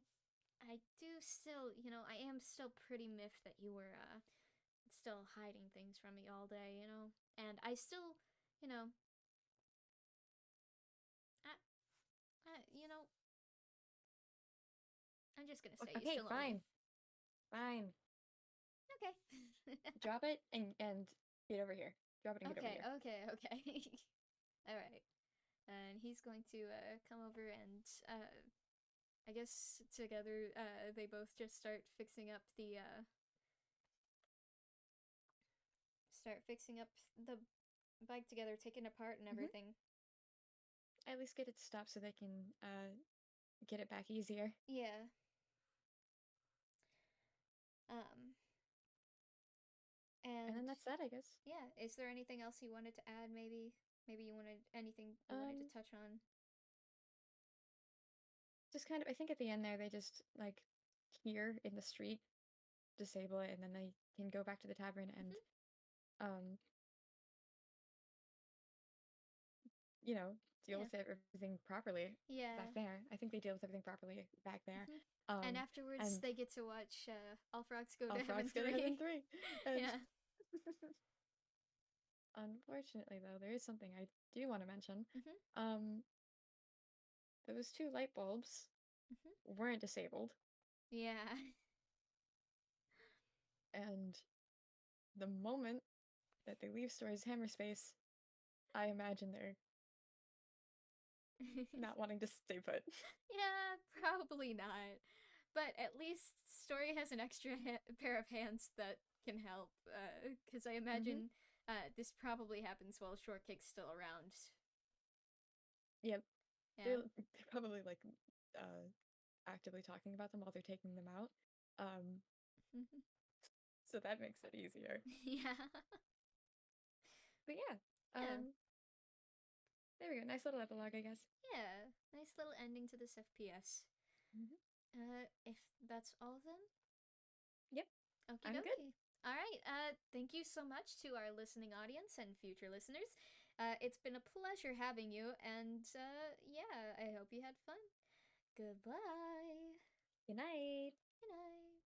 I do still, I am still pretty miffed that you were still hiding things from me all day. And I still, you know, I I'm just gonna say you Okay, still owe me. fine, fine. Okay. Drop it and get over here. Drop it and get over Okay, here. okay, okay. All right. And he's going to come over and I guess together, they both just start fixing up the bike together, taking it apart and Mhm. everything. At least get it to stop so they can get it back easier. Yeah. Um, And and then that's that, I guess. yeah, is there anything else you wanted to add? Maybe you wanted anything you wanted to Um, touch on? just kind of, I think at the end there, they just like here in the street disable it, and then they can go back to the tavern and, Hmm. um, you know, deal Yeah. with everything properly back Yeah. there. I think they deal with everything properly back there. Hmm. And Um, afterwards, and they get to watch All Frogs Go all to Heaven frogs go to heaven 3. 3. And Yeah. unfortunately, though, there is something I do want to mention. Hmm. Um, those two light bulbs Hmm. weren't disabled, Yeah. and the moment that they leave Story's hammer space, I imagine they're not wanting to stay put. Yeah, probably not. But at least Story has an extra pair of hands that can help. Because I Mm-hmm. imagine this probably happens while Shortcake's still around. Yep, Yeah. they're probably like uh, actively talking about them while they're taking them out. Um, so that makes it easier. Yeah. But yeah, Yeah. there we go. Nice little epilogue, I guess. Yeah. Nice little ending to this FPS. Mm-hmm. If that's all then, Yep, okie I'm good. dokie. All right. Thank you so much to our listening audience and future listeners. It's been a pleasure having you, and yeah, I hope you had fun. Goodbye. Good night. Good night.